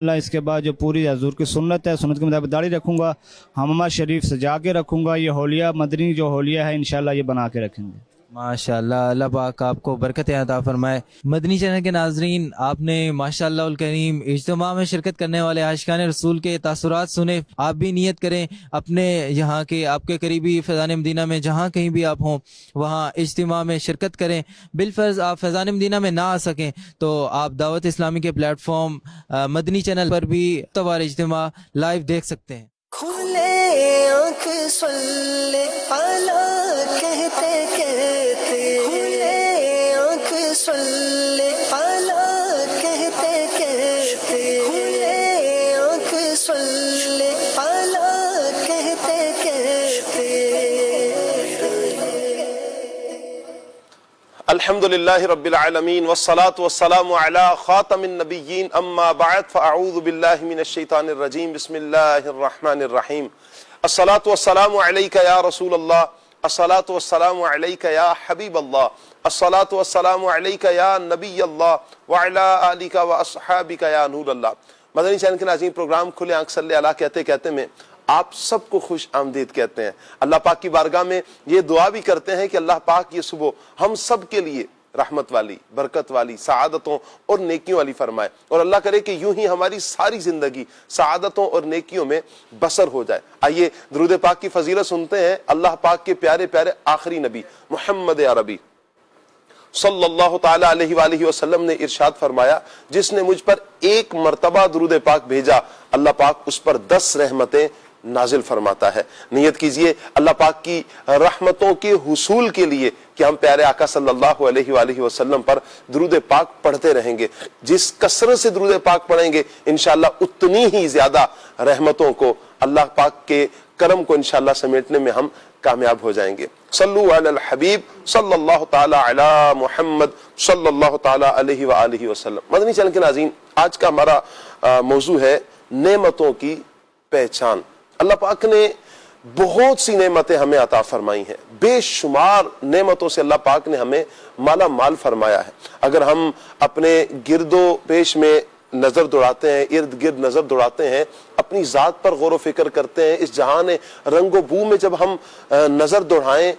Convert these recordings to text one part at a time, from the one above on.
اس کے بعد جو پوری حضور کی سنت ہے، سنت کے مطابق داڑھی رکھوں گا، حمامہ شریف سجا کے رکھوں گا، یہ ہولیہ مدنی جو ہولیہ ہے انشاءاللہ یہ بنا کے رکھیں گے۔ ماشاءاللہ، اللہ پاک آپ کو برکت عطا فرمائے۔ مدنی چینل کے ناظرین، آپ نے ماشاءاللہ الکریم اجتماع میں شرکت کرنے والے عاشقان رسول کے تاثرات سنے۔ آپ بھی نیت کریں اپنے یہاں کے، آپ کے قریبی فیضان مدینہ میں جہاں کہیں بھی آپ ہوں وہاں اجتماع میں شرکت کریں۔ بالفرض آپ فیضان مدینہ میں نہ آ سکیں تو آپ دعوت اسلامی کے پلیٹ فارم مدنی چینل پر بھی توار اجتماع لائیو دیکھ سکتے ہیں۔ کھلے آنکھ صلی اللہ کہتے کہتے، کھلے آنکھ صلی اللہ کہتے کہتے، کھلے آنکھ صلی اللہ کہتے کہتے۔ الحمد للہ رب العالمین والصلاة والسلام علی خاتم النبیین، اما بعد فاعوذ باللہ من الشیطان الرجیم، بسم اللہ الرحمن الرحیم۔ الصلاة والسلام علیک یا رسول اللہ، الصلاة والسلام علیک یا حبیب اللہ، الصلاة والسلام علیک یا نبی اللہ وعلی آلک واصحابک یا نور اللہ۔ مدنی چینل کے ناظرین، پروگرام کھلے آنکھ صلی اللہ کہتے کہتے میں آپ سب کو خوش آمدید کہتے ہیں۔ اللہ پاک کی بارگاہ میں یہ دعا بھی کرتے ہیں کہ اللہ پاک یہ صبح ہم سب کے لیے رحمت والی، برکت والی، سعادتوں اور نیکیوں والی فرمائے، اور اللہ کرے کہ یوں ہی ہماری ساری زندگی سعادتوں اور نیکیوں میں بسر ہو جائے۔ آئیے درود پاک کی فضیلت سنتے ہیں۔ اللہ پاک کے پیارے پیارے آخری نبی محمد عربی صلی اللہ تعالی علیہ وآلہ وسلم نے ارشاد فرمایا، جس نے مجھ پر ایک مرتبہ درود پاک بھیجا اللہ پاک اس پر 10 رحمتیں نازل فرماتا ہے۔ نیت کیجئے اللہ پاک کی رحمتوں کے حصول کے لیے کہ ہم پیارے آقا صلی اللہ علیہ وآلہ وسلم پر درود پاک پڑھتے رہیں گے۔ جس کثرت سے درود پاک پڑھیں گے انشاءاللہ اتنی ہی زیادہ رحمتوں کو، اللہ پاک کے کرم کو انشاءاللہ سمیٹنے میں ہم کامیاب ہو جائیں گے۔ صلو علی الحبیب صلی اللہ تعالی علی محمد صلی اللہ تعالی علیہ وآلہ وسلم۔ مدنی چینل کے ناظرین، آج کا ہمارا موضوع ہے نعمتوں کی پہچان۔ اللہ پاک نے بہت سی نعمتیں ہمیں عطا فرمائی ہیں، بے شمار نعمتوں سے اللہ پاک نے ہمیں مالا مال فرمایا ہے۔ اگر ہم اپنے گرد و پیش میں نظر دوڑاتے ہیں، ارد گرد نظر دوڑاتے ہیں، اپنی ذات پر غور و فکر کرتے ہیں، اس جہان رنگ و بو میں جب ہم نظر دوڑائیں،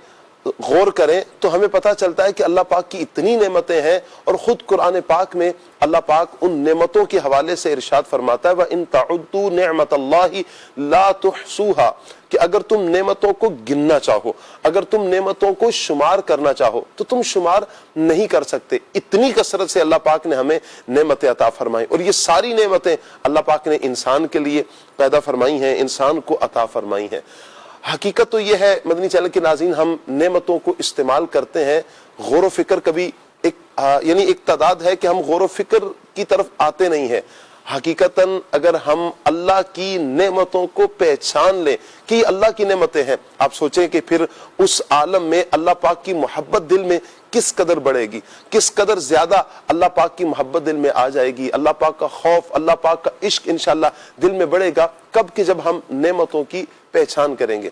غور کریں تو ہمیں پتہ چلتا ہے کہ اللہ پاک کی اتنی نعمتیں ہیں، اور خود قرآن پاک میں اللہ پاک ان نعمتوں کے حوالے سے ارشاد فرماتا ہے وَإِن تَعُدُّوا نِعْمَةَ اللَّهِ لَا تُحْصُوهَا، کہ اگر تم نعمتوں کو گننا چاہو، اگر تم نعمتوں کو شمار کرنا چاہو تو تم شمار نہیں کر سکتے۔ اتنی کثرت سے اللہ پاک نے ہمیں نعمتیں عطا فرمائی، اور یہ ساری نعمتیں اللہ پاک نے انسان کے لیے پیدا فرمائی ہیں، انسان کو عطا فرمائی ہیں۔ حقیقت تو یہ ہے مدنی چینل کے ناظرین، ہم نعمتوں کو استعمال کرتے ہیں، غور و فکر کبھی ایک تعداد ہے کہ ہم غور و فکر کی طرف آتے نہیں ہیں۔ حقیقتاً اگر ہم اللہ کی نعمتوں کو پہچان لیں کہ یہ اللہ کی نعمتیں ہیں، آپ سوچیں کہ پھر اس عالم میں اللہ پاک کی محبت دل میں کس قدر بڑھے گی، کس قدر زیادہ اللہ پاک کی محبت دل میں آ جائے گی، اللہ پاک کا خوف، اللہ پاک کا عشق انشاءاللہ دل میں بڑھے گا۔ کب کہ جب ہم نعمتوں کی پہچان کریں گے۔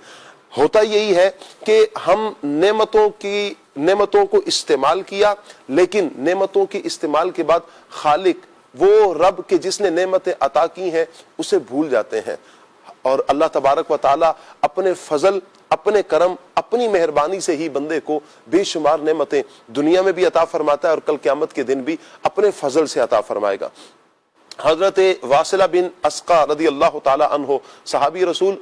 ہوتا یہی ہے کہ ہم نعمتوں کو استعمال کیا، لیکن نعمتوں کے استعمال کے بعد خالق، وہ رب کے جس نے نعمتیں عطا کی ہیں، اسے بھول جاتے ہیں، اور اللہ تبارک و تعالی اپنے فضل، اپنے کرم، اپنی مہربانی سے ہی بندے کو بے شمار نعمتیں دنیا میں بھی عطا فرماتا ہے، اور کل قیامت کے دن بھی اپنے فضل سے عطا فرمائے گا۔ حضرت واصلہ بن اسقا رضی اللہ تعالی عنہ صحابی رسول،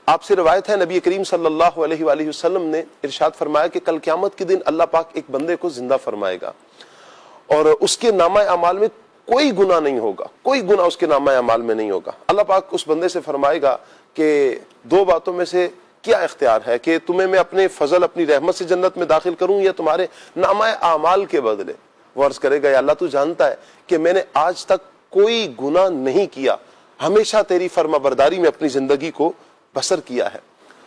آپ سے روایت ہے نبی کریم صلی اللہ علیہ وآلہ وسلم نے ارشاد فرمایا کہ کل قیامت کے دن اللہ پاک ایک بندے کو زندہ فرمائے گا، اور اس کے نامہ اعمال میں کوئی گناہ نہیں ہوگا، کوئی گناہ اس کے نامہ اعمال میں نہیں ہوگا۔ اللہ پاک اس بندے سے فرمائے گا کہ 2 باتوں میں سے کیا اختیار ہے، کہ تمہیں میں اپنے فضل، اپنی رحمت سے جنت میں داخل کروں یا تمہارے نامہ اعمال کے بدلے؟ وہ عرض کرے گا یا اللہ تو جانتا ہے کہ میں نے آج تک کوئی گناہ نہیں کیا، ہمیشہ تیری فرما برداری میں اپنی زندگی کو بسر کیا ہے۔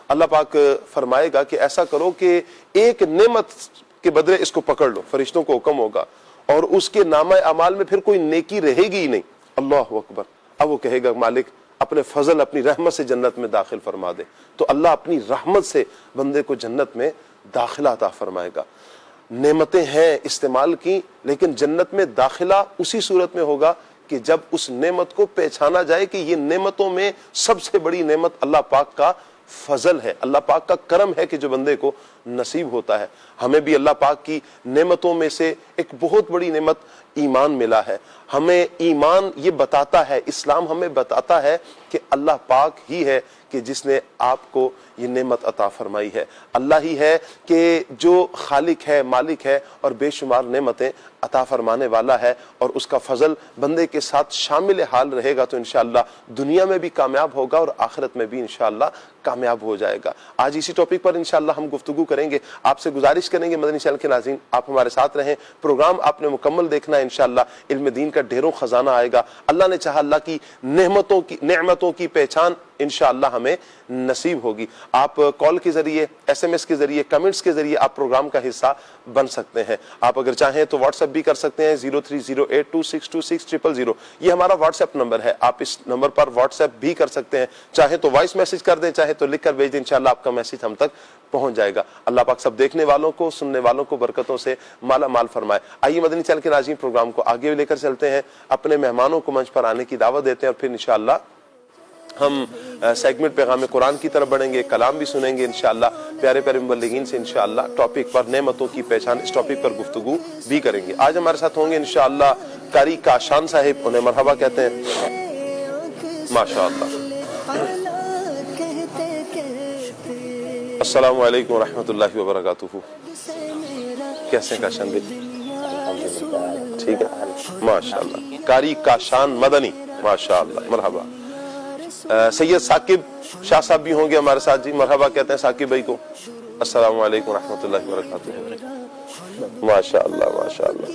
اللہ پاک فرمائے گا کہ ایسا کرو کہ ایک نعمت کے بدلے اس کو پکڑ لو، فرشتوں کو حکم ہوگا، اور اس کے نامہ اعمال میں پھر کوئی نیکی رہے گی ہی نہیں۔ اللہ اکبر۔ اب وہ کہے گا مالک اپنے فضل، اپنی رحمت سے جنت میں داخل فرما دے، تو اللہ اپنی رحمت سے بندے کو جنت میں داخلہ عطا فرمائے گا۔ نعمتیں ہیں استعمال کی، لیکن جنت میں داخلہ اسی صورت میں ہوگا کہ جب اس نعمت کو پہچانا جائے کہ یہ نعمتوں میں سب سے بڑی نعمت اللہ پاک کا فضل ہے، اللہ پاک کا کرم ہے کہ جو بندے کو نصیب ہوتا ہے۔ ہمیں بھی اللہ پاک کی نعمتوں میں سے ایک بہت بڑی نعمت ایمان ملا ہے۔ ہمیں ایمان یہ بتاتا ہے، اسلام ہمیں بتاتا ہے کہ اللہ پاک ہی ہے کہ جس نے آپ کو یہ نعمت عطا فرمائی ہے، اللہ ہی ہے کہ جو خالق ہے، مالک ہے اور بے شمار نعمتیں عطا فرمانے والا ہے، اور اس کا فضل بندے کے ساتھ شامل حال رہے گا تو انشاءاللہ دنیا میں بھی کامیاب ہوگا اور آخرت میں بھی انشاءاللہ کامیاب ہو جائے گا۔ آج اسی ٹاپک پر انشاءاللہ ہم گفتگو کریں گے۔ آپ سے گزارش کریں گے مدنی چینل کے ناظرین آپ ہمارے ساتھ رہیں، پروگرام آپ نے مکمل دیکھنا ہے، انشاءاللہ علم دین کا ڈھیروں خزانہ آئے گا۔ اللہ نے چاہا اللہ کی نعمتوں کی پہچان انشاءاللہ ہمیں نصیب ہوگی۔ آپ کال کے ذریعے، ایس ایم ایس کے ذریعے، کمنٹس کے ذریعے آپ پروگرام کا حصہ بن سکتے ہیں۔ آپ اگر چاہیں تو واٹس ایپ بھی کر سکتے ہیں 0308262600، یہ ہمارا واٹس ایپ نمبر ہے، آپ اس نمبر پر واٹس ایپ بھی کر سکتے ہیں، چاہے تو وائس میسج کر دیں، چاہے تو لکھ کر بھیج دیں، انشاءاللہ آپ کا میسج ہم تک پہنچ جائے گا۔ اللہ پاک سب دیکھنے والوں کو، سننے والوں کو برکتوں سے مالا مال فرمائے۔ آئیے مدنی چینل کے ناظرین پروگرام کو آگے لے کر چلتے ہیں، اپنے مہمانوں کو منچ پر آنے کی دعوت دیتے ہیں اور پھر انشاءاللہ ہم سیگمنٹ پیغام قرآن کی طرف بڑھیں گے، کلام بھی سنیں گے انشاءاللہ پیارے پیارے مبلغین سے، انشاءاللہ ٹاپک پر نعمتوں کی پہچان، اس ٹاپک پر گفتگو بھی کریں گے۔ آج ہمارے ساتھ ہوں گے انشاءاللہ قاری کاشان صاحب، انہیں مرحبا کہتے ہیں ماشاءاللہ۔ السلام علیکم ورحمۃ اللہ وبرکاتہ، کیسے ہیں کاشان بھائی؟ ٹھیک ہے ماشاءاللہ، قاری کاشان مدنی ماشاءاللہ، مرحبا۔ سید ثاقب شاہ صاحب بھی ہوں گے ہمارے ساتھ، جی مرحبا کہتے ہیں ثاقب بھائی کو۔ السلام علیکم ورحمۃ اللہ وبرکاتہ، ماشاءاللہ ماشاءاللہ،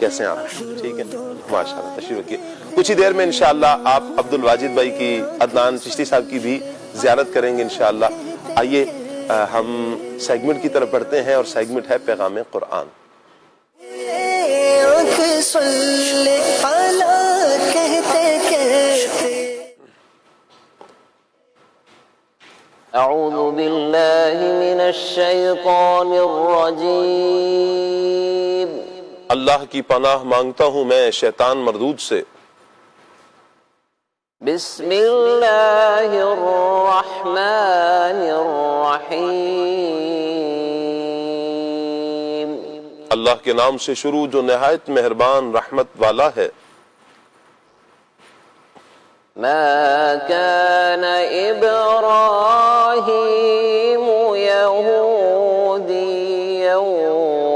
کیسے ہیں آپ؟ ٹھیک ہے ماشاءاللہ، تشریف رکھیے۔ کچھ ہی دیر میں انشاءاللہ آپ عبد الواجد بھائی کی، عدنان چشتی صاحب کی بھی زیارت کریں گے انشاءاللہ۔ آئیے ہم سیگمنٹ کی طرف بڑھتے ہیں، اور سیگمنٹ ہے پیغام قرآن۔ اعوذ باللہ من الشیطان الرجیم، اللہ کی پناہ مانگتا ہوں میں شیطان مردود سے۔ بسم اللہ الرحمن الرحیم، اللہ کے نام سے شروع جو نہایت مہربان رحمت والا ہے۔ ما كان إبراهيم يهوديا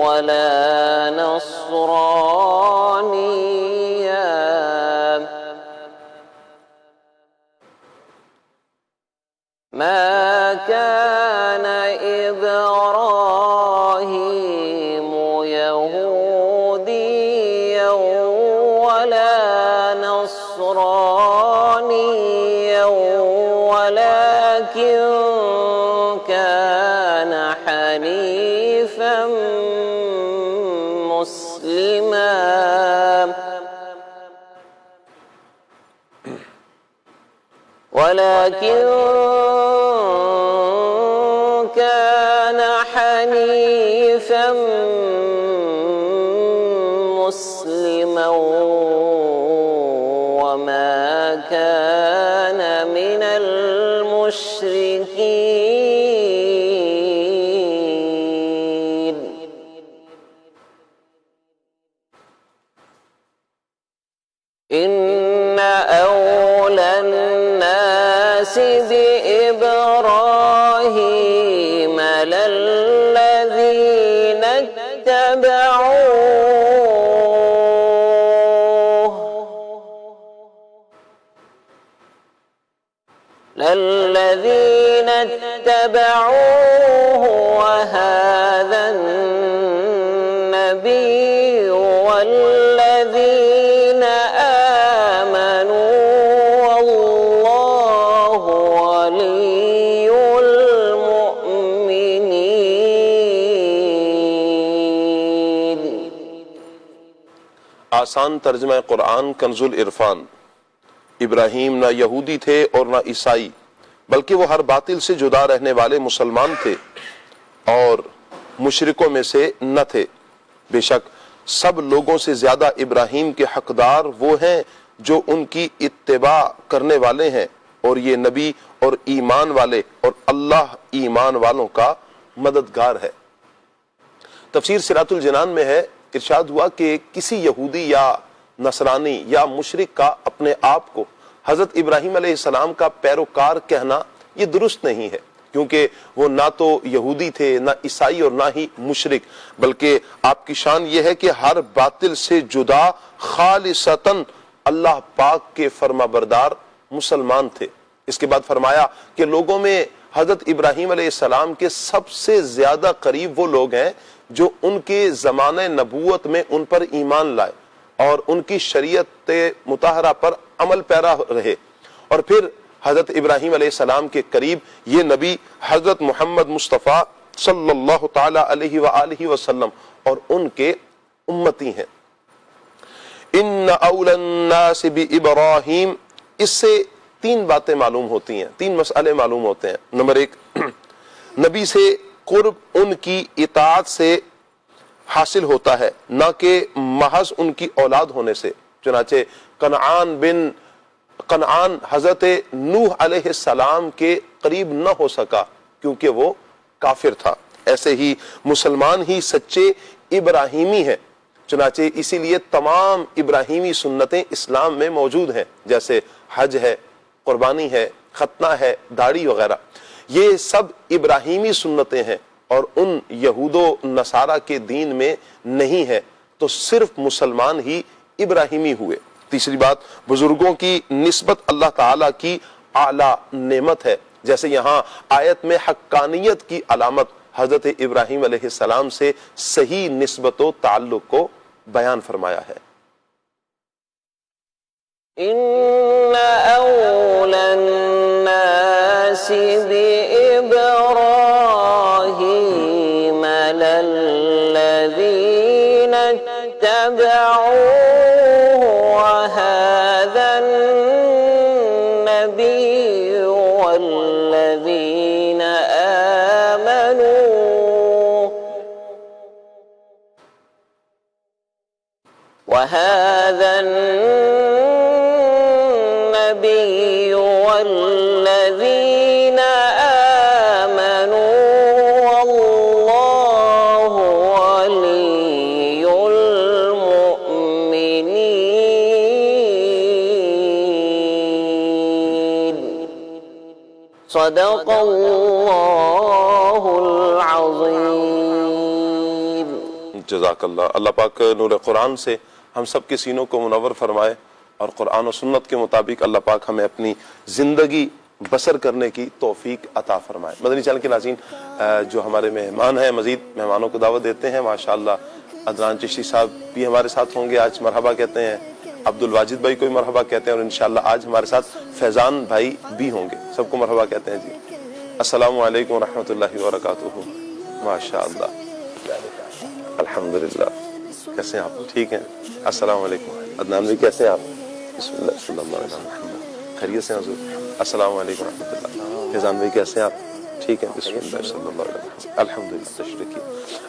ولا نصرانيا ما كان إبراهيم يهوديا ولا نصرانيا ولكن كان حنيفا مسلما وما كان من المشركين إن أولى الناس بإبراهيم للذين اتبعوه وهذا النبي والذين آمنوا والله ولي المؤمنين۔ آسان ترجمہ قرآن کنز العرفان۔ ابراہیم نہ یہودی تھے اور نہ عیسائی، بلکہ وہ ہر باطل سے جدا رہنے والے مسلمان تھے اور مشرکوں میں سے نہ تھے۔ بے شک سب لوگوں سے زیادہ ابراہیم کے حقدار وہ ہیں جو ان کی اتباع کرنے والے ہیں، اور یہ نبی اور ایمان والے اور اللہ ایمان والوں کا مددگار ہے۔ تفسیر سراۃ الجنان میں ہے، ارشاد ہوا کہ کسی یہودی یا نصرانی یا مشرک کا اپنے آپ کو حضرت ابراہیم علیہ السلام کا پیروکار کہنا یہ درست نہیں ہے، کیونکہ وہ نہ تو یہودی تھے، نہ عیسائی، اور نہ ہی مشرک، بلکہ آپ کی شان یہ ہے کہ ہر باطل سے جدا خالصتاً اللہ پاک کے فرما بردار مسلمان تھے۔ اس کے بعد فرمایا کہ لوگوں میں حضرت ابراہیم علیہ السلام کے سب سے زیادہ قریب وہ لوگ ہیں جو ان کے زمانہ نبوت میں ان پر ایمان لائے اور ان کی شریعت مطہرہ پر عمل پیرا رہے، اور پھر حضرت ابراہیم علیہ السلام کے قریب یہ نبی حضرت محمد مصطفیٰ صلی اللہ تعالی علیہ وآلہ وسلم اور ان کے امتی ہیں۔ ان اول الناس بابراہیم، اس سے تین باتیں معلوم ہوتی ہیں، تین مسئلے معلوم ہوتے ہیں۔ نمبر ایک، نبی سے قرب ان کی اطاعت سے حاصل ہوتا ہے، نہ کہ محض ان کی اولاد ہونے سے۔ چنانچہ کنعان حضرت نوح علیہ السلام کے قریب نہ ہو سکا کیونکہ وہ کافر تھا، ایسے ہی مسلمان ہی سچے ابراہیمی ہیں، چنانچہ اسی لیے تمام ابراہیمی سنتیں اسلام میں موجود ہیں، جیسے حج ہے، قربانی ہے، ختنہ ہے، داڑھی وغیرہ، یہ سب ابراہیمی سنتیں ہیں اور ان یہود و نصارہ کے دین میں نہیں ہے، تو صرف مسلمان ہی ابراہیمی ہوئے۔ تیسری بات، بزرگوں کی نسبت اللہ تعالیٰ کی اعلیٰ نعمت ہے، جیسے یہاں آیت میں حقانیت کی علامت حضرت ابراہیم علیہ السلام سے صحیح نسبت و تعلق کو بیان فرمایا ہے۔ إن أولى الناس بإبراهيم للذين اتبعوه وهذا النبي والذين آمنوا والذين آمنوا والله ولي المؤمنين صدق اللہ العظیم۔ جزاک اللہ۔ اللہ پاک نور قرآن سے ہم سب کے سینوں کو منور فرمائے اور قرآن و سنت کے مطابق اللہ پاک ہمیں اپنی زندگی بسر کرنے کی توفیق عطا فرمائے۔ مدنی چینل کے ناظرین، جو ہمارے مہمان ہیں، مزید مہمانوں کو دعوت دیتے ہیں۔ ماشاءاللہ عدنان چشتی صاحب بھی ہمارے ساتھ ہوں گے، آج مرحبا کہتے ہیں، عبد الواجد بھائی کو بھی مرحبا کہتے ہیں، اور انشاءاللہ آج ہمارے ساتھ فیضان بھائی بھی ہوں گے، سب کو مرحبا کہتے ہیں جی۔ السلام علیکم ورحمۃ اللہ وبرکاتہ۔ ماشاءاللہ، الحمدللہ، کیسے ہیں آپ؟ ٹھیک ہیں؟ السلام علیکم۔ عدنان بھائی کیسے ہیں آپ؟ بسم اللہ صلی اللہ علیہ وسلم، خیریت سے حضور؟ السلام علیکم ورحمۃ اللہ۔ فیضان بھائی کیسے ہیں آپ؟ ٹھیک ہے، بسم اللہ صلی اللہ علیہ وسلم، الحمدللہ، تشریف رکھیے۔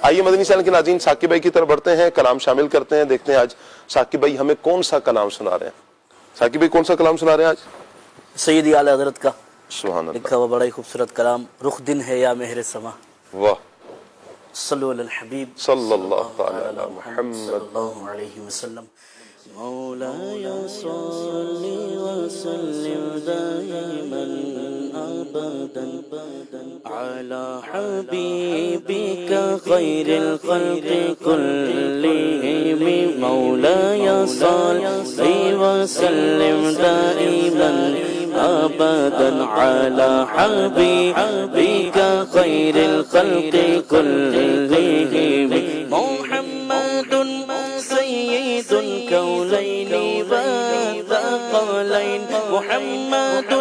آئیے مدنی چینل کے ناظرین، ثاقب بھائی کی طرف بڑھتے ہیں، کلام شامل کرتے ہیں، دیکھتے ہیں آج ثاقب بھائی ہمیں کون سا کلام سنا رہے ہیں۔ ثاقب بھائی کون سا کلام سنا رہے ہیں آج؟ سیدی اعلی حضرت کا سبحان اللہ، لکھا ہوا بڑا ہی خوبصورت کلام، رخ دن ہے یا مہر سما، واہ، صلو علی الحبیب صلی اللہ تعالی علی محمد۔ صلی اللہ علیہ وسلم۔ مولاي صل وسلم دائما ابدا على حبيبك خير الخلق كلهم، مولاي صل وسلم دائما ابدا على حبيبك خير الخلق كلهم، محمد سيد الكونين والثقلين، محمد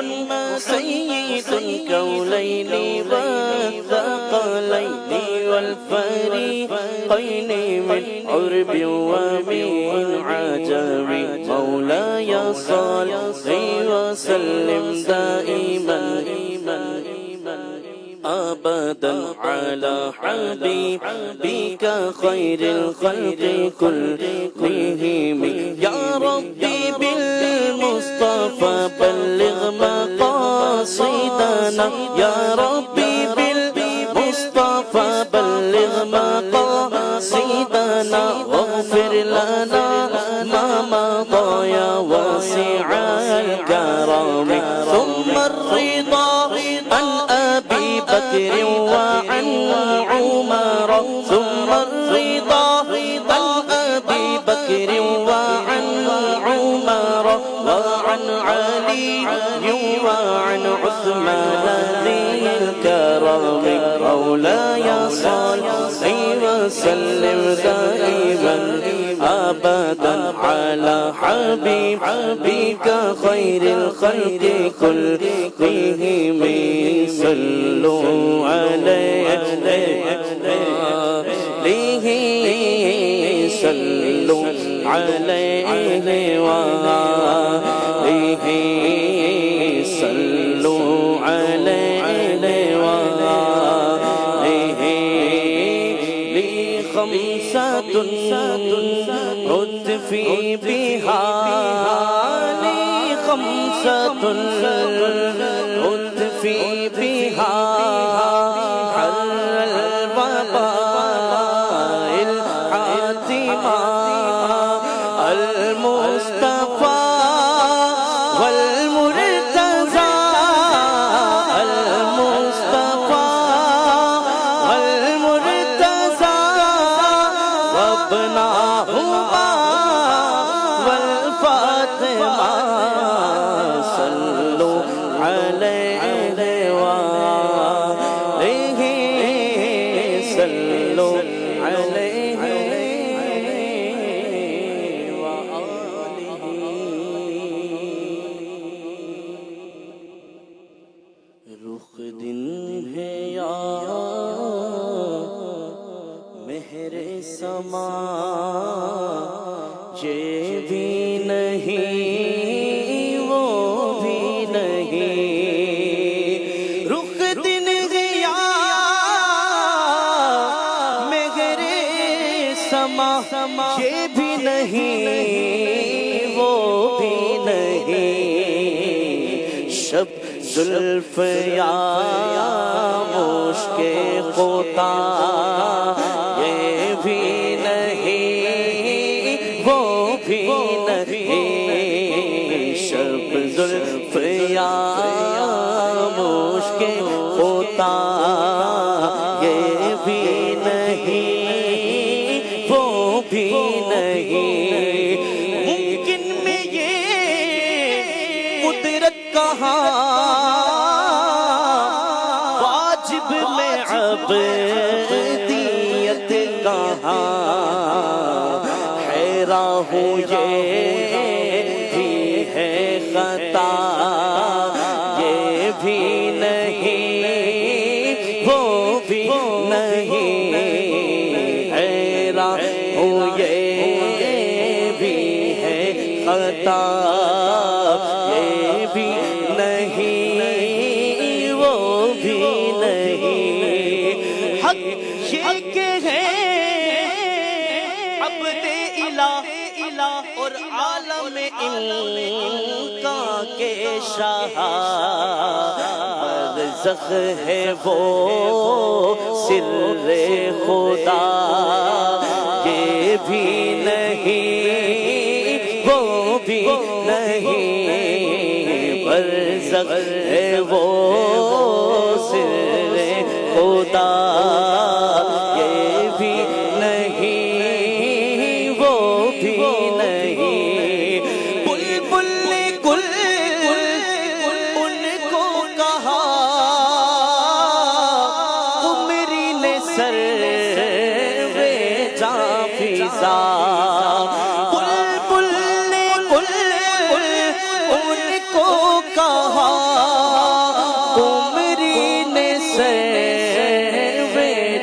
سيد الكونين والثقلين والفريقين من عرب ومن عجم، مولاي صل وسلم دائما ابدا على حبيبك خير الخلق كلهم، يا ربي بالمصطفى بلغ مقاصدنا يا ربي بالمصطفى بلغ مقاصدنا واغفر لنا ما مضى يا واسع الكرم ثم الرضا عن أبي بكر وعن عمر ثم الرضا عن أبي بكر وعن عمر وعن علي وعن عثمان ذي الكرم مولاي صل وسلم دائما أبدا على حبيبك خير الخلق كلهم صلوا عليه صلوا عليه وآله صلوا عليه وآله لي خمسة عطفي بها لي خمسة عطفي بها حر الوباء الحاتمة المصطفى والمرتضى المصطفى والمرتضى وابناهما والفاطمة صلوا عليه وآله صلوا عليه رخ دن ہے یا مہر سما یہ بھی نہیں وہ بھی نہیں رخ دن گیا مہر سما یہ بھی نہیں وہ بھی نہیں شب زلف یا مشک خطا یہ بھی نہیں وہ بھی نہیں شب زلف یا مشک خطا یہ بھی نہیں وہ بھی نہیں ممکن میں یہ قدرت کہاں واجب میں عبدیت کہاں حیران ہوں یہ بھی ہے خطا یہ بھی نہیں وہ بھی نہیں حیران ہوں یہ بھی ہے خطا یہ بھی نہیں وہ بھی نہیں حق یہ کہ ہے عبد الہ اور عالم انکا کے شاہ برزخ ہے وہ سر خدا یہ بھی نہیں وہ بھی نہیں برزخ ہے وہ سر خدا یہ بھی نہیں وہ بھی نہیں بلبل نے گل ان کو کہا قمری نے سر جاں فضا بلبل نے گل ان کو کہا قمری نے سر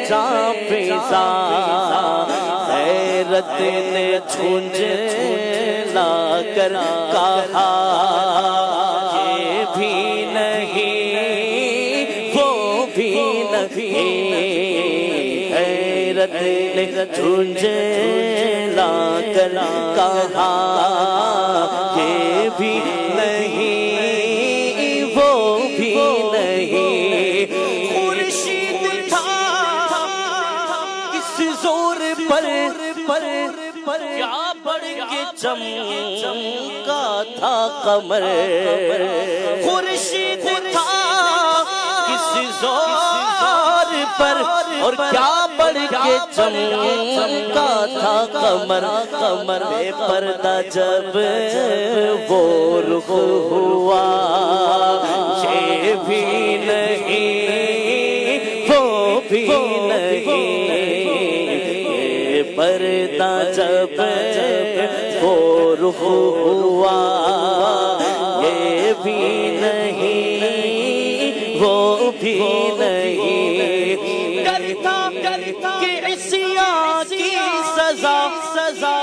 جاں فضا حیرت نے جھنجھلا کر کہا یہ بھی نہیں وہ بھی نہیں حیرت حیرت نے جھنجھلا کر کہا یہ بھی نہیں وہ بھی نہیں، خورشید تھا کس زور پر کیا بڑھ کے چمکا تھا قمر، خورشید تھا کس زور پر اور کیا بڑھ کے چمکا تھا قمر، قمر بے پردہ جب وہ رخ ہوا یہ بھی نہیں وہ بھی نہیں، پردہ جب وہ رخ ہوا یہ بھی نہیں وہ بھی نہیں، ڈرتا کہ عصیاں کی سزا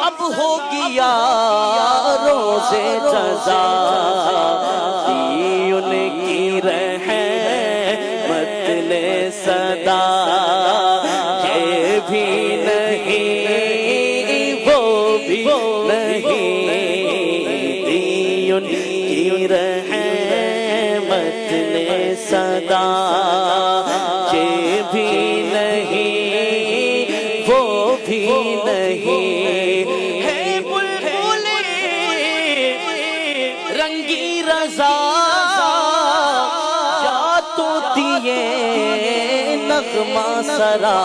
اب ہو گیا روزے جزا، دی ان کی رحمت نے صدا یہ بھی نہیں وہ بھی نہیں، دی ان کی رحمت نے صدا یہ بھی نہیں وہ بھی نہیں، ہے بلبل رنگی رضا یا تو دیے نغمہ سرا،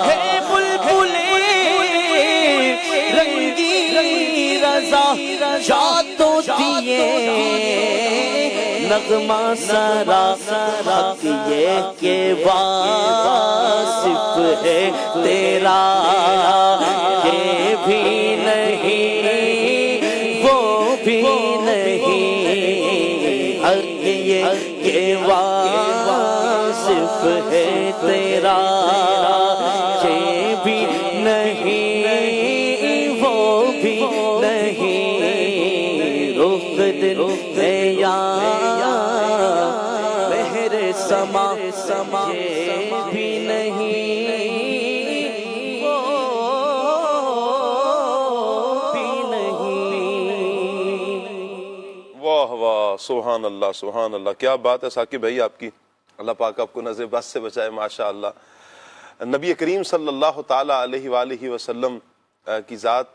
ہے بلبل رنگی رضا یا تو دیے نغمہ سرا، حق یہ کہ واصف ہے تیرا یہ بھی نہیں وہ بھی نہیں، حق یہ کہ واصف ہے تیرا یہ بھی نہیں وہ بھی نہیں، رخ دل یا مہر سما یہ بھی نہیں وہ بھی نہیں۔ واہ واہ، سبحان اللہ سبحان اللہ، کیا بات ہے ثاقب بھائی آپ کی، اللہ پاک آپ کو نظر بس سے بچائے ماشاء اللہ۔ نبی کریم صلی اللہ تعالی علیہ وآلہ وسلم کی ذات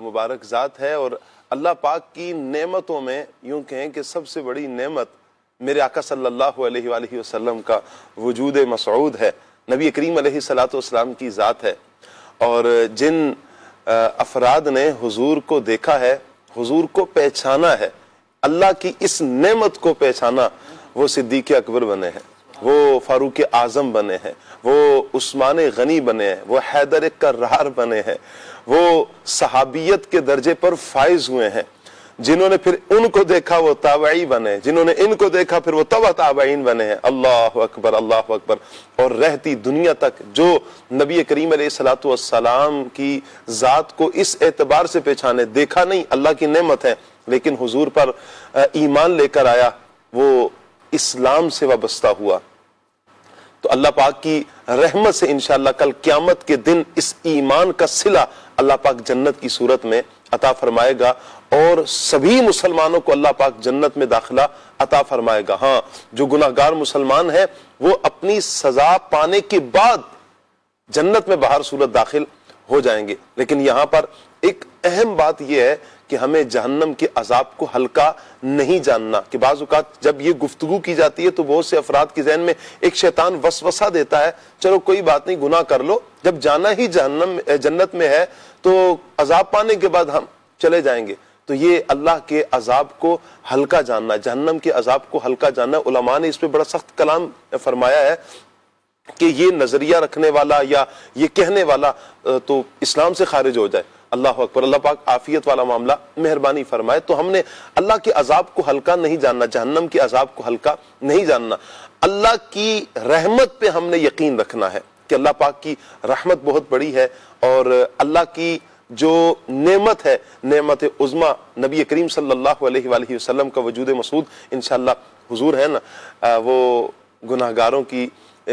مبارک ذات ہے، اور اللہ پاک کی نعمتوں میں یوں کہیں کہ سب سے بڑی نعمت میرے آقا صلی اللہ علیہ وآلہ وسلم کا وجود مسعود ہے، نبی کریم علیہ الصلوۃ والسلام کی ذات ہے، اور جن افراد نے حضور کو دیکھا ہے، حضور کو پہچانا ہے، اللہ کی اس نعمت کو پہچانا، وہ صدیق اکبر بنے ہیں، وہ فاروق اعظم بنے ہیں، وہ عثمان غنی بنے ہیں، وہ حیدر کرار بنے ہیں، وہ صحابیت کے درجے پر فائز ہوئے ہیں، جنہوں نے پھر ان کو دیکھا وہ تابعی بنے، جنہوں نے ان کو دیکھا پھر وہ تبع تابعین بنے ہیں۔ اللہ اکبر اللہ اکبر۔ اور رہتی دنیا تک جو نبی کریم علیہ الصلوۃ والسلام کی ذات کو اس اعتبار سے پہچانے، دیکھا نہیں اللہ کی نعمت ہے لیکن حضور پر ایمان لے کر آیا، وہ اسلام سے وابستہ ہوا، تو اللہ پاک کی رحمت سے انشاءاللہ کل قیامت کے دن اس ایمان کا صلہ اللہ پاک جنت کی صورت میں عطا فرمائے گا، اور سبھی مسلمانوں کو اللہ پاک جنت میں داخلہ عطا فرمائے گا۔ ہاں، جو گناہگار مسلمان ہیں وہ اپنی سزا پانے کے بعد جنت میں بہر صورت داخل ہو جائیں گے، لیکن یہاں پر ایک اہم بات یہ ہے کہ ہمیں جہنم کے عذاب کو ہلکا نہیں جاننا، کہ بعض اوقات جب یہ گفتگو کی جاتی ہے تو بہت سے افراد کے ذہن میں ایک شیطان وسوسہ دیتا ہے، چلو کوئی بات نہیں گناہ کر لو، جب جانا ہی جنت میں ہے تو عذاب پانے کے بعد ہم چلے جائیں گے، تو یہ اللہ کے عذاب کو ہلکا جاننا، جہنم کے عذاب کو ہلکا جاننا۔ علماء نے اس پہ بڑا سخت کلام فرمایا ہے کہ یہ نظریہ رکھنے والا یا یہ کہنے والا تو اسلام سے خارج ہو جائے۔ اللہ اکبر، اللہ پاک عافیت والا معاملہ مہربانی فرمائے۔ تو ہم نے اللہ کے عذاب کو ہلکا نہیں جاننا، جہنم کے عذاب کو ہلکا نہیں جاننا، اللہ کی رحمت پہ ہم نے یقین رکھنا ہے کہ اللہ پاک کی رحمت بہت بڑی ہے، اور اللہ کی جو نعمت ہے، نعمت عظمیٰ نبی کریم صلی اللہ علیہ وآلہ وسلم کا وجود مسعود، انشاءاللہ حضور ہے نا، وہ گناہگاروں کی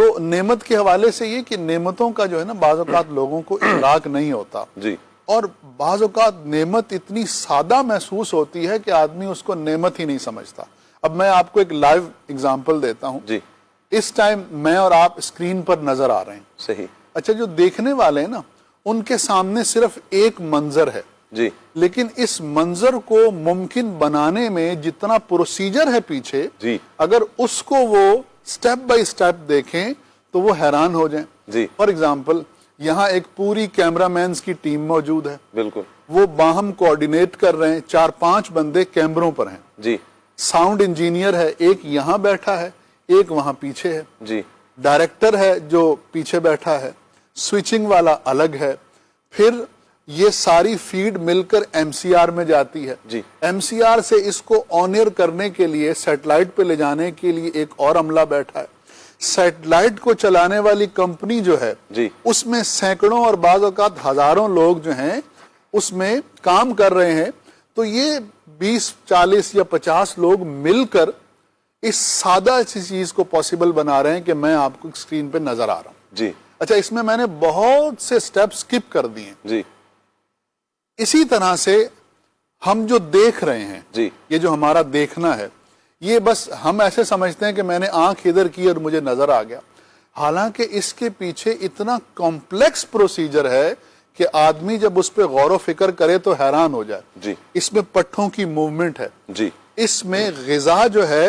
تو نعمت کے حوالے سے یہ کہ نعمتوں کا جو ہے نا بعض اوقات لوگوں کو ادراک نہیں ہوتا جی اور بعض اوقات نعمت اتنی سادہ محسوس ہوتی ہے کہ آدمی اس کو نعمت ہی نہیں سمجھتا. اب میں آپ کو ایک لائیو اگزامپل دیتا ہوں. جی اس ٹائم میں اور آپ اسکرین پر نظر آ رہے ہیں. صحیح. اچھا جو دیکھنے والے ہیں نا ان کے سامنے صرف ایک منظر ہے جی لیکن اس منظر کو ممکن بنانے میں جتنا پروسیجر ہے پیچھے جی اگر اس کو وہ سٹیپ بائی سٹیپ دیکھیں تو وہ حیران ہو جائیں. جی فار ایگزامپل یہاں ایک پوری کیمرہ مینز کی ٹیم موجود ہے. بالکل. وہ باہم کوآرڈینیٹ کر رہے ہیں. 4-5 بندے کیمروں پر ہیں. جی ساؤنڈ انجینئر ہے ایک یہاں بیٹھا ہے ایک وہاں پیچھے ہے. جی ڈائریکٹر ہے جو پیچھے بیٹھا ہے. سوئچنگ والا الگ ہے. پھر یہ ساری فیڈ مل کر ایم سی آر میں جاتی ہے. جی ایم سی آر سے اس کو آن ایئر کرنے کے لیے سیٹلائٹ پہ لے جانے کے لیے ایک اور عملہ بیٹھا ہے. سیٹلائٹ کو چلانے والی کمپنی جو ہے جی اس میں سینکڑوں اور بعض اوقات ہزاروں لوگ جو ہیں اس میں کام کر رہے ہیں. تو یہ 20-40 یا 50 لوگ مل کر اس سادہ سی چیز کو پاسبل بنا رہے ہیں کہ میں آپ کو اسکرین پہ نظر آ رہا ہوں. جی اچھا اس میں نے بہت سے سٹیپ سکپ کر دیے. جی اسی طرح سے ہم جو دیکھ رہے ہیں جی یہ جو ہمارا دیکھنا ہے یہ بس ہم ایسے سمجھتے ہیں کہ میں نے آنکھ ادھر کی اور مجھے نظر آ گیا. حالانکہ اس کے پیچھے اتنا کمپلیکس پروسیجر ہے کہ آدمی جب اس پہ غور و فکر کرے تو حیران ہو جائے. جی اس میں پٹھوں کی موومنٹ ہے. جی اس میں غذا جو ہے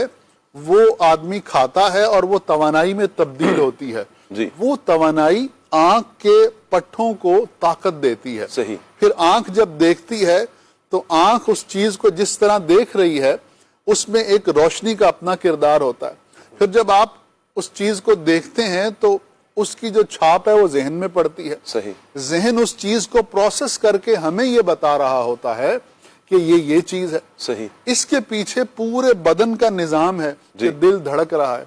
وہ آدمی کھاتا ہے اور وہ توانائی میں تبدیل ہوتی ہے. جی وہ توانائی آنکھ کے پٹھوں کو طاقت دیتی ہے. صحیح. پھر آنکھ جب دیکھتی ہے تو آنکھ اس چیز کو جس طرح دیکھ رہی ہے اس میں ایک روشنی کا اپنا کردار ہوتا ہے. پھر جب آپ اس چیز کو دیکھتے ہیں تو اس کی جو چھاپ ہے وہ ذہن میں پڑتی ہے. صحیح. ذہن اس چیز کو پروسیس کر کے ہمیں یہ بتا رہا ہوتا ہے کہ یہ چیز ہے. صحیح. اس کے پیچھے پورے بدن کا نظام ہے کہ دل دھڑک رہا ہے,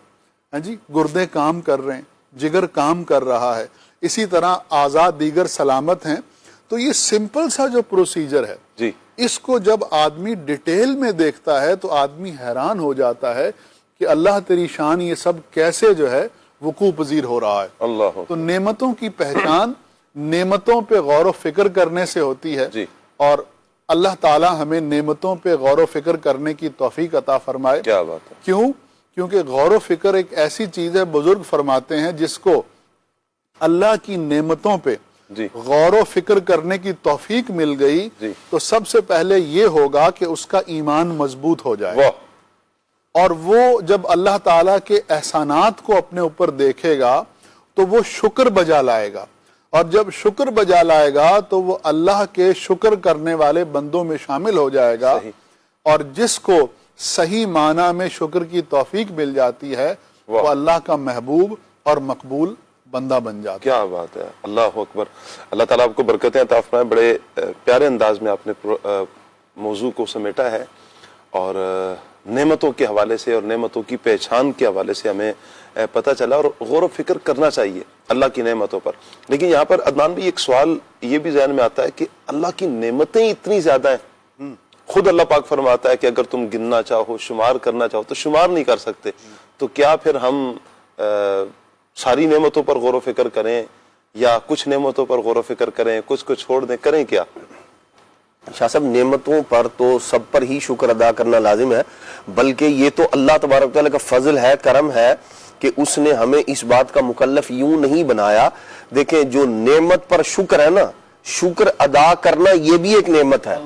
ہاں جی, گردے کام کر رہے ہیں, جگر کام کر رہا ہے, اسی طرح اعضاء دیگر سلامت ہیں. تو یہ سمپل سا جو پروسیجر ہے جی اس کو جب آدمی ڈیٹیل میں دیکھتا ہے تو آدمی حیران ہو جاتا ہے کہ اللہ تیری شان یہ سب کیسے جو ہے وقوع پذیر ہو رہا ہے. اللہ. تو نعمتوں کی پہچان نعمتوں پہ غور و فکر کرنے سے ہوتی ہے. جی. اور اللہ تعالی ہمیں نعمتوں پہ غور و فکر کرنے کی توفیق عطا فرمائے. کیا بات ہے. کیوں؟ کیونکہ غور و فکر ایک ایسی چیز ہے, بزرگ فرماتے ہیں, جس کو اللہ کی نعمتوں پہ جی غور و فکر کرنے کی توفیق مل گئی جی تو سب سے پہلے یہ ہوگا کہ اس کا ایمان مضبوط ہو جائے. واہ. اور وہ جب اللہ تعالیٰ کے احسانات کو اپنے اوپر دیکھے گا تو وہ شکر بجا لائے گا, اور جب شکر بجا لائے گا تو وہ اللہ کے شکر کرنے والے بندوں میں شامل ہو جائے گا. اور جس کو صحیح معنی میں شکر کی توفیق مل جاتی ہے وہ اللہ کا محبوب اور مقبول بندہ بن جاتا ہے. کیا بات ہے. اللہ اکبر. اللہ تعالیٰ آپ کو برکتیں عطا فرمائے. بڑے پیارے انداز میں آپ نے موضوع کو سمیٹا ہے, اور نعمتوں کے حوالے سے اور نعمتوں کی پہچان کے حوالے سے ہمیں پتہ چلا, اور غور و فکر کرنا چاہیے اللہ کی نعمتوں پر. لیکن یہاں پر عدنان بھی ایک سوال یہ بھی ذہن میں آتا ہے کہ اللہ کی نعمتیں اتنی زیادہ ہیں, خود اللہ پاک فرماتا ہے کہ اگر تم گننا چاہو, شمار کرنا چاہو تو شمار نہیں کر سکتے. تو کیا پھر ہم ساری نعمتوں پر غور و فکر کریں, یا کچھ نعمتوں پر غور و فکر کریں, کچھ کو چھوڑ دیں, کریں کیا؟ شاہ صاحب, نعمتوں پر تو سب پر ہی شکر ادا کرنا لازم ہے, بلکہ یہ تو اللہ تبارک تعالیٰ کا فضل ہے, کرم ہے کہ اس نے ہمیں اس بات کا مکلف یوں نہیں بنایا. دیکھیں جو نعمت پر شکر ہے نا, شکر ادا کرنا یہ بھی ایک نعمت ہے,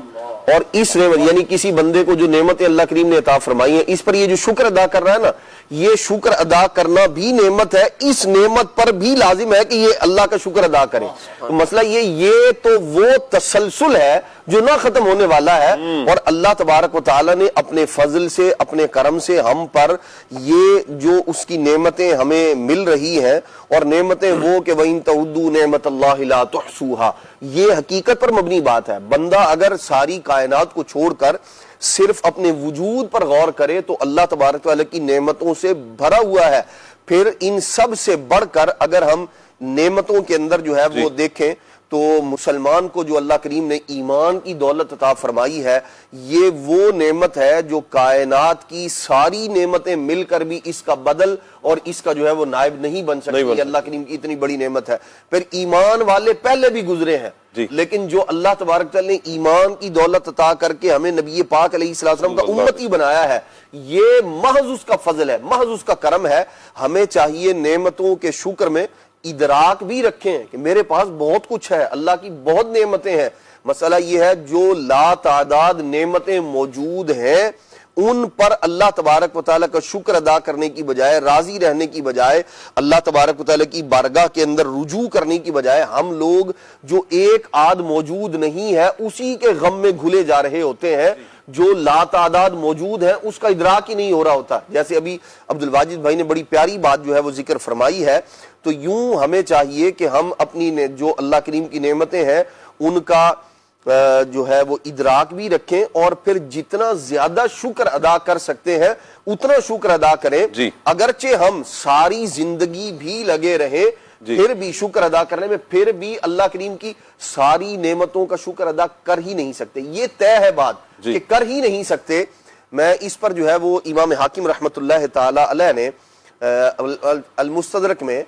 اور اس نعمت یعنی کسی بندے کو جو نعمت اللہ کریم نے عطا فرمائی ہے اس پر یہ جو شکر ادا کر رہا ہے نا, یہ شکر ادا کرنا بھی نعمت ہے. اس نعمت پر بھی لازم ہے کہ یہ اللہ کا شکر ادا کرے. تو مسئلہ یہ تو وہ تسلسل ہے جو نہ ختم ہونے والا ہے, اور اللہ تبارک و تعالی نے اپنے فضل سے, اپنے کرم سے ہم پر یہ جو اس کی نعمتیں ہمیں مل رہی ہیں, اور نعمتیں وہ کہ وَإِن تَعُدُّوا نِعْمَتَ اللَّهِ لَا تُحْصُوهَا, یہ حقیقت پر مبنی بات ہے. بندہ اگر ساری کائنات کو چھوڑ کر صرف اپنے وجود پر غور کرے تو اللہ تبارک و تعالی کی نعمتوں سے بھرا ہوا ہے. پھر ان سب سے بڑھ کر اگر ہم نعمتوں کے اندر جو ہے وہ دیکھیں تو مسلمان کو جو اللہ کریم نے ایمان کی دولت عطا فرمائی ہے، یہ وہ نعمت ہے جو کائنات کی ساری نعمتیں مل کر بھی اس کا بدل اور اس کا جو ہے وہ نائب نہیں بن سکتی. یہ اللہ کریم کی اتنی بڑی نعمت ہے. پھر ایمان والے پہلے بھی گزرے ہیں، لیکن جو اللہ تبارک تعالی نے ایمان کی دولت عطا کر کے ہمیں نبی پاک علیہ السلام کا امتی بنایا ہے، یہ محض اس کا فضل ہے، محض اس کا کرم ہے. ہمیں چاہیے نعمتوں کے شکر میں ادراک بھی رکھیں کہ میرے پاس بہت کچھ ہے، اللہ کی بہت نعمتیں ہیں. مسئلہ یہ ہے جو لا تعداد نعمتیں موجود ہیں ان پر اللہ تبارک و تعالیٰ کا شکر ادا کرنے کی بجائے، راضی رہنے کی بجائے، اللہ تبارک و تعالیٰ کی بارگاہ کے اندر رجوع کرنے کی بجائے، ہم لوگ جو ایک آدھ موجود نہیں ہے اسی کے غم میں گھلے جا رہے ہوتے ہیں. جو لا تعداد موجود ہے اس کا ادراک ہی نہیں ہو رہا ہوتا. جیسے ابھی عبدالواجد بھائی نے بڑی پیاری بات جو ہے وہ ذکر فرمائی ہے. تو یوں ہمیں چاہیے کہ ہم اپنی جو اللہ کریم کی نعمتیں ہیں ان کا جو ہے وہ ادراک بھی رکھیں، اور پھر جتنا زیادہ شکر ادا کر سکتے ہیں اتنا شکر ادا کریں. اگرچہ ہم ساری زندگی بھی لگے رہیں پھر بھی شکر ادا کرنے میں، پھر بھی اللہ کریم کی ساری نعمتوں کا شکر ادا کر ہی نہیں سکتے. یہ طے ہے بات کہ کر ہی نہیں سکتے. میں اس پر جو ہے وہ امام حاکم رحمت اللہ تعالی علیہ نے المستدرک میں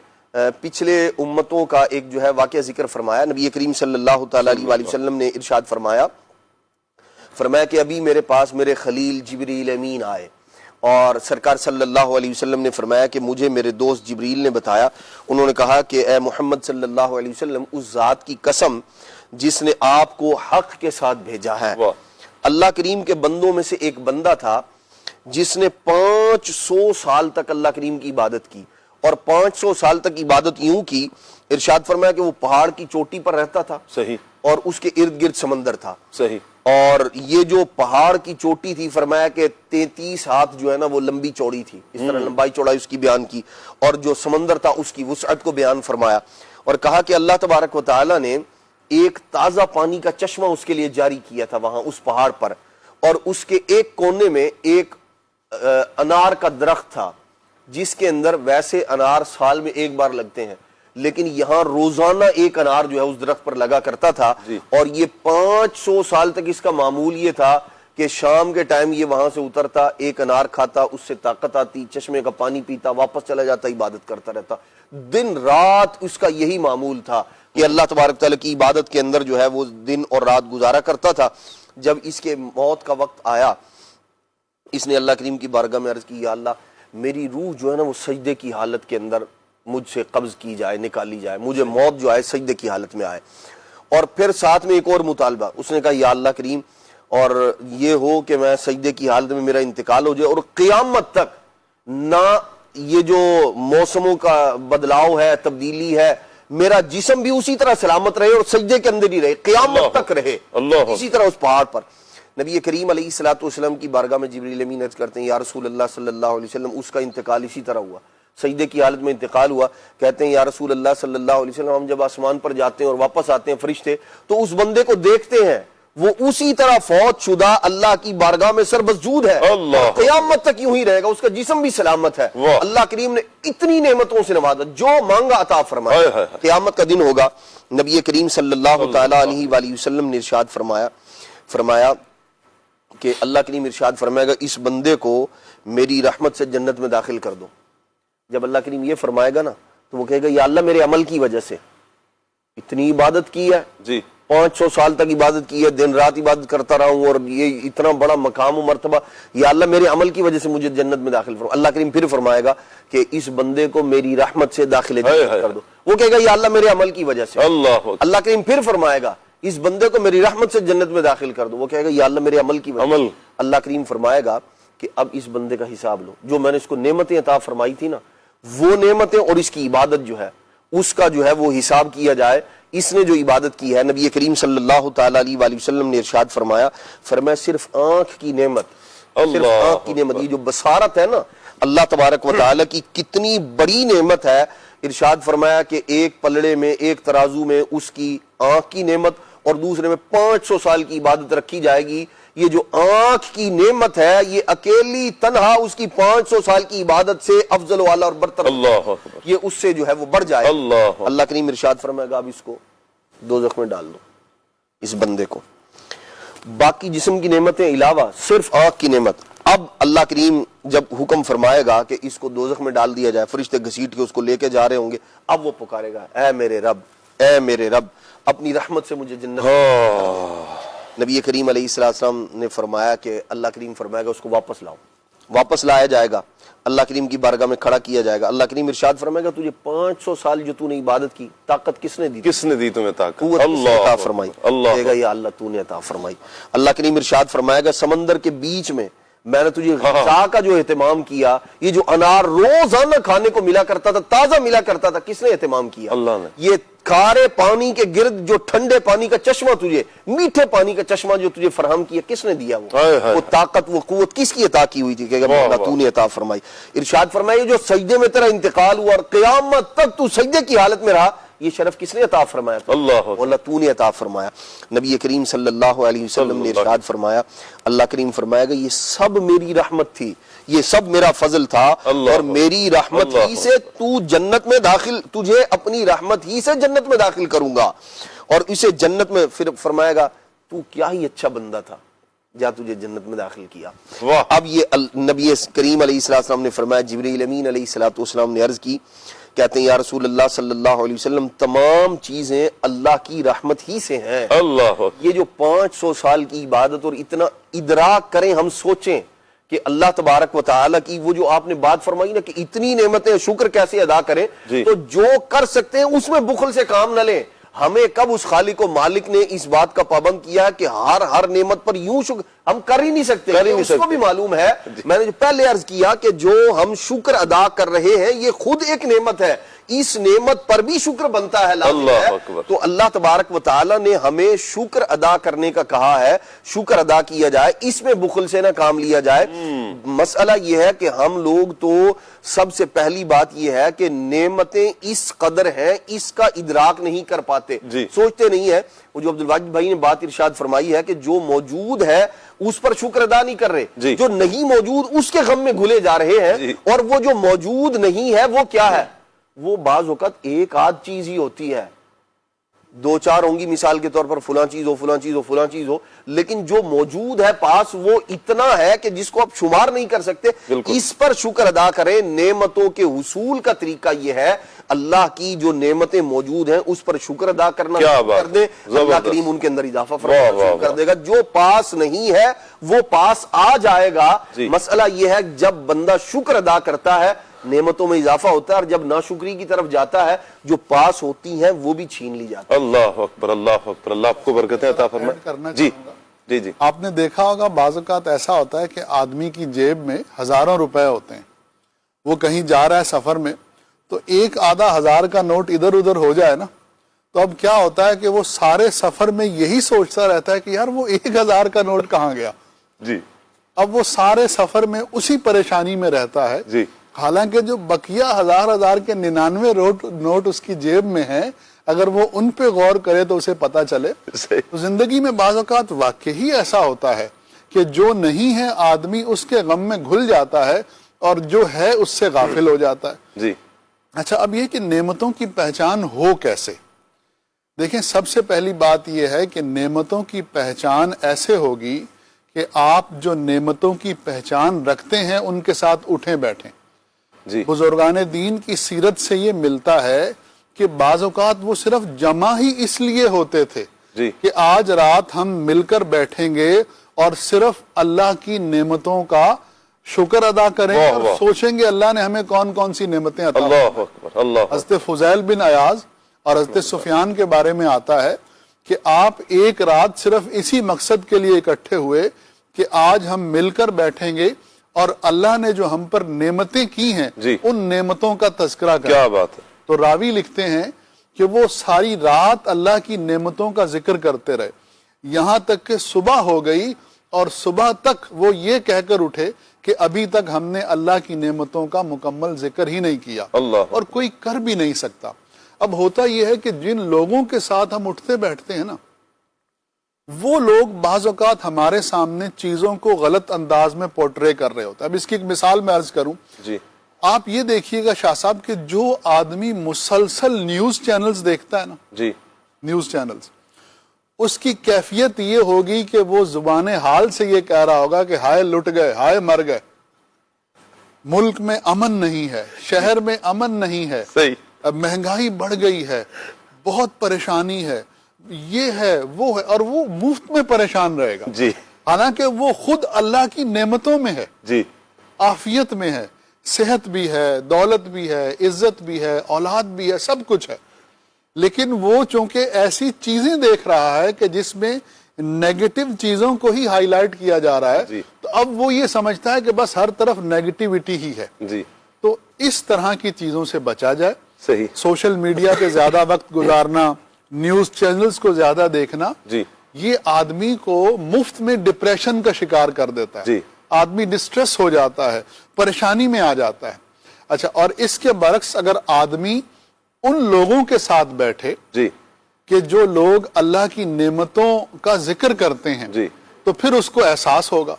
پچھلے امتوں کا ایک جو ہے واقعہ ذکر فرمایا. نبی کریم صلی اللہ تعالی علیہ وسلم نے ارشاد فرمایا کہ ابھی میرے پاس میرے خلیل جبریل امین آئے، اور سرکار صلی اللہ علیہ وسلم نے فرمایا کہ مجھے میرے دوست جبریل نے بتایا. انہوں نے کہا کہ اے محمد صلی اللہ علیہ وسلم، اس ذات کی قسم جس نے آپ کو حق کے ساتھ بھیجا ہے، اللہ کریم کے بندوں میں سے ایک بندہ تھا جس نے 500 سال تک اللہ کریم کی عبادت کی، اور 500 سال تک عبادت یوں کی، ارشاد فرمایا کہ وہ پہاڑ کی چوٹی پر رہتا تھا، صحیح، اور اس کے ارد گرد سمندر تھا، صحیح، اور یہ جو پہاڑ کی چوٹی تھی فرمایا کہ 33 ہاتھ جو ہے نا وہ لمبی چوڑی تھی، اس طرح لمبائی چوڑائی اس کی بیان کی، اور جو سمندر تھا اس کی وسعت کو بیان فرمایا، اور کہا کہ اللہ تبارک و تعالی نے ایک تازہ پانی کا چشمہ اس کے لیے جاری کیا تھا وہاں اس پہاڑ پر، اور اس کے ایک کونے میں ایک انار کا درخت تھا جس کے اندر ویسے انار سال میں ایک بار لگتے ہیں، لیکن یہاں روزانہ ایک انار جو ہے اس درخت پر لگا کرتا تھا. اور یہ 500 سال تک اس کا معمول یہ تھا کہ شام کے ٹائم یہ وہاں سے اترتا، ایک انار کھاتا، اس سے طاقت آتی، چشمے کا پانی پیتا، واپس چلا جاتا، عبادت کرتا رہتا. دن رات اس کا یہی معمول تھا کہ اللہ تبارک تعالیٰ کی عبادت کے اندر جو ہے وہ دن اور رات گزارا کرتا تھا. جب اس کے موت کا وقت آیا، اس نے اللہ کریم کی بارگاہ میں عرض کی، یا اللہ میری روح جو ہے نا وہ سجدے کی حالت کے اندر مجھ سے قبض کی جائے، نکالی جائے، مجھے موت جو آئے سجدے کی حالت میں آئے. اور پھر ساتھ میں ایک اور مطالبہ، اس نے کہا یا اللہ کریم، اور یہ ہو کہ میں سجدے کی حالت میں میرا انتقال ہو جائے، اور قیامت تک نہ یہ جو موسموں کا بدلاؤ ہے، تبدیلی ہے، میرا جسم بھی اسی طرح سلامت رہے اور سجدے کے اندر ہی رہے، قیامت تک رہے اسی طرح اس پہاڑ پر. نبی کریم علیہ الصلوۃ والسلام کی بارگاہ میں جبریل امین عرض کرتے ہیں یا رسول اللہ صلی اللہ علیہ وسلم، اس کا انتقال اسی طرح ہوا، سجدے کی حالت میں انتقال ہوا. کہتے ہیں یا رسول اللہ صلی اللہ علیہ وسلم، ہم جب آسمان پر جاتے ہیں اور واپس آتے ہیں فرشتے تو اس بندے کو دیکھتے ہیں وہ اسی طرح فوت شدہ اللہ کی بارگاہ میں سربسجود ہے، قیامت تک یوں ہی رہے گا، اس کا جسم بھی سلامت ہے. اللہ کریم نے اتنی نعمتوں سے نوازا، جو مانگا عطا فرمایا. قیامت کا دن ہوگا، نبی کریم صلی اللہ تعالی علیہ وآلہ وسلم نے ارشاد فرمایا کہ اللہ کریم ارشاد فرمائے گا اس بندے کو میری رحمت سے جنت میں داخل کر دو. جب اللہ کریم یہ فرمائے گا نا تو وہ کہے گا یا اللہ میرے عمل کی وجہ سے اتنی عبادت کی ہے، 500 سال تک عبادت کی ہے، دن رات عبادت کرتا رہا ہوں، اور یہ اتنا بڑا مقام و مرتبہ، یا اللہ میرے عمل کی وجہ سے مجھے جنت میں داخل فرما. اللہ کریم پھر فرمائے گا کہ اس بندے کو میری رحمت سے داخل کر دو. وہ کہے گا یا اللہ میرے عمل کی وجہ سے. اللہ کریم پھر فرمائے گا اس بندے کو میری رحمت سے جنت میں داخل کر دو. وہ کہے گا یا اللہ میرے عمل کی وجہ سے. اللہ کریم فرمائے گا کہ اب اس بندے کا حساب لو، جو میں نے اس کو نعمتیں عطا فرمائی تھی نا، وہ نعمتیں اور اس کی عبادت جو ہے اس کا جو ہے وہ حساب کیا جائے. اس نے جو عبادت کی ہے، نبی کریم صلی اللہ تعالی علیہ وآلہ وسلم نے ارشاد فرمایا صرف آنکھ کی نعمت، صرف آنکھ کی نعمت، یہ جو بصارت ہے نا اللہ تبارک و تعالی کی کتنی بڑی نعمت ہے. ارشاد فرمایا کہ ایک پلڑے میں، ایک ترازو میں اس کی آنکھ کی نعمت اور دوسرے میں 500 سال کی عبادت رکھی جائے گی. یہ جو آنکھ کی نعمت ہے یہ اکیلی تنہا اس کی 500 سال کی عبادت سے افضل والا اور برتر، یہ اس سے جو ہے وہ بڑھ جائے. اللہ کریم ارشاد فرمائے گا اب اس کو دوزخ میں ڈال دو اس بندے کو. باقی جسم کی نعمتیں علاوہ صرف آنکھ کی نعمت. اب اللہ کریم جب حکم فرمائے گا کہ اس کو دوزخ میں ڈال دیا جائے, فرشتے گھسیٹ کے اس کو لے کے جا رہے ہوں گے, اب وہ پکارے گا اے میرے رب, اے میرے رب, اپنی رحمت سے مجھے جنت. نبی کریم علیہ السلام نے فرمایا کہ اللہ کریم فرمائے گا اس کو واپس لاؤ. واپس لایا جائے گا, اللہ کریم کی بارگاہ میں کھڑا کیا جائے گا. اللہ کریم ارشاد فرمائے گا تجھے 500 سال جو تو نے عبادت کی طاقت کس نے دی؟ کس نے دی تمہیں طاقت؟ قوت کس نے عطا فرمائی؟ کہے گا یا اللہ تو نے عطا فرمائی. اللہ کریم ارشاد فرمائے گا سمندر کے بیچ میں میں نے تجھے غذا کا جو اہتمام کیا, یہ جو انار روزانہ کھانے کو ملا کرتا تھا, تازہ ملا کرتا تھا, کس نے اہتمام کیا؟ اللہ نے. یہ کھارے پانی کے گرد جو ٹھنڈے پانی کا چشمہ تجھے, میٹھے پانی کا چشمہ جو تجھے فراہم کیا, کس نے دیا؟ وہ طاقت وہ قوت کس کی عطا کی ہوئی تھی؟ کہ اللہ تو نے عطا فرمائی. ارشاد فرمایا جو سجدے میں تیرا انتقال ہوا اور قیامت تک تو سجدے کی حالت میں رہا, یہ شرف کس نے عطا فرمایا؟ اللہ تو نے عطا فرمایا. نبی کریم صلی اللہ علیہ وسلم نے ارشاد فرمایا, اللہ کریم فرمائے گا یہ سب میری رحمت تھی, یہ سب میرا فضل تھا, اور میری رحمت ہی سے تو جنت میں داخل, تجھے اپنی رحمت ہی سے جنت میں داخل کروں گا. اور اسے جنت میں پھر فرمائے گا تو کیا ہی اچھا بندہ تھا, جا تجھے جنت میں داخل کیا. اب یہ نبی کریم علیہ السلام نے فرمایا, جبریل امین علیہ السلام نے عرض کی, کہتے ہیں یا رسول اللہ صلی اللہ علیہ وسلم تمام چیزیں اللہ کی رحمت ہی سے ہیں. یہ جو 500 سال کی عبادت, اور اتنا ادراک کریں, ہم سوچیں کہ اللہ تبارک و تعالیٰ کی وہ جو آپ نے بات فرمائی نا کہ اتنی نعمتیں شکر کیسے ادا کریں, تو جو کر سکتے ہیں اس میں بخل سے کام نہ لیں. ہمیں کب اس خالق و مالک نے اس بات کا پابند کیا ہے کہ ہر نعمت پر یوں شکر ہم کر ہی نہیں سکتے, اس کو بھی معلوم ہے. میں نے جو پہلے عرض کیا کہ جو ہم شکر ادا کر رہے ہیں یہ خود ایک نعمت ہے, اس نعمت پر بھی شکر بنتا ہے, لازم ہے. تو اللہ تبارک و تعالیٰ نے ہمیں شکر ادا کرنے کا کہا ہے, شکر ادا کیا جائے, اس میں بخل سے نہ کام لیا جائے. مسئلہ یہ ہے کہ ہم لوگ تو سب سے پہلی بات یہ ہے کہ نعمتیں اس قدر ہیں اس کا ادراک نہیں کر پاتے, سوچتے نہیں ہیں. وہ جو عبدالواجد بھائی نے بات ارشاد فرمائی ہے کہ جو موجود ہے اس پر شکر ادا نہیں کر رہے, جو نہیں موجود اس کے غم میں گھلے جا رہے ہیں. اور وہ جو موجود نہیں ہے وہ کیا ہے؟ وہ بعض اوقات ایک آدھ چیز ہی ہوتی ہے, 2-4 ہوں گی مثال کے طور پر, فلاں چیز ہو فلاں چیز ہو فلاں چیز ہو, لیکن جو موجود ہے پاس وہ اتنا ہے کہ جس کو آپ شمار نہیں کر سکتے. اس پر شکر ادا کریں. نعمتوں کے حصول کا طریقہ یہ ہے, اللہ کی جو نعمتیں موجود ہیں اس پر شکر ادا کرنا کر دیں, اللہ کریم ان کے اندر اضافہ فرمانا کر دے گا. جو پاس نہیں ہے وہ پاس آ جائے گا. مسئلہ یہ ہے جب بندہ شکر ادا کرتا ہے نعمتوں میں اضافہ ہوتا ہے, اور جب ناشکری کی طرف جاتا ہے جو پاس ہوتی ہیں وہ بھی چھین لی جاتی ہے. اللہ اکبر, اللہ اکبر, اللہ آپ کو برکتیں عطا فرمائے. جی آپ نے دیکھا ہوگا بعض اوقات ایسا ہوتا ہے کہ آدمی کی جیب میں ہزاروں روپے ہوتے ہیں, وہ کہیں جا رہا ہے سفر میں, تو ایک آدھا ہزار کا نوٹ ادھر ادھر ہو جائے نا, تو اب کیا ہوتا ہے کہ وہ سارے سفر میں یہی سوچتا رہتا ہے کہ یار وہ 1000 کا نوٹ کہاں گیا. اب وہ سارے سفر میں اسی پریشانی میں رہتا ہے. حالانکہ جو بقیہ ہزار کے 99 نوٹ اس کی جیب میں ہیں, اگر وہ ان پہ غور کرے تو اسے پتا چلے. تو زندگی میں بعض اوقات واقعی ایسا ہوتا ہے کہ جو نہیں ہے آدمی اس کے غم میں گھل جاتا ہے, اور جو ہے اس سے غافل ہو جاتا ہے. اچھا, اب یہ کہ نعمتوں کی پہچان ہو کیسے؟ دیکھیں, سب سے پہلی بات یہ ہے کہ نعمتوں کی پہچان ایسے ہوگی کہ آپ جو نعمتوں کی پہچان رکھتے ہیں ان کے ساتھ اٹھیں بیٹھیں. بزرگان دین کی سیرت سے یہ ملتا ہے کہ بعض اوقات وہ صرف جمع ہی اس لیے ہوتے تھے کہ آج رات ہم مل کر بیٹھیں گے اور صرف اللہ کی نعمتوں کا شکر ادا کریں اور سوچیں گے اللہ نے ہمیں کون کون سی نعمتیں عطا فرمائیں. حضرت فضیل بن عیاض اور حضرت سفیان کے بارے میں آتا ہے کہ آپ ایک رات صرف اسی مقصد کے لیے اکٹھے ہوئے کہ آج ہم مل کر بیٹھیں گے اور اللہ نے جو ہم پر نعمتیں کی ہیں ان نعمتوں کا تذکرہ کریں. کیا بات ہے. تو راوی لکھتے ہیں کہ وہ ساری رات اللہ کی نعمتوں کا ذکر کرتے رہے, یہاں تک کہ صبح ہو گئی, اور صبح تک وہ یہ کہہ کر اٹھے کہ ابھی تک ہم نے اللہ کی نعمتوں کا مکمل ذکر ہی نہیں کیا, اور کوئی کر بھی نہیں سکتا. اب ہوتا یہ ہے کہ جن لوگوں کے ساتھ ہم اٹھتے بیٹھتے ہیں نا, وہ لوگ بعض اوقات ہمارے سامنے چیزوں کو غلط انداز میں پورٹرے کر رہے ہوتے ہیں. اب اس کی ایک مثال میں عرض کروں, آپ یہ دیکھیے گا شاہ صاحب کہ جو آدمی مسلسل نیوز چینلز دیکھتا ہے نا, نیوز چینلز، اس کی کیفیت یہ ہوگی کہ وہ زبان حال سے یہ کہہ رہا ہوگا کہ ہائے لٹ گئے، ہائے مر گئے، ملک میں امن نہیں ہے، شہر میں امن نہیں ہے، صحیح، اب مہنگائی بڑھ گئی ہے، بہت پریشانی ہے، یہ ہے وہ ہے، اور وہ مفت میں پریشان رہے گا، جی حالانکہ وہ خود اللہ کی نعمتوں میں ہے، جی عافیت میں ہے، صحت بھی ہے، دولت بھی ہے، عزت بھی ہے، اولاد بھی ہے، سب کچھ ہے، لیکن وہ چونکہ ایسی چیزیں دیکھ رہا ہے کہ جس میں نیگیٹو چیزوں کو ہی ہائی لائٹ کیا جا رہا ہے، جی، تو اب وہ یہ سمجھتا ہے کہ بس ہر طرف نیگیٹیوٹی ہی ہے، جی تو اس طرح کی چیزوں سے بچا جائے. صحیح، سوشل میڈیا پہ زیادہ وقت گزارنا، نیوز چینلز کو زیادہ دیکھنا، جی یہ آدمی کو مفت میں ڈپریشن کا شکار کر دیتا ہے، جی، آدمی ڈسٹریس ہو جاتا ہے، پریشانی میں آ جاتا ہے. اچھا، اور اس کے برعکس اگر آدمی ان لوگوں کے ساتھ بیٹھے جی کہ جو لوگ اللہ کی نعمتوں کا ذکر کرتے ہیں، جی، تو پھر اس کو احساس ہوگا.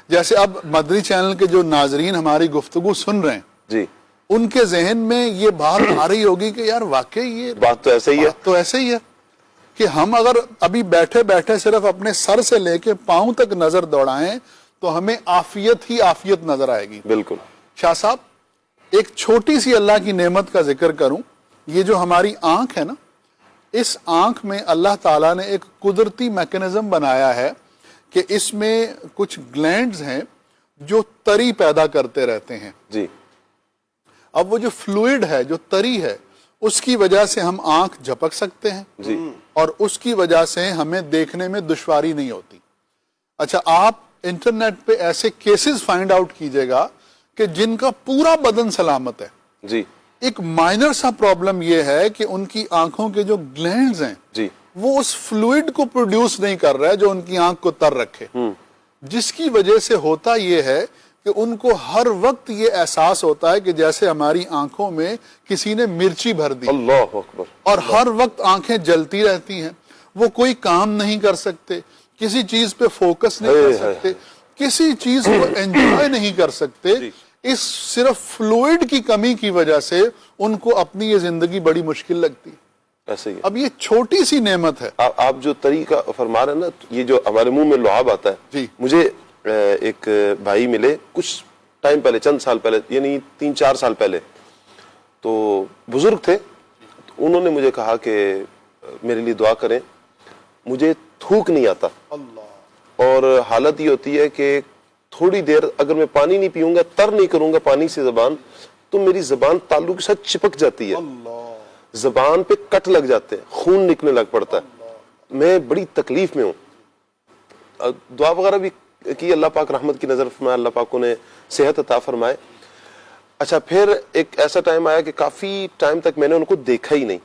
جیسے اب مدنی چینل کے جو ناظرین ہماری گفتگو سن رہے ہیں، جی، ان کے ذہن میں یہ بات آ رہی ہوگی کہ یار واقعی یہ بات تو ایسے ہی ہے، بات تو ایسے ہی ہے کہ ہم اگر ابھی بیٹھے بیٹھے صرف اپنے سر سے لے کے پاؤں تک نظر دوڑائیں تو ہمیں عافیت ہی عافیت نظر آئے گی. بالکل. شاہ صاحب، ایک چھوٹی سی اللہ کی نعمت کا ذکر کروں. یہ جو ہماری آنکھ ہے نا، اس آنکھ میں اللہ تعالیٰ نے ایک قدرتی میکنزم بنایا ہے کہ اس میں کچھ گلینڈز ہیں جو تری پیدا کرتے رہتے ہیں. جی، اب وہ جو فلوئڈ ہے، جو تری ہے، اس کی وجہ سے ہم آنکھ جھپک سکتے ہیں، جی، اور اس کی وجہ سے ہمیں دیکھنے میں دشواری نہیں ہوتی. اچھا، آپ انٹرنیٹ پہ ایسے کیسز فائنڈ آؤٹ کیجئے گا کہ جن کا پورا بدن سلامت ہے، جی، ایک مائنر سا پرابلم یہ ہے کہ ان کی آنکھوں کے جو گلینڈز ہیں جی، وہ اس فلوئڈ کو پروڈیوس نہیں کر رہا ہے جو ان کی آنکھ کو تر رکھے، جس کی وجہ سے ہوتا یہ ہے کہ ان کو ہر وقت یہ احساس ہوتا ہے کہ جیسے ہماری آنکھوں میں کسی نے مرچی بھر دی، اللہ اکبر، اور ہر وقت آنکھیں جلتی رہتی ہیں. وہ کوئی کام نہیں کر سکتے، کسی چیز پہ فوکس نہیں کر سکتے، کسی چیز کو انجوائے نہیں کر سکتے. اس صرف فلوئڈ کی کمی کی وجہ سے ان کو اپنی یہ زندگی بڑی مشکل لگتی. ایسے ہی ہے. اب یہ چھوٹی سی نعمت ہے. آپ جو طریقہ فرما رہے ہیں نا، یہ جو ہمارے منہ میں لعاب آتا ہے، جی، مجھے ایک بھائی ملے کچھ ٹائم پہلے، چند سال پہلے، یعنی 3-4 سال پہلے، تو بزرگ تھے. تو انہوں نے مجھے کہا کہ میرے لیے دعا کریں، مجھے تھوک نہیں آتا، اور حالت یہ ہوتی ہے کہ تھوڑی دیر اگر میں پانی نہیں پیوں گا، تر نہیں کروں گا پانی سے زبان، تو میری زبان تالو کے ساتھ چپک جاتی ہے، زبان پہ کٹ لگ جاتے ہیں، خون نکلنے لگ پڑتا ہے، میں بڑی تکلیف میں ہوں. دعا وغیرہ بھی کی، اللہ پاک رحمت کی نظر فرمائے، اللہ پاک انہیں صحت عطا فرمائے. اچھا، پھر ایک ایسا ٹائم آیا کہ کافی ٹائم تک میں نے ان کو دیکھا ہی نہیں،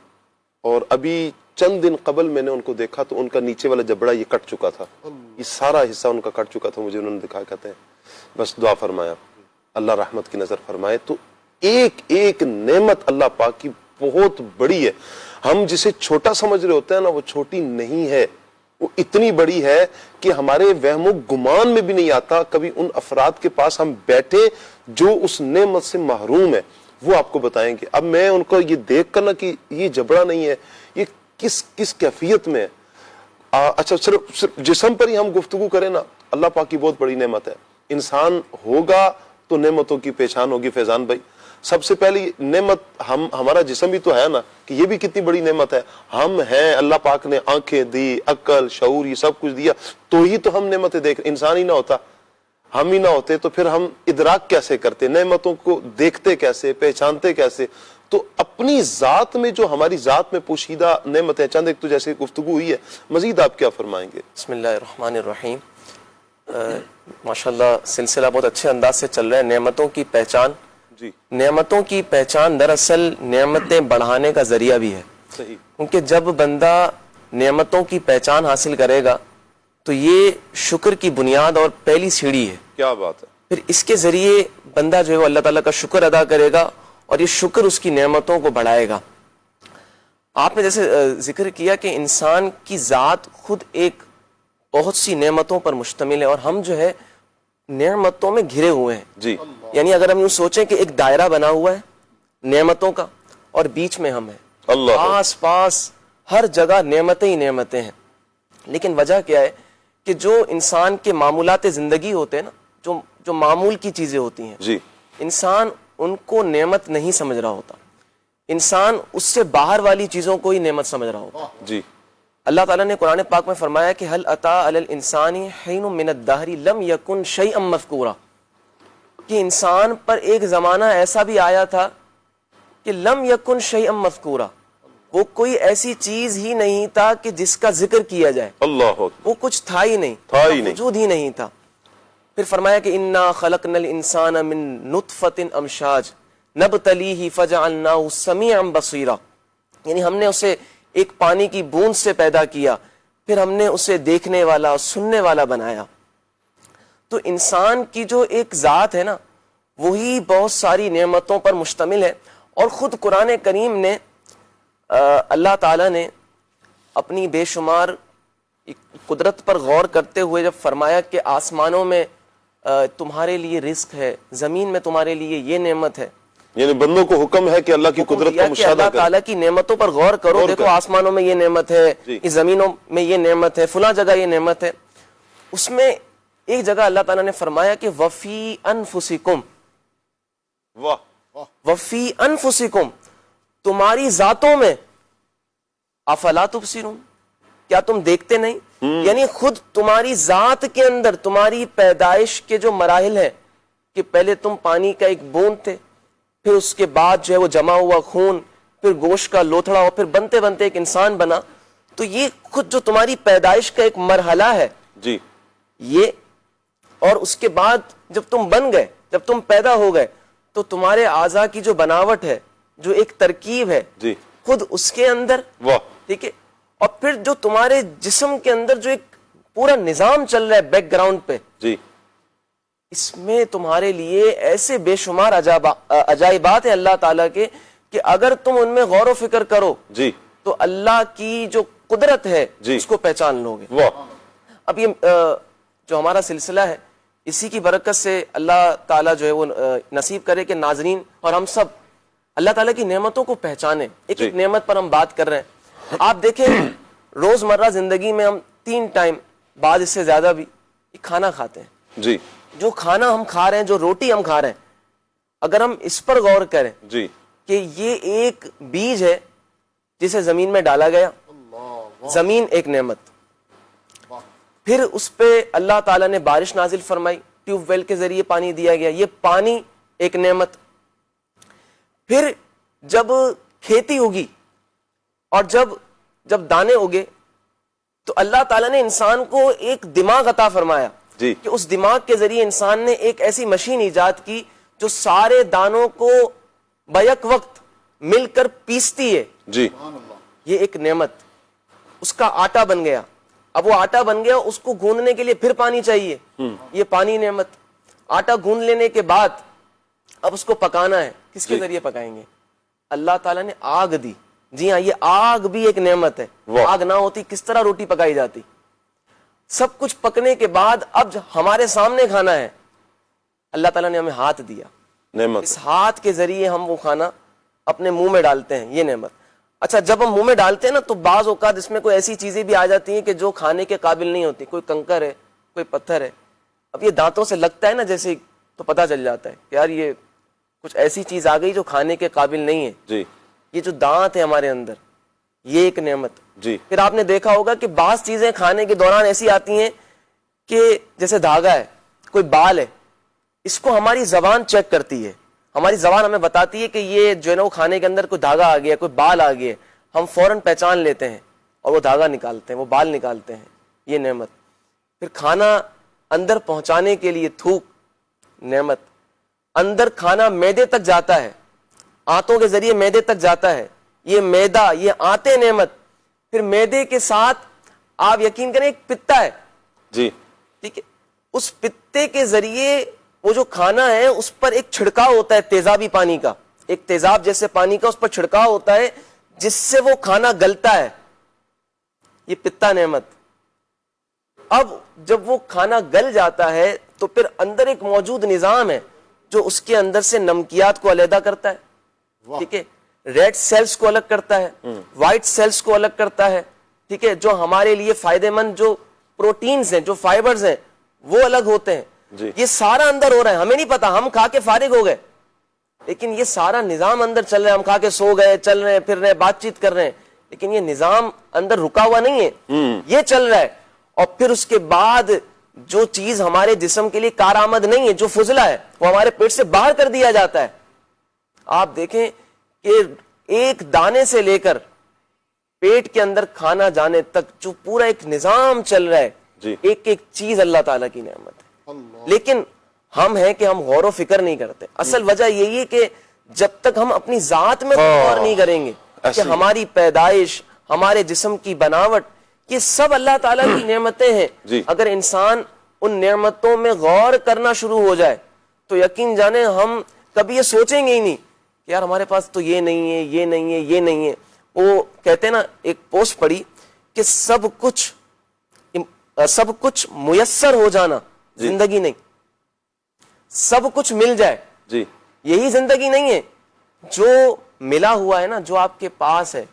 اور ابھی چند دن قبل میں نے ان کو دیکھا تو ان کا نیچے والا جبڑا یہ کٹ چکا تھا، یہ سارا حصہ ان کا کٹ چکا تھا. مجھے انہوں نے دکھا، کہتے ہیں بس دعا فرمایا اللہ رحمت کی نظر فرمائے. تو ایک ایک نعمت اللہ پاک کی بہت بڑی ہے. ہم جسے چھوٹا سمجھ رہے ہوتے ہیں نا، وہ چھوٹی نہیں ہے، وہ اتنی بڑی ہے کہ ہمارے وہم و گمان میں بھی نہیں آتا. کبھی ان افراد کے پاس ہم بیٹھے جو اس نعمت سے محروم ہے، وہ آپ کو بتائیں گے. اب میں ان کو یہ دیکھ کر نا کہ یہ جبڑا نہیں ہے، یہ کس کیفیت میں ہے. اچھا، صرف جسم پر ہی ہم گفتگو کریں نا، اللہ پاک کی بہت بڑی نعمت ہے. انسان ہوگا تو نعمتوں کی پہچان ہوگی. فیضان بھائی، سب سے پہلی نعمت ہمارا جسم بھی تو ہے نا، کہ یہ بھی کتنی بڑی نعمت ہے. ہم ہیں، اللہ پاک نے آنکھیں دی، عقل، شعور، یہ سب کچھ دیا، تو ہی تو ہم نعمتیں دیکھ. انسان ہی نہ ہوتا، ہم ہی نہ ہوتے تو پھر ہم ادراک کیسے کرتے، نعمتوں کو دیکھتے کیسے، پہچانتے کیسے. تو اپنی ذات میں جو ہماری ذات میں پوشیدہ نعمتیں، چند ایک تو جیسے گفتگو ہوئی ہے، مزید آپ کیا فرمائیں گے؟ بسم اللہ الرحمن الرحیم. ماشاءاللہ سلسلہ بہت اچھے انداز سے چل رہا ہے. نعمتوں کی پہچان. جی، نعمتوں کی پہچان دراصل نعمتیں بڑھانے کا ذریعہ بھی ہے. صحیح. کیونکہ جب بندہ نعمتوں کی پہچان حاصل کرے گا تو یہ شکر کی بنیاد اور پہلی سیڑھی ہے. کیا بات ہے. پھر اس کے ذریعے بندہ جو ہے وہ اللہ تعالیٰ کا شکر ادا کرے گا، اور یہ شکر اس کی نعمتوں کو بڑھائے گا. آپ نے جیسے ذکر کیا کہ انسان کی ذات خود ایک بہت سی نعمتوں پر مشتمل ہے، اور ہم جو ہے نعمتوں میں گھرے ہوئے ہیں. جی، یعنی اگر ہم یوں سوچیں کہ ایک دائرہ بنا ہوا ہے نعمتوں کا، اور بیچ میں ہم ہیں، اللہ آس پاس ہر جگہ نعمتیں ہی نعمتیں ہیں. لیکن وجہ کیا ہے کہ جو انسان کے معمولات زندگی ہوتے ہیں نا, جو معمول کی چیزیں ہوتی ہیں, جی انسان ان کو نعمت نہیں سمجھ رہا ہوتا, انسان اس سے باہر والی چیزوں کو ہی نعمت سمجھ رہا ہوتا. جی اللہ تعالیٰ نے قرآن پاک میں فرمایا کہ هل اتى علی الانسان حین من الدہر لم یکن شیئا مذکورا, کہ انسان پر ایک زمانہ ایسا بھی آیا تھا کہ لم یکن شیئا مذکورا, وہ کوئی ایسی چیز ہی نہیں تھا کہ جس کا ذکر کیا جائے, اللہ اکبر, وہ کچھ تھا ہی نہیں, وجود ہی نہیں تھا. پھر فرمایا کہ انا خلقنا الانسان من نطفۃ امشاج نبتلیہ فجعلناہ سمیعا بصیرا, یعنی ہم نے اسے ایک پانی کی بوند سے پیدا کیا, پھر ہم نے اسے دیکھنے والا سننے والا بنایا. تو انسان کی جو ایک ذات ہے نا, وہی بہت ساری نعمتوں پر مشتمل ہے. اور خود قرآن کریم نے اللہ تعالیٰ نے اپنی بے شمار قدرت پر غور کرتے ہوئے جب فرمایا کہ آسمانوں میں تمہارے لیے رزق ہے, زمین میں تمہارے لیے یہ نعمت ہے, یعنی بندوں کو حکم ہے کہ اللہ کی قدرت کا مشاہدہ اللہ کریں, تعالیٰ کی نعمتوں پر غور کرو. دیکھو آسمانوں میں یہ نعمت ہے, اس زمینوں میں یہ نعمت ہے, فلاں جگہ یہ نعمت ہے. اس میں ایک جگہ اللہ تعالیٰ نے فرمایا کہ وفی انفسکم, وفی انفسکم, تمہاری ذاتوں میں, افلا تبصرون, کیا تم دیکھتے نہیں؟ یعنی خود تمہاری ذات کے اندر تمہاری پیدائش کے جو مراحل ہیں کہ پہلے تم پانی کا ایک بوند تھے, پھر اس کے بعد جو ہے وہ جمع ہوا خون, پھر گوشت کا لوتھڑا, اور پھر بنتے بنتے ایک انسان بنا. تو یہ خود جو تمہاری پیدائش کا ایک مرحلہ ہے جی یہ, اور اس کے بعد جب تم بن گئے, جب تم پیدا ہو گئے, تو تمہارے اعضاء کی جو بناوٹ ہے, جو ایک ترکیب ہے, جی خود اس کے اندر, ٹھیک ہے, اور پھر جو تمہارے جسم کے اندر جو ایک پورا نظام چل رہا ہے بیک گراؤنڈ پہ, جی اس میں تمہارے لیے ایسے بے شمار عجائبات ہیں اللہ تعالیٰ کے کہ اگر تم ان میں غور و فکر کرو جی تو اللہ کی جو قدرت ہے جی اس کو پہچان لو گے. اب یہ جو ہمارا سلسلہ ہے, اسی کی برکت سے اللہ تعالیٰ جو ہے وہ نصیب کرے کہ ناظرین اور ہم سب اللہ تعالیٰ کی نعمتوں کو پہچانیں. ایک ایک نعمت پر ہم بات کر رہے ہیں. آپ دیکھیں روزمرہ زندگی میں ہم 3 ٹائم, بعد اس سے زیادہ بھی, کھانا کھاتے ہیں. جی جو کھانا ہم کھا رہے ہیں, جو روٹی ہم کھا رہے ہیں, اگر ہم اس پر غور کریں جی کہ یہ ایک بیج ہے جسے زمین میں ڈالا گیا, زمین ایک نعمت, پھر اس پہ اللہ تعالیٰ نے بارش نازل فرمائی, ٹیوب ویل کے ذریعے پانی دیا گیا, یہ پانی ایک نعمت. پھر جب کھیتی ہوگی اور جب دانے اگے تو اللہ تعالیٰ نے انسان کو ایک دماغ عطا فرمایا جی کہ اس دماغ کے ذریعے انسان نے ایک ایسی مشین ایجاد کی جو سارے دانوں کو بیک وقت مل کر پیستی ہے. جی یہ ایک نعمت. اس کا آٹا بن گیا, اب وہ آٹا بن گیا, اس کو گوندنے کے لیے پھر پانی چاہیے, یہ پانی نعمت. آٹا گوند لینے کے بعد اب اس کو پکانا ہے, کس کے ذریعے پکائیں گے؟ اللہ تعالیٰ نے آگ دی. جی ہاں, یہ آگ بھی ایک نعمت ہے. آگ نہ ہوتی کس طرح روٹی پکائی جاتی؟ سب کچھ پکنے کے بعد اب ہمارے سامنے کھانا ہے, اللہ تعالیٰ نے ہمیں ہاتھ دیا, نعمت. اس ہاتھ کے ذریعے ہم وہ کھانا اپنے منہ میں ڈالتے ہیں, یہ نعمت. اچھا, جب ہم منہ میں ڈالتے ہیں نا تو بعض اوقات اس میں کوئی ایسی چیزیں بھی آ جاتی ہیں کہ جو کھانے کے قابل نہیں ہوتی. کوئی کنکر ہے, کوئی پتھر ہے, اب یہ دانتوں سے لگتا ہے نا جیسے, تو پتہ چل جاتا ہے کہ یار یہ کچھ ایسی چیز آ گئی جو کھانے کے قابل نہیں ہے. جی یہ جو دانت ہے ہمارے اندر, یہ ایک نعمت. جی پھر آپ نے دیکھا ہوگا کہ بعض چیزیں کھانے کے دوران ایسی آتی ہیں کہ جیسے دھاگا ہے, کوئی بال ہے, اس کو ہماری زبان چیک کرتی ہے. ہماری زبان ہمیں بتاتی ہے کہ یہ جو ہے نا وہ کھانے کے اندر کوئی دھاگا آ گیا, کوئی بال آ گیا, ہم فوراً پہچان لیتے ہیں اور وہ دھاگا نکالتے ہیں, وہ بال نکالتے ہیں, یہ نعمت. پھر کھانا اندر پہنچانے کے لیے تھوک, نعمت. اندر کھانا معدے تک جاتا ہے, آنتوں کے ذریعے معدے تک جاتا ہے, یہ معدہ, یہ آنتیں نعمت. پھر معدے کے ساتھ آپ یقین کریں ایک پتا ہے, جی ٹھیک ہے, اس پتے کے ذریعے وہ جو کھانا ہے اس پر ایک چھڑکاؤ ہوتا ہے تیزابی پانی کا, ایک تیزاب جیسے پانی کا اس پر چھڑکاؤ ہوتا ہے جس سے وہ کھانا گلتا ہے, یہ پتا نعمت. اب جب وہ کھانا گل جاتا ہے تو پھر اندر ایک موجود نظام ہے جو اس کے اندر سے نمکیات کو علیحدہ کرتا ہے, ٹھیک ہے. ریڈ سیلز کو الگ کرتا ہے, وائٹ سیلز کو الگ کرتا ہے, ٹھیک ہے, جو ہمارے لیے فائدے مند جو پروٹینز ہیں, جو فائبرز ہیں وہ الگ ہوتے ہیں. یہ سارا اندر ہو رہا ہے, ہمیں نہیں پتا, ہم کھا کے فارغ ہو گئے, لیکن یہ سارا نظام اندر چل رہا ہے. ہم کھا کے سو گئے, چل رہے ہیں, پھر رہے ہیں, بات چیت کر رہے ہیں, لیکن یہ نظام اندر رکا ہوا نہیں ہے, یہ چل رہا ہے. اور پھر اس کے بعد جو چیز ہمارے جسم کے لیے کارآمد نہیں ہے, جو فضلہ ہے, وہ ہمارے پیٹ سے باہر کر دیا جاتا ہے. آپ دیکھیں کہ ایک دانے سے لے کر پیٹ کے اندر کھانا جانے تک جو پورا ایک نظام چل رہا ہے, ایک ایک چیز اللہ تعالیٰ کی نعمت ہے. لیکن ہم ہیں کہ ہم غور و فکر نہیں کرتے. اصل وجہ یہی ہے کہ جب تک ہم اپنی ذات میں غور نہیں کریں گے کہ ہماری پیدائش, ہمارے جسم کی بناوٹ, یہ سب اللہ تعالیٰ کی نعمتیں ہیں. اگر انسان ان نعمتوں میں غور کرنا شروع ہو جائے تو یقین جانے ہم کبھی یہ سوچیں گے ہی نہیں کہ یار ہمارے پاس تو یہ نہیں ہے, یہ نہیں ہے, یہ نہیں ہے. وہ کہتے ہیں نا, ایک پوسٹ پڑھی کہ سب کچھ میسر ہو جانا زندگی نہیں, سب کچھ مل جائے یہی زندگی نہیں ہے. جو ملا ہوا ہے نا, جو آپ کے پاس ہے,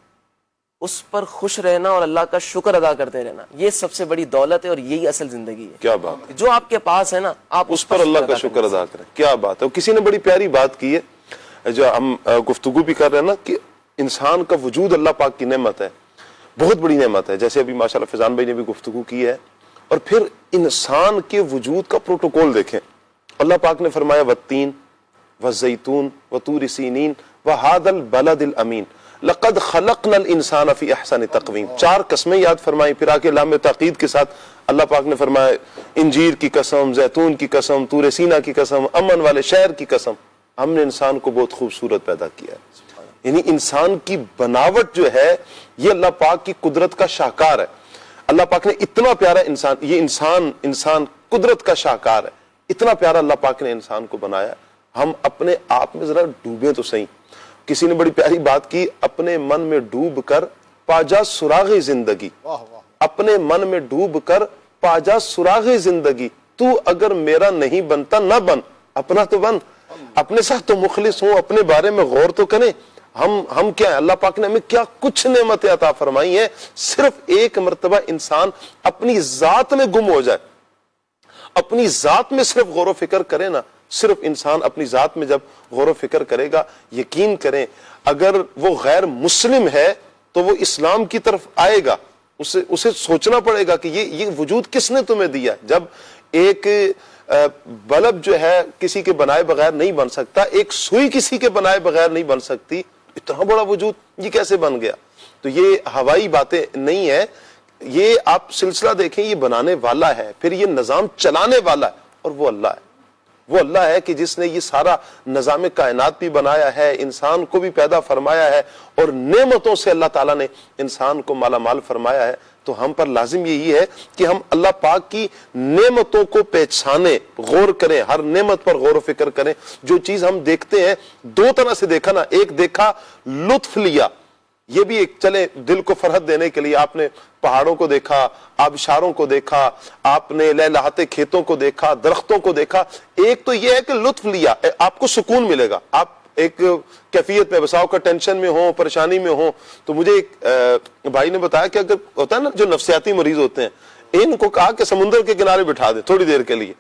اس پر خوش رہنا اور اللہ کا شکر ادا کرتے رہنا, یہ سب سے بڑی دولت ہے اور یہی اصل زندگی ہے. کیا بات ہے, جو آپ کے پاس ہے نا آپ اس پر اللہ کا شکر ادا کریں. کیا بات ہے. کسی نے بڑی پیاری بات کی ہے, جو ہم گفتگو بھی کر رہے ہیں نا, کہ انسان کا وجود اللہ پاک کی نعمت ہے, بہت بڑی نعمت ہے. جیسے ابھی ماشاءاللہ فیضان بھائی نے بھی گفتگو کی ہے. اور پھر انسان کے وجود کا پروٹوکول دیکھیں. اللہ پاک نے فرمایا والتین والزیتون وطور سینین وہذا البلد الامین لقد خلقنا الانسان فی احسن تقویم. 4 قسمیں یاد فرمائی. پھر آکے لام تاکید کے ساتھ اللہ پاک نے فرمایا انجیر کی قسم, زیتون کی قسم, طور سینا کی قسم, امن والے شہر کی قسم, ہم نے انسان کو بہت خوبصورت پیدا کیا ہے. یعنی انسان کی بناوٹ جو ہے یہ اللہ پاک کی قدرت کا شاہکار ہے. اللہ پاک نے اتنا پیارا انسان, یہ انسان قدرت کا شاہکار ہے, اتنا پیارا اللہ پاک نے انسان کو بنایا. ہم اپنے آپ میں ذرا ڈوبیں تو صحیح. کسی نے بڑی پیاری بات کی, اپنے من میں ڈوب کر پاجا سراغ زندگی, اپنے من میں ڈوب کر پاجا سراغ زندگی, تو اگر میرا نہیں بنتا نہ بن, اپنا تو بن, اپنے ساتھ تو مخلص ہوں, اپنے بارے میں غور تو کریں. ہم کیا ہے, اللہ پاک نے ہمیں کیا کچھ نعمتیں عطا فرمائی ہیں. صرف ایک مرتبہ انسان اپنی ذات میں گم ہو جائے, اپنی ذات میں صرف غور و فکر کرے نا, صرف انسان اپنی ذات میں جب غور و فکر کرے گا, یقین کریں اگر وہ غیر مسلم ہے تو وہ اسلام کی طرف آئے گا. اسے سوچنا پڑے گا کہ یہ وجود کس نے تمہیں دیا. جب ایک بلب جو ہے کسی کے بنائے بغیر نہیں بن سکتا, ایک سوئی کسی کے بنائے بغیر نہیں بن سکتی, اتنا بڑا وجود یہ کیسے بن گیا. تو یہ ہوائی باتیں نہیں ہے, یہ آپ سلسلہ دیکھیں, یہ بنانے والا ہے, پھر یہ نظام چلانے والا ہے, اور وہ اللہ ہے. وہ اللہ ہے کہ جس نے یہ سارا نظام کائنات بھی بنایا ہے, انسان کو بھی پیدا فرمایا ہے, اور نعمتوں سے اللہ تعالیٰ نے انسان کو مالا مال فرمایا ہے. تو ہم پر لازم یہی ہے کہ ہم اللہ پاک کی نعمتوں کو پہچانیں, غور کریں, ہر نعمت پر غور و فکر کریں. جو چیز ہم دیکھتے ہیں, 2 طرح سے دیکھا نا, ایک دیکھا لطف لیا, یہ بھی ایک چلے دل کو فرحت دینے کے لیے آپ نے پہاڑوں کو دیکھا, آبشاروں کو دیکھا, آپ نے لہلہاتے کھیتوں کو دیکھا, درختوں کو دیکھا. ایک تو یہ ہے کہ لطف لیا, آپ کو سکون ملے گا. آپ ایک کیفیت میں بساؤ کا ٹینشن میں ہوں, پریشانی میں ہوں, تو مجھے ایک بھائی نے بتایا کہ اگر ہوتا ہے نا جو نفسیاتی مریض ہوتے ہیں, ان کو کہا کہ سمندر کے کنارے بٹھا دیں تھوڑی دیر کے لیے.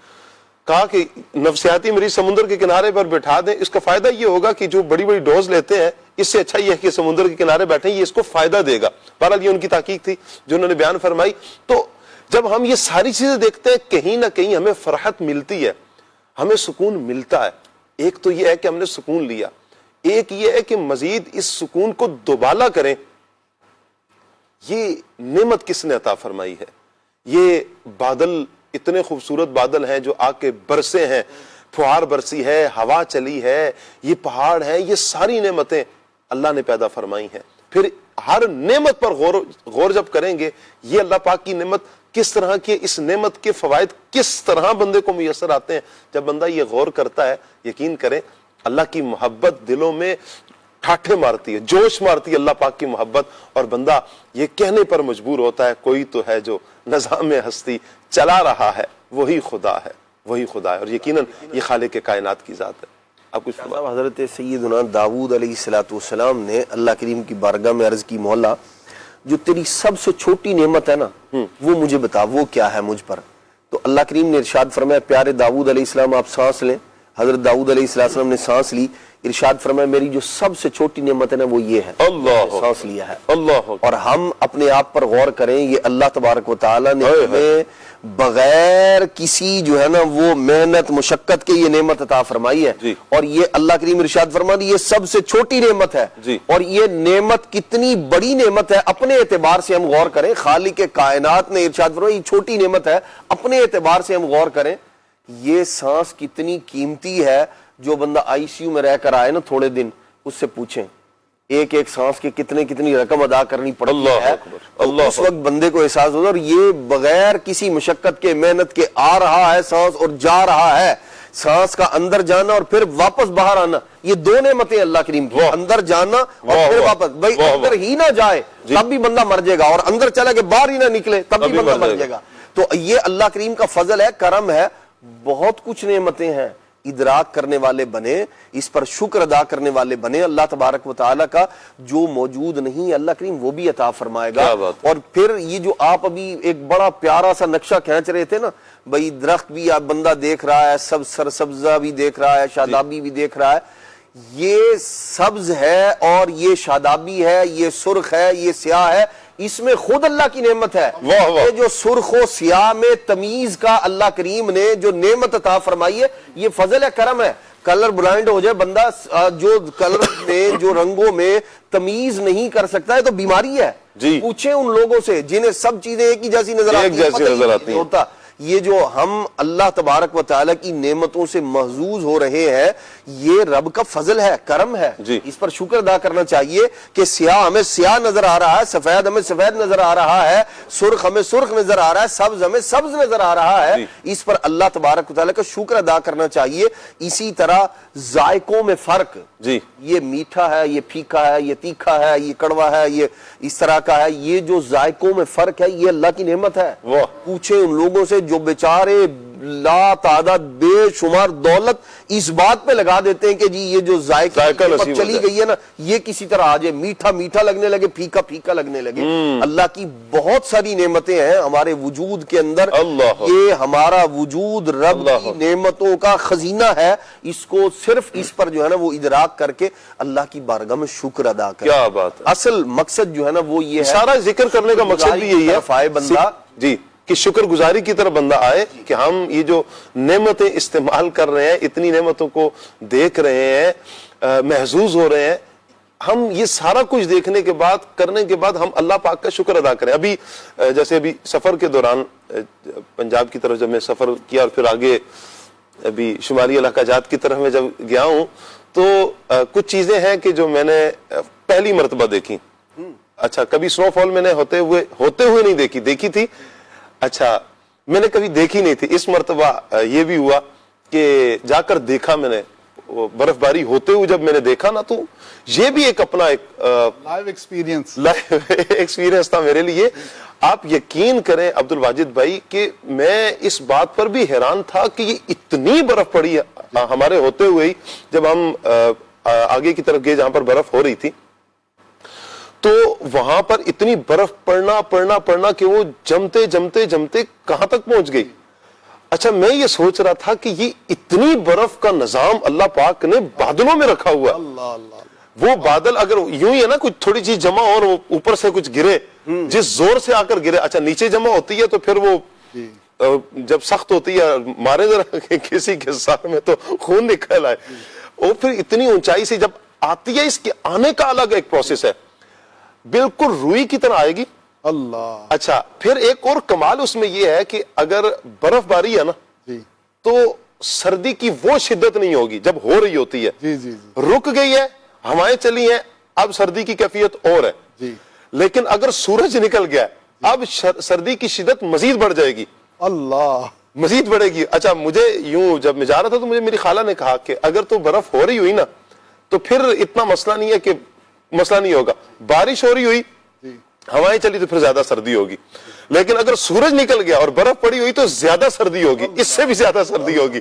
کہا کہ نفسیاتی مریض سمندر کے کنارے پر بٹھا دیں, اس کا فائدہ یہ ہوگا کہ جو بڑی بڑی ڈوز لیتے ہیں, اس سے اچھا یہ ہے کہ سمندر کے کنارے بیٹھیں, یہ اس کو فائدہ دے گا. بہرحال یہ ان کی تحقیق تھی جو انہوں نے بیان فرمائی. تو جب ہم یہ ساری چیزیں دیکھتے ہیں, کہیں نہ کہیں ہمیں فرحت ملتی ہے, ہمیں سکون ملتا ہے. ایک تو یہ ہے کہ ہم نے سکون لیا, ایک یہ ہے کہ مزید اس سکون کو دوبالا کریں. یہ نعمت کس نے عطا فرمائی ہے. یہ بادل, اتنے خوبصورت بادل ہیں جو آ کے برسے ہیں, فوار برسی ہے, ہوا چلی ہے, یہ پہاڑ ہیں, یہ ساری نعمتیں اللہ نے پیدا فرمائی ہیں. پھر ہر نعمت پر غور جب کریں گے, یہ اللہ پاک کی نعمت کس طرح کی, اس نعمت کے فوائد کس طرح بندے کو میسر آتے ہیں, جب بندہ یہ غور کرتا ہے, یقین کریں اللہ کی محبت دلوں میں ٹھاٹھے مارتی ہے, جوش مارتی ہے اللہ پاک کی محبت, اور بندہ یہ کہنے پر مجبور ہوتا ہے کوئی تو ہے جو نظام ہستی چلا رہا ہے, وہی خدا ہے, وہی خدا ہے. اور یقیناً یہ خالق کائنات کی ذات ہے. آپ کچھ صاحب حضرت سیدنا داؤد علیہ الصلوۃ والسلام نے اللہ کریم کی بارگاہ میں عرض کی مولا جو تیری سب سے چھوٹی نعمت ہے نا وہ مجھے بتا وہ کیا ہے مجھ پر. تو اللہ کریم نے ارشاد فرمایا پیارے داؤد علیہ السلام آپ سانس لیں. حضرت داؤد علیہ السلام نے سانس لی. ارشاد فرمایا میری جو سب سے چھوٹی نعمت ہے نا وہ یہ ہے اللہ سانس لیا ہے. اللہ اور ہم اپنے آپ پر غور کریں یہ اللہ تبارک و تعالیٰ نے ہمیں بغیر کسی جو ہے نا وہ محنت مشقت کے یہ نعمت عطا فرمائی ہے جی. اور یہ اللہ کریم ارشاد فرمایا یہ سب سے چھوٹی نعمت ہے جی. اور یہ نعمت کتنی بڑی نعمت ہے اپنے اعتبار سے ہم غور کریں. خالق کائنات نے ارشاد فرمایا یہ چھوٹی نعمت ہے اپنے اعتبار سے ہم غور کریں. یہ سانس کتنی قیمتی ہے. جو بندہ آئی سی یو میں رہ کر آئے نا تھوڑے دن اس سے پوچھیں ایک ایک سانس کی کتنی رقم ادا کرنی پڑتی ہے. اس وقت بندے کو احساس ہوتا ہے. اور یہ بغیر کسی مشقت کے محنت کے آ رہا ہے سانس اور جا رہا ہے. سانس کا اندر جانا اور پھر واپس باہر آنا یہ دو نعمتیں اللہ کریم کی. اندر جانا اور پھر واپس. بھائی اندر ہی نہ جائے تب بھی بندہ مر جائے گا اور اندر چلا کہ باہر ہی نہ نکلے تب بھی بندہ مر جائے گا. تو یہ اللہ کریم کا فضل ہے کرم ہے. بہت کچھ نعمتیں ہیں ادراک کرنے والے بنے اس پر شکر ادا کرنے والے بنے. اللہ تبارک و تعالیٰ کا جو موجود نہیں اللہ کریم وہ بھی عطا فرمائے گا. اور پھر یہ جو آپ ابھی ایک بڑا پیارا سا نقشہ کھینچ رہے تھے نا بھائی درخت بھی آپ بندہ دیکھ رہا ہے سرسبزہ بھی دیکھ رہا ہے شادابی بھی دیکھ رہا ہے. یہ سبز ہے اور یہ شادابی ہے یہ سرخ ہے یہ سیاہ ہے. اس میں خود اللہ کی نعمت ہے. یہ جو سرخ و سیاہ میں تمیز کا اللہ کریم نے جو نعمت عطا فرمائی ہے یہ فضل ہے کرم ہے. کلر بلائنڈ ہو جائے بندہ جو کلر میں جو رنگوں میں تمیز نہیں کر سکتا ہے تو بیماری ہے. پوچھیں ان لوگوں سے جنہیں سب چیزیں ایک ہی جیسی نظر آتی ہوتا. یہ جو ہم اللہ تبارک و تعالیٰ کی نعمتوں سے محظوظ ہو رہے ہیں یہ رب کا فضل ہے کرم ہے. اس پر شکر ادا کرنا چاہیے کہ سیاہ ہمیں سیاہ نظر آ رہا ہے سفید ہمیں سفید نظر آ رہا ہے سرخ ہمیں سرخ نظر آ رہا ہے سبز ہمیں سبز نظر آ رہا ہے. اس پر اللہ تبارک و تعالیٰ کا شکر ادا کرنا چاہیے. اسی طرح ذائقوں میں فرق یہ میٹھا ہے یہ پھیکا ہے یہ تیکھا ہے یہ کڑوا ہے یہ اس طرح کا ہے. یہ جو ذائقوں میں فرق ہے یہ اللہ کی نعمت ہے. پوچھیں ان لوگوں سے جو بیچارے لا تعداد بے شمار دولت اس بات پہ لگا دیتے ہیں کہ جی یہ جو ذائقہ چلی گئی ہے نا یہ کسی طرح آ جائے میٹھا میٹھا لگنے لگے پھیکا پھیکا لگنے لگے. اللہ کی بہت ساری نعمتیں ہیں ہمارے وجود کے اندر. یہ ہمارا وجود رب کی نعمتوں کا خزینہ ہے. اس کو صرف اس پر جو ہے نا وہ ادراک کر کے اللہ کی بارگاہ میں شکر ادا کریں. کیا بات ہے. اصل مقصد جو ہے نا وہ یہ ہے سارا ذکر کرنے کا مقصد بھی یہی ہے بندہ جی کہ شکر گزاری کی طرف بندہ آئے کہ ہم یہ جو نعمتیں استعمال کر رہے ہیں اتنی نعمتوں کو دیکھ رہے ہیں محظوظ ہو رہے ہیں. ہم یہ سارا کچھ دیکھنے کے بعد کرنے کے بعد ہم اللہ پاک کا شکر ادا کریں. ابھی جیسے ابھی سفر کے دوران پنجاب کی طرف جب میں سفر کیا اور پھر آگے ابھی شمالی علاقہ جات کی طرف میں جب گیا ہوں تو کچھ چیزیں ہیں کہ جو میں نے پہلی مرتبہ دیکھی. اچھا کبھی سنو فال میں نے ہوتے ہوئے نہیں دیکھی تھی. اچھا میں نے کبھی دیکھی نہیں تھی. اس مرتبہ یہ بھی ہوا کہ جا کر دیکھا میں نے برف باری ہوتے ہوئے جب میں نے دیکھا نا تو یہ بھی ایک اپنا ایک لائیو ایکسپیرینس تھا میرے لیے. آپ یقین کریں عبد الواجد بھائی کہ میں اس بات پر بھی حیران تھا کہ یہ اتنی برف پڑی ہمارے ہوتے ہوئے ہی جب ہم آگے کی طرف گئے جہاں پر برف ہو رہی تھی تو وہاں پر اتنی برف پڑنا کہ وہ جمتے کہاں تک پہنچ گئی. اچھا میں یہ سوچ رہا تھا کہ یہ اتنی برف کا نظام اللہ پاک نے بادلوں میں رکھا ہوا ہے. وہ بادل اگر یوں ہی ہے نا کچھ تھوڑی چیز جمع اور اوپر سے کچھ گرے جس زور سے آ کر گرے. اچھا نیچے جمع ہوتی ہے تو پھر وہ جب سخت ہوتی ہے مارے ذرا کسی کے ساتھ میں تو خون نکل آئے. اور پھر اتنی اونچائی سے جب آتی ہے اس کے آنے کا الگ ایک پروسیس ہے. بالکل روئی کی طرح آئے گی. اللہ. اچھا پھر ایک اور کمال اس میں یہ ہے کہ اگر برف باری ہے نا تو سردی کی وہ شدت نہیں ہوگی جب ہو رہی ہوتی ہے. رک گئی ہے ہوائیں چلی ہیں اب سردی کی کیفیت اور ہے. لیکن اگر سورج نکل گیا اب سردی کی شدت مزید بڑھ جائے گی. اللہ مزید بڑھے گی. اچھا مجھے یوں جب میں جا رہا تھا تو مجھے میری خالہ نے کہا کہ اگر تو برف ہو رہی ہوئی نا تو پھر اتنا مسئلہ نہیں ہے کہ مسئلہ نہیں ہوگا. بارش ہو رہی ہوئی ہوائیں چلی تو پھر زیادہ سردی ہوگی. لیکن اگر سورج نکل گیا اور برف پڑی ہوئی تو زیادہ سردی ہوگی اس سے بھی زیادہ سردی ہوگی.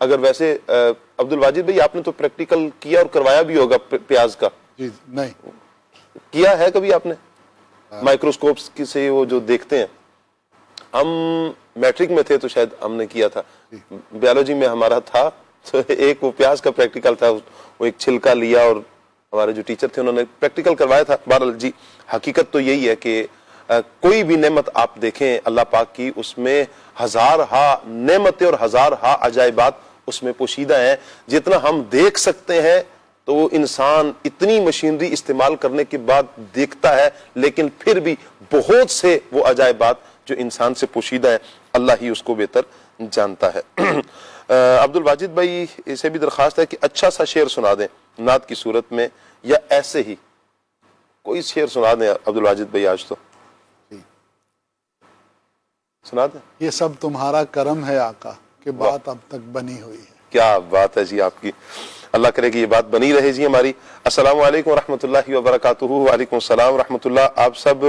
اگر ویسے عبد الواجد بھائی آپ نے تو پریکٹیکل کیا اور کروایا بھی ہوگا پیاز کا؟ جی نہیں کیا ہے کبھی آپ نے؟ مائکروسکوپس سے وہ جو دیکھتے ہیں، ہم میٹرک میں تھے تو شاید ہم نے کیا تھا، بیالوجی میں ہمارا تھا، تو ایک وہ پیاز کا پریکٹیکل تھا، وہ ایک چھلکا لیا اور ہمارے جو ٹیچر تھے انہوں نے پریکٹیکل کروایا تھا. بہرحال جی حقیقت تو یہی ہے کہ کوئی بھی نعمت آپ دیکھیں اللہ پاک کی، اس میں ہزارہا نعمتیں اور ہزارہا عجائبات اس میں پوشیدہ ہیں. جتنا ہم دیکھ سکتے ہیں تو وہ انسان اتنی مشینری استعمال کرنے کے بعد دیکھتا ہے، لیکن پھر بھی بہت سے وہ عجائبات جو انسان سے پوشیدہ ہیں اللہ ہی اس کو بہتر جانتا ہے. عبد الواجد بھائی اسے بھی درخواست ہے کہ اچھا سا شعر سنا دیں نعت کی صورت میں، یا ایسے ہی کوئی شعر سنا دیں عبد الواجد بھائی، آج تو سنا دیں. یہ سب تمہارا کرم ہے آقا کہ بات اب تک بنی ہوئی ہے. کیا بات ہے جی آپ کی، اللہ کرے کہ یہ بات بنی رہے جی ہماری. السلام علیکم ورحمۃ اللہ وبرکاتہ. وعلیکم السلام ورحمۃ اللہ. آپ سب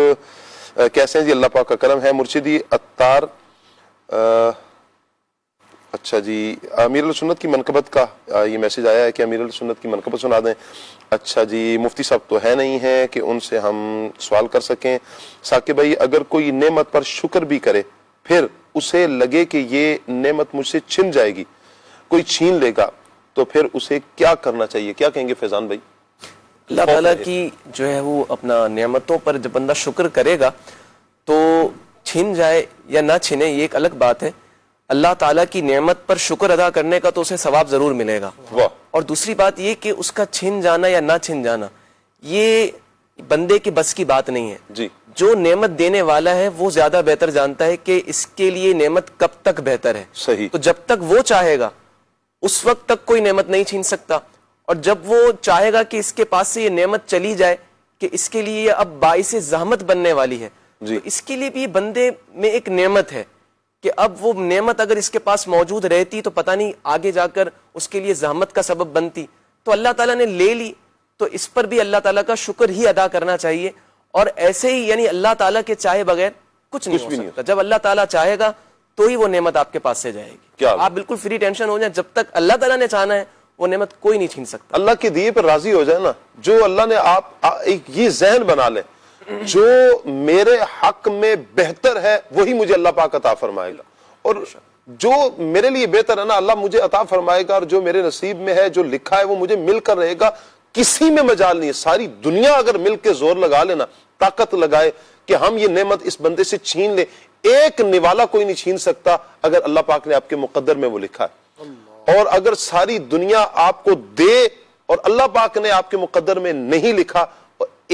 کیسے ہیں جی؟ اللہ پاک کا کرم ہے. مرشدی عطار، اچھا جی امیر السنت کی منقبت کا یہ میسج آیا ہے کہ امیر السنت کی منقبت سنا دیں. اچھا جی مفتی صاحب تو ہے نہیں ہیں کہ ان سے ہم سوال کر سکیں. ثاقب بھائی اگر کوئی نعمت پر شکر بھی کرے پھر اسے لگے کہ یہ نعمت مجھ سے چھن جائے گی، کوئی چھین لے گا، تو پھر اسے کیا کرنا چاہیے؟ کیا کہیں گے فیضان بھائی؟ اللہ تعالیٰ کی جو ہے وہ اپنا نعمتوں پر جب بندہ شکر کرے گا تو چھن جائے یا نہ چھنے یہ ایک الگ بات ہے. اللہ تعالیٰ کی نعمت پر شکر ادا کرنے کا تو اسے ثواب ضرور ملے گا. اور دوسری بات یہ کہ اس کا چھن جانا یا نہ چھن جانا یہ بندے کی بس کی بات نہیں ہے جی. جو نعمت دینے والا ہے وہ زیادہ بہتر جانتا ہے کہ اس کے لیے نعمت کب تک بہتر ہے. صحیح. تو جب تک وہ چاہے گا اس وقت تک کوئی نعمت نہیں چھین سکتا، اور جب وہ چاہے گا کہ اس کے پاس سے یہ نعمت چلی جائے کہ اس کے لیے یہ اب باعث زحمت بننے والی ہے جی. تو اس کے لیے بھی بندے میں ایک نعمت ہے کہ اب وہ نعمت اگر اس کے پاس موجود رہتی تو پتہ نہیں آگے جا کر اس کے لیے زحمت کا سبب بنتی، تو اللہ تعالیٰ نے لے لی تو اس پر بھی اللہ تعالیٰ کا شکر ہی ادا کرنا چاہیے. اور ایسے ہی یعنی اللہ تعالیٰ کے چاہے بغیر کچھ نہیں ہو سکتا. جب اللہ تعالیٰ چاہے گا تو ہی وہ نعمت آپ کے پاس سے جائے گی. آپ بالکل فری ٹینشن ہو جائیں، جب تک اللہ تعالیٰ نے چاہنا ہے وہ نعمت کوئی نہیں چھین سکتا. اللہ کے دیے پر راضی ہو جائے نا، جو اللہ نے آپ ایک یہ ذہن بنا لیں جو میرے حق میں بہتر ہے وہی مجھے اللہ پاک عطا فرمائے گا، اور جو میرے لیے بہتر ہے نا اللہ مجھے عطا فرمائے گا، اور جو میرے نصیب میں ہے جو لکھا ہے وہ مجھے مل کر رہے گا. کسی میں مجال نہیں ہے. ساری دنیا اگر مل کے زور لگا لینا، طاقت لگائے کہ ہم یہ نعمت اس بندے سے چھین لیں، ایک نوالا کوئی نہیں چھین سکتا اگر اللہ پاک نے آپ کے مقدر میں وہ لکھا ہے. اور اگر ساری دنیا آپ کو دے اور اللہ پاک نے آپ کے مقدر میں نہیں لکھا،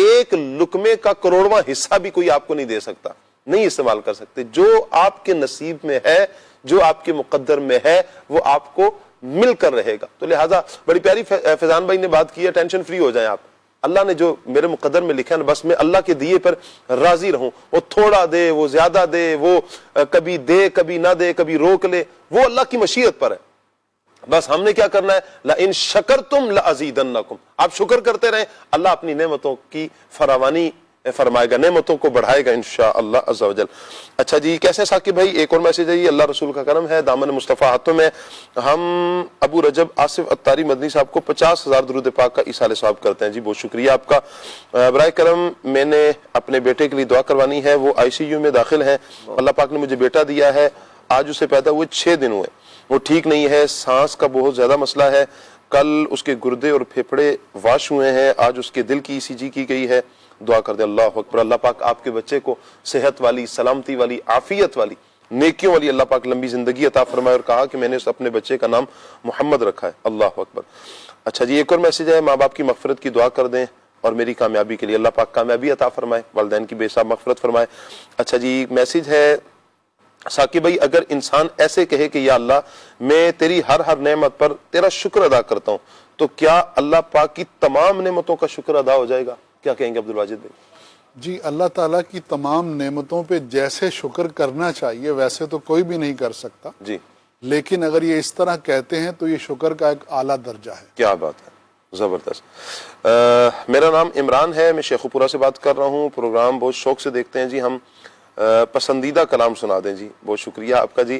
ایک لقمے کا کروڑواں حصہ بھی کوئی آپ کو نہیں دے سکتا، نہیں استعمال کر سکتے. جو آپ کے نصیب میں ہے، جو آپ کے مقدر میں ہے وہ آپ کو مل کر رہے گا. تو لہٰذا بڑی پیاری فیضان بھائی نے بات کی ہے، ٹینشن فری ہو جائیں آپ. اللہ نے جو میرے مقدر میں لکھا ہے بس میں اللہ کے دیے پر راضی رہوں. وہ تھوڑا دے، وہ زیادہ دے، وہ کبھی دے کبھی نہ دے، کبھی روک لے، وہ اللہ کی مشیت پر ہے. بس ہم نے کیا کرنا ہے؟ لَإِن شَكَرْتُمْ لَأَزِيدَنَّكُمْ. آپ شکر کرتے رہیں، اللہ اپنی نعمتوں کی فراوانی فرمائے گا، نعمتوں کو بڑھائے گا انشاءاللہ عز و جل. اچھا جی کیسے ثاقب بھائی؟ ایک اور میسج ہے جی. اللہ رسول کا کرم ہے، دامن مصطفیٰ ہاتھوں میں. ہم ابو رجب آصف عطاری مدنی صاحب کو 50,000 درود پاک کا ایصال ثواب کرتے ہیں جی. بہت شکریہ آپ کا. برائے کرم میں نے اپنے بیٹے کے لیے دعا کروانی ہے، وہ ICU میں داخل ہیں. اللہ پاک نے مجھے بیٹا دیا ہے، آج اسے پیدا ہوئے 6 دن ہوئے، وہ ٹھیک نہیں ہے، سانس کا بہت زیادہ مسئلہ ہے. کل اس کے گردے اور پھیپھڑے واش ہوئے ہیں، آج اس کے دل کی ECG کی گئی ہے. دعا کر دے. اللہ اکبر. اللہ پاک آپ کے بچے کو صحت والی، سلامتی والی، عافیت والی، نیکیوں والی اللہ پاک لمبی زندگی عطا فرمائے. اور کہا کہ میں نے اپنے بچے کا نام محمد رکھا ہے. اللہ اکبر. اچھا جی ایک اور میسج ہے. ماں باپ کی مغفرت کی دعا کر دیں اور میری کامیابی کے لیے اللہ پاک کامیابی عطا فرمائے، والدین کی بے حساب مغفرت فرمائے. اچھا جی میسج ہے ثاقب بھائی، اگر انسان ایسے کہے کہ یا اللہ میں تیری ہر نعمت پر تیرا شکر ادا کرتا ہوں، تو کیا اللہ پاک کی تمام نعمتوں کا شکر ادا ہو جائے گا؟ کیا کہیں گے عبدالواجد بھائی؟ جی اللہ تعالیٰ کی تمام نعمتوں پہ جیسے شکر کرنا چاہیے ویسے تو کوئی بھی نہیں کر سکتا جی، لیکن اگر یہ اس طرح کہتے ہیں تو یہ شکر کا ایک اعلیٰ درجہ ہے. کیا بات ہے، زبردست. میرا نام عمران ہے، میں شیخو پورہ سے بات کر رہا ہوں. پروگرام بہت شوق سے دیکھتے ہیں جی ہم. پسندیدہ کلام سنا دیں جی. بہت شکریہ آپ کا جی.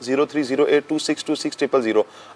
0308262600।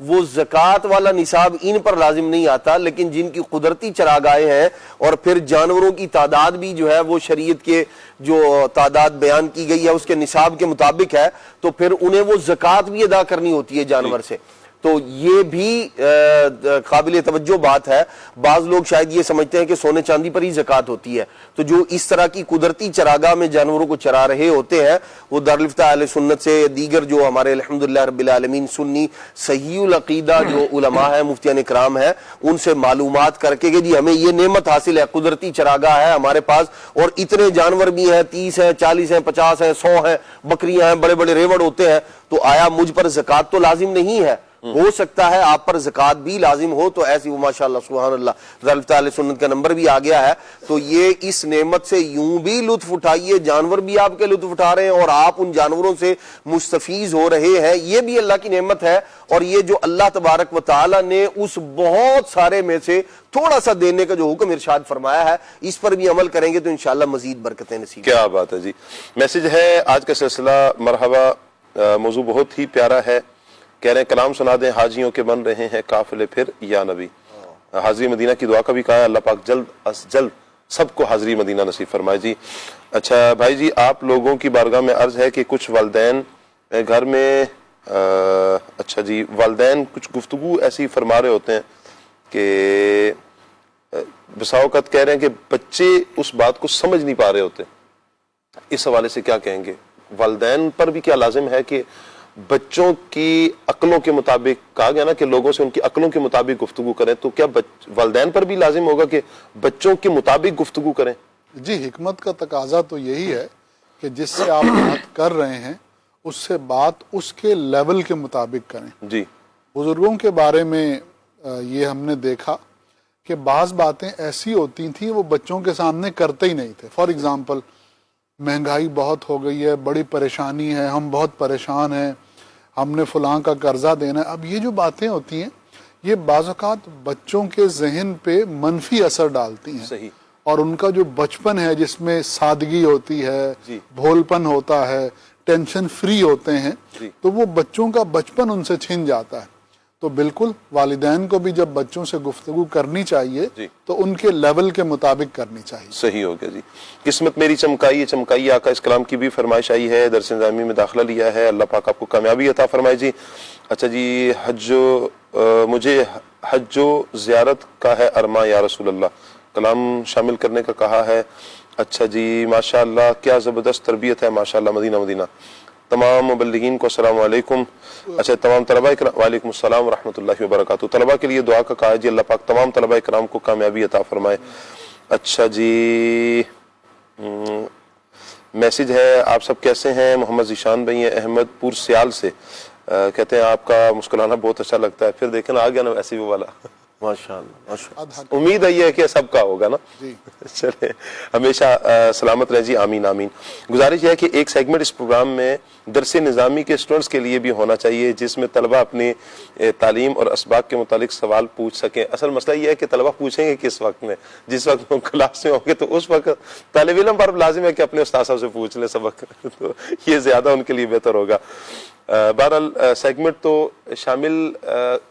وہ زکوٰۃ والا نصاب ان پر لازم نہیں آتا، لیکن جن کی قدرتی چراگاہیں ہیں اور پھر جانوروں کی تعداد بھی جو ہے وہ شریعت کے جو تعداد بیان کی گئی ہے اس کے نصاب کے مطابق ہے، تو پھر انہیں وہ زکوٰۃ بھی ادا کرنی ہوتی ہے جانور سے. تو یہ بھی قابل توجہ بات ہے. بعض لوگ شاید یہ سمجھتے ہیں کہ سونے چاندی پر ہی زکوٰۃ ہوتی ہے، تو جو اس طرح کی قدرتی چراگاہ میں جانوروں کو چرا رہے ہوتے ہیں وہ دارالفتہ اہل سنت سے دیگر جو ہمارے الحمدللہ رب العالمین سنی صحیح العقیدہ جو علماء ہیں، مفتیان کرام ہیں، ان سے معلومات کر کے کہ جی ہمیں یہ نعمت حاصل ہے، قدرتی چراگاہ ہے ہمارے پاس اور اتنے جانور بھی ہیں، 30 ہیں، 40 ہیں، 50 ہیں، 100 ہیں، بکریاں ہیں، بڑے بڑے ریوڑ ہوتے ہیں، تو آیا مجھ پر زکوٰۃ تو لازم نہیں ہے؟ ہو سکتا ہے آپ پر زکوٰۃ بھی لازم ہو، تو ایسی وہ ماشاءاللہ سبحان اللہ دارالفتہ اہل سنت کا نمبر بھی آ گیا ہے. تو یہ اس نعمت سے یوں بھی لطف اٹھائیے، جانور بھی آپ کے لطف اٹھا رہے ہیں اور آپ ان جانوروں سے مستفیض ہو رہے ہیں، یہ بھی اللہ کی نعمت ہے. اور یہ جو اللہ تبارک و تعالی نے اس بہت سارے میں سے تھوڑا سا دینے کا جو حکم ارشاد فرمایا ہے، اس پر بھی عمل کریں گے تو انشاءاللہ مزید برکتیں نصیب. کیا بات ہے جی. میسج ہے آج کا سلسلہ مرحبا، موضوع بہت ہی پیارا ہے. کہہ رہے ہیں کلام سنا دیں، حاجیوں کے بن رہے ہیں قافلے پھر یا نبی. حاضری مدینہ کی دعا کا بھی کہا ہے، اللہ پاک جلد از جلد سب کو حاضری مدینہ نصیب فرمائے جی. اچھا بھائی جی، آپ لوگوں کی بارگاہ میں عرض ہے کہ کچھ والدین گھر میں اچھا جی والدین کچھ گفتگو ایسی فرما رہے ہوتے ہیں کہ بسا اوقات کہہ رہے ہیں کہ بچے اس بات کو سمجھ نہیں پا رہے ہوتے. اس حوالے سے کیا کہیں گے؟ والدین پر بھی کیا لازم ہے کہ بچوں کی عقلوں کے مطابق، کہا گیا نا کہ لوگوں سے ان کی عقلوں کے مطابق گفتگو کریں، تو کیا والدین پر بھی لازم ہوگا کہ بچوں کے مطابق گفتگو کریں؟ جی، حکمت کا تقاضا تو یہی ہے کہ جس سے آپ بات کر رہے ہیں اس سے بات اس کے لیول کے مطابق کریں. جی، بزرگوں کے بارے میں یہ ہم نے دیکھا کہ بعض باتیں ایسی ہوتی تھیں وہ بچوں کے سامنے کرتے ہی نہیں تھے. فار ایگزامپل، مہنگائی بہت ہو گئی ہے، بڑی پریشانی ہے، ہم بہت پریشان ہیں، ہم نے فلاں کا قرضہ دینا ہے. اب یہ جو باتیں ہوتی ہیں یہ بعض اوقات بچوں کے ذہن پہ منفی اثر ڈالتی ہیں. صحیح. اور ان کا جو بچپن ہے جس میں سادگی ہوتی ہے، جی، بھولپن ہوتا ہے، ٹینشن فری ہوتے ہیں، جی، تو وہ بچوں کا بچپن ان سے چھن جاتا ہے. تو بالکل والدین کو بھی جب بچوں سے گفتگو کرنی چاہیے جی، تو ان کے لیول کے مطابق کرنی چاہیے. صحیح ہو گیا جی. قسمت میری چمکائی چمکائی آقا اس کلام کی بھی فرمائش آئی ہے، درس نظامی میں داخلہ لیا ہے، اللہ پاک آپ کو کامیابی عطا فرمائے جی. اچھا جی، مجھے حج و زیارت کا ہے ارماں یا رسول اللہ، کلام شامل کرنے کا کہا ہے. اچھا جی، ماشاءاللہ کیا زبردست تربیت ہے، ماشاءاللہ. مدینہ مدینہ. تمام مبلغین کو السلام علیکم. اچھا، تمام طلباء کرام وعلیکم السلام ورحمۃ اللہ وبرکاتہ. طلباء کے لیے دعا کا کہا ہے جی، اللہ پاک تمام طلباء کرام کو کامیابی عطا فرمائے. اچھا جی، میسج ہے آپ سب کیسے ہیں؟ محمد ذیشان بھائی ہیں احمد پور سیال سے، کہتے ہیں آپ کا مسکرانا بہت اچھا لگتا ہے. پھر دیکھیں نا آ گیا نا ایسے وہ والا. ماشاءاللہ، امید ہے یہ کہ سب کا ہوگا نا. چلے ہمیشہ سلامت رہیں جی، آمین آمین. گزارش یہ ہے کہ ایک سیگمنٹ اس پروگرام میں درس نظامی کے اسٹوڈنٹس کے لیے بھی ہونا چاہیے، جس میں طلبہ اپنی تعلیم اور اسباق کے متعلق سوال پوچھ سکیں. اصل مسئلہ یہ ہے کہ طلبہ پوچھیں گے کس وقت میں؟ جس وقت وہ کلاس میں ہوں گے تو اس وقت طالب علم پر لازم ہے کہ اپنے استاد صاحب سے پوچھ لیں سبق، تو یہ زیادہ ان کے لیے بہتر ہوگا. بہرحال سیگمنٹ تو شامل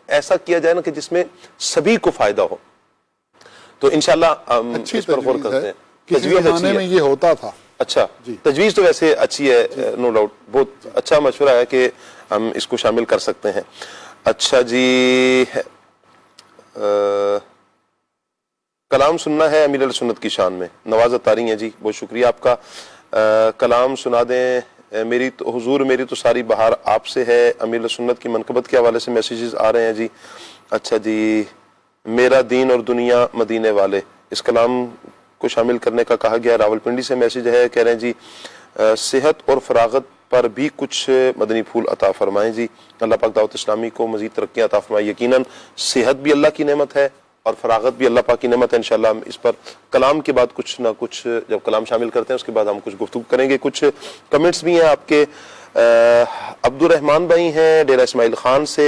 ایسا کیا جائے نا کہ جس میں سبھی کو فائدہ ہو، تو انشاءاللہ ہم اس پر غور کرتے ہیں. کسی زمانے میں یہ ہوتا تھا. اچھا، تجویز تو ویسے اچھی ہے، نو ڈاؤٹ، بہت اچھا مشورہ ہے کہ ہم اس کو شامل کر سکتے ہیں. اچھا جی، کلام سننا ہے امیر السنت کی شان میں. نواز اتاری ہیں جی، بہت شکریہ آپ کا. کلام سنا دیں. میری تو حضور میری تو ساری بہار آپ سے ہے. امیر سنت کی منقبت کے حوالے سے میسیجز آ رہے ہیں جی. اچھا جی، میرا دین اور دنیا مدینے والے، اس کلام کو شامل کرنے کا کہا گیا. راولپنڈی سے میسیج ہے، کہہ رہے ہیں جی صحت اور فراغت پر بھی کچھ مدنی پھول عطا فرمائیں جی. اللہ پاک دعوت اسلامی کو مزید ترقیاں عطا فرمائے. یقیناً صحت بھی اللہ کی نعمت ہے اور فراغت بھی اللہ پاک کی نعمت ہے. انشاءاللہ ہم اس پر کلام کے بعد کچھ نہ کچھ، جب کلام شامل کرتے ہیں اس کے بعد ہم کچھ گفتگو کریں گے. کچھ کمنٹس بھی ہیں آپ کے. عبد الرحمان بھائی ہیں ڈیرہ اسماعیل خان سے،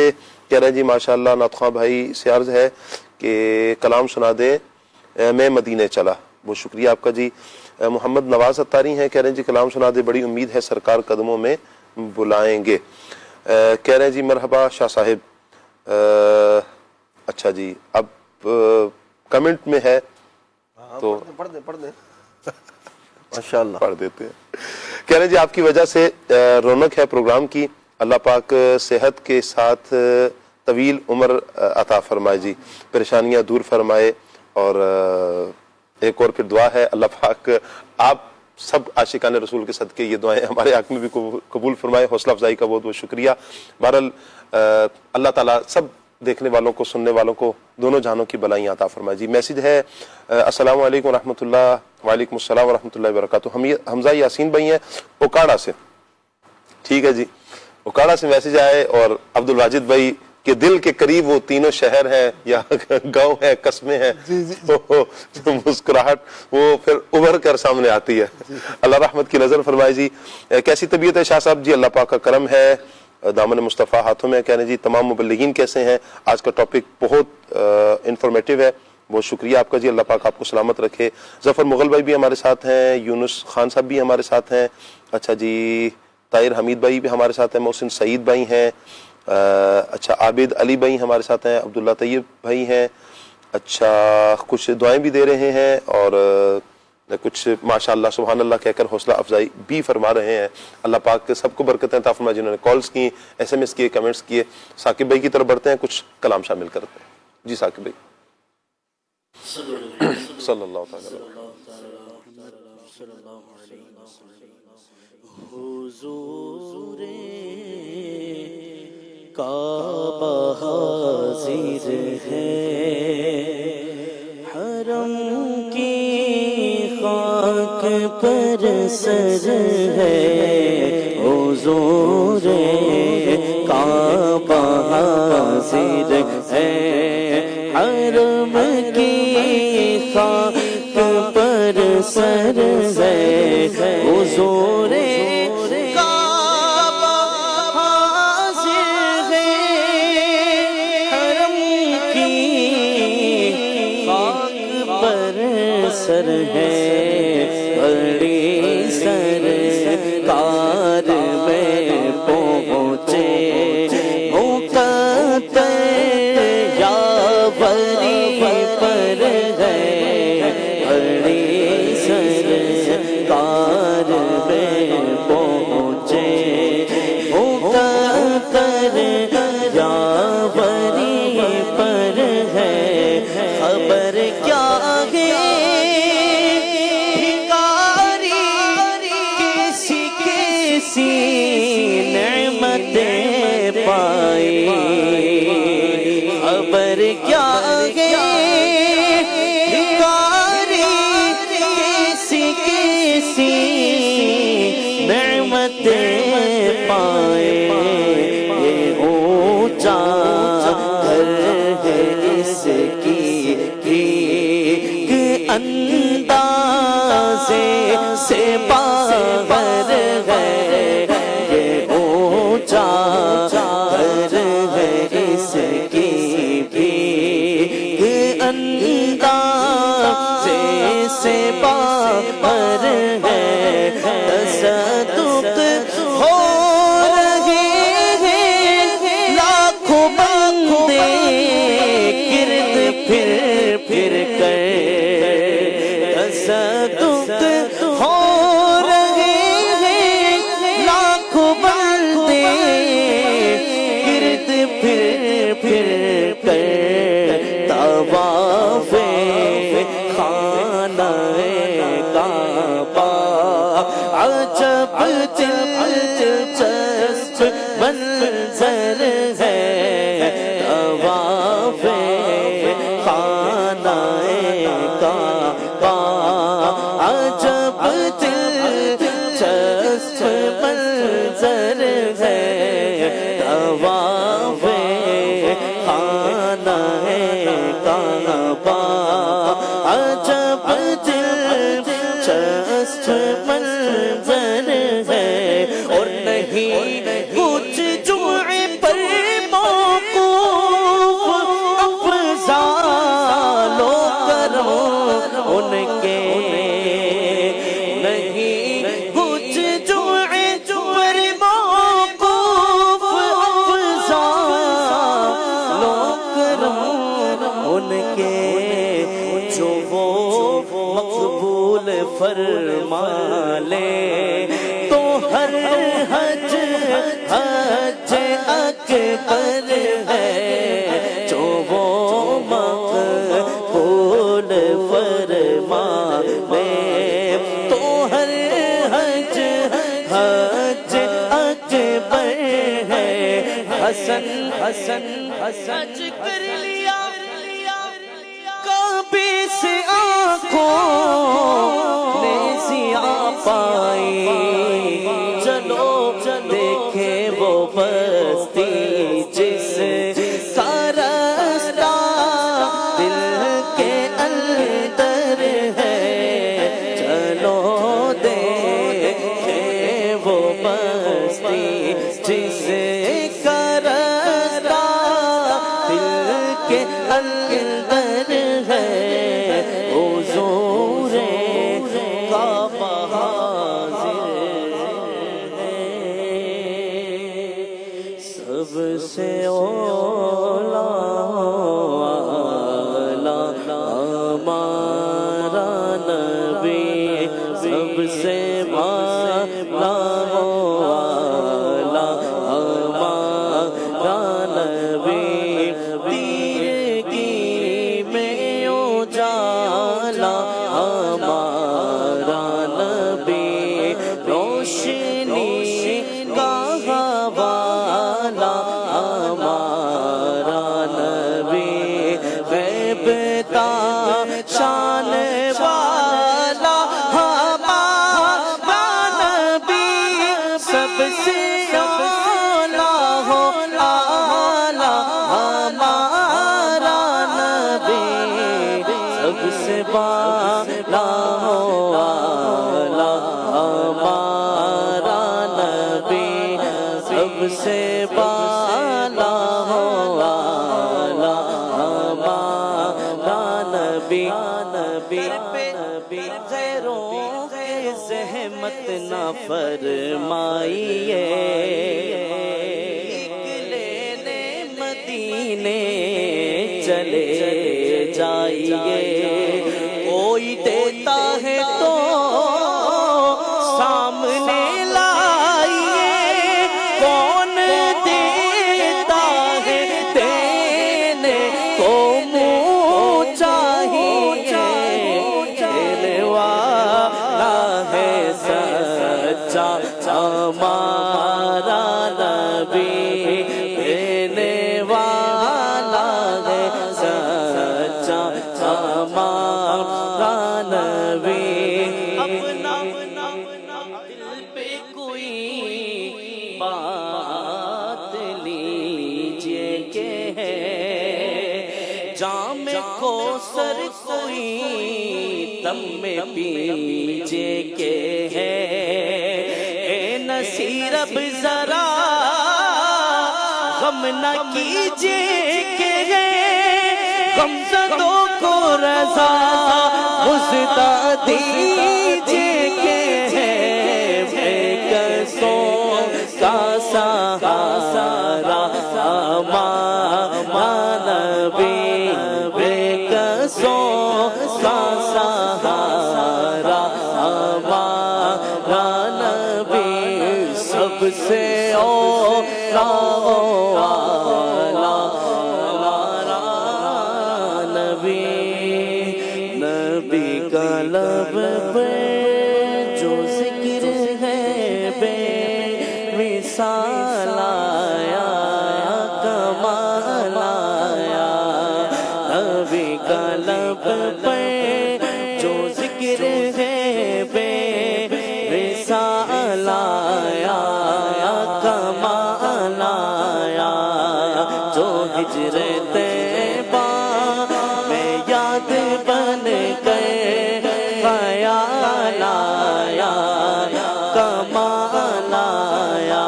کہہ رہے ہیں جی ماشاءاللہ نعت خواں بھائی سے عرض ہے کہ کلام سنا دے میں مدینے چلا. بہت شکریہ آپ کا جی. محمد نواز اتاری ہیں، کہہ رہے ہیں جی کلام سنا دے، بڑی امید ہے سرکار قدموں میں بلائیں گے. کہہ رہے ہیں جی مرحبا شاہ صاحب. اچھا جی، اب کمنٹ میں ہے تو پڑھ دیں ماشاءاللہ پڑھ دیتے ہیں. کہہ رہے ہیں جی آپ کی وجہ سے رونق ہے پروگرام کی، اللہ پاک صحت کے ساتھ طویل عمر عطا فرمائے جی، پریشانیاں دور فرمائے. اور ایک اور پھر دعا ہے، اللہ پاک آپ سب عاشقان رسول کے صدقے یہ دعائیں ہمارے حق میں بھی قبول فرمائے. حوصلہ افزائی کا بہت بہت شکریہ. بہرحال اللہ تعالیٰ سب دیکھنے والوں کو، سننے والوں کو دونوں جہانوں کی بلائیں عطا فرمائے جی. میسج ہے السلام علیکم ورحمۃ اللہ. وعلیکم السلام ورحمۃ اللہ وبرکاتہ. حمزہ یاسین بھائی ہیں اوکاڑا سے. ٹھیک ہے جی، اوکاڑا سے میسج آئے. اور عبد الواجد بھائی کے دل کے قریب وہ تینوں شہر ہیں یا گاؤں ہیں، قصبے ہیں، جو مسکراہٹ وہ پھر ابھر کر سامنے آتی ہے. اللہ رحمت کی نظر فرمائے جی. کیسی طبیعت ہے شاہ صاحب؟ جی اللہ پاک کا کرم ہے، دامن مصطفیٰ ہاتھوں میں. کہنے جی تمام مبلغین کیسے ہیں؟ آج کا ٹاپک بہت انفارمیٹیو ہے. بہت شکریہ آپ کا جی، اللہ پاک آپ کو سلامت رکھے. ظفر مغل بھائی بھی ہمارے ساتھ ہیں، یونس خان صاحب بھی ہمارے ساتھ ہیں. اچھا جی، طاہر حمید بھائی بھی ہمارے ساتھ ہیں، محسن سعید بھائی ہیں. اچھا عابد علی بھائی ہمارے ساتھ ہیں، عبداللہ طیب بھائی ہیں. اچھا کچھ دعائیں بھی دے رہے ہیں اور کچھ ماشاءاللہ سبحان اللہ کہہ کر حوصلہ افزائی بھی فرما رہے ہیں. اللہ پاک سب کو برکتیں عطا فرمائے جنہوں نے کالز کی، ایس ایم ایس کیے، کمنٹس کیے. ثاقب بھائی کی طرف بڑھتے ہیں، کچھ کلام شامل کرتے ہیں. جی ثاقب بھائی. صلی اللہ تعالی حضور کعبہ حاضر ہے، حرم کی خاک پر سر ہے. حضور کعبہ حاضر ہے، حرم کی خاک پر سر ہے. حضور کعبہ حاضر ہے، حرم کی خاک پر سر ہے. بڑی سرکار میں پہنچے مقدر یاوری پر ہے. بڑی سرکار میں پہنچے مقدر یاوری پر ہے. خبر کیا ہے نعمتیں پائی. خبر کیا ہے بھکاری کیسی نعمتیں پائے. یہ اونچا گھر ہے اس کی اندازے سے باہر ہے. یہ اونچا گھر ہے اس کی اندازے سے باہر ہے. تصدق ہو رہے ہیں لاکھوں بندے گرد پھر کر. تصدق ہو رہے ہیں لاکھوں بندے گرد پھر کر. طواف خانہ کعبہ عجب دلچسپ منظر ہے. طواف خانہ کعبہ عجب دلچسپ منظر ہے. طواف خانہ کعبہ عجب دلچسپ منظر ہے. اور نہیں کچھ جوئے پر موقوف افضال و کرم ان کے. نہیں کچھ جوئے پر موقوف افضال جو وہ مقبول فرما لے تو ہر حج حج اکبر ہے، جو وہ مقبول فرما لے تو ہر حج حج اکبر ہے۔ حسن حسن حج کر لیا کعبے سے آنکھوں نے ضیاء پائی، چلو دیکھیں وہ بستی جس کا راستہ دل کے اندر ہے، چلو دیکھیں وہ بستی جس کا راستہ دل کے اندر ہے، حضور کعبہ حاضر ہے، سب سے اولا ہمارا نبی، سب سے والا ہمارا نبی، تیرگی میں اجالا ہمارا نبی، روشنی کا حوالہ ہمارا نبی، غیب شان والا ہمارا نبی، سب سے اعلیٰ ہو اعلیٰ ہمارا نبی، سب سے بالا ہو اعلیٰ ہمارا نبی، سب سے بالا ہو اعلیٰ ہمارا نبی، غیروں کے زحمت نہ فرمائیے، لینے مدینے چلے جائیے، کوئی دیتا ہے تو سامنے لائیے، کون دیتا ہے دینے کو منہ چاہیے، دینے والا ہے سچا ہمارا نبی، دینے والا ہے سچا ہمارا نبی، اپنا دل پہ کوئی بات لیجیے کہ ہے جام کوثر کوئی تم میں پیجیے کہ ہے، اے نصیر اب ذرا غم نہ کیجیے کہ ہے، غمزدوں کو رضا مزدہ دیجیے کہ ہے، بے کسوں کا سہارا ہمارا نبی، بے کسوں کا سہارا ہمارا نبی، سب سے اولا ہمارا نبی، نبی کا لب پہ جو ذکر ہے بے مثال آیا، کمال آیا، نبی کا لب پہ جو ذکر ہے بے مثال آیا، کمال آیا، جو ہجر طیبہ میں یاد بن گئے، خیال آیا، کمال آیا،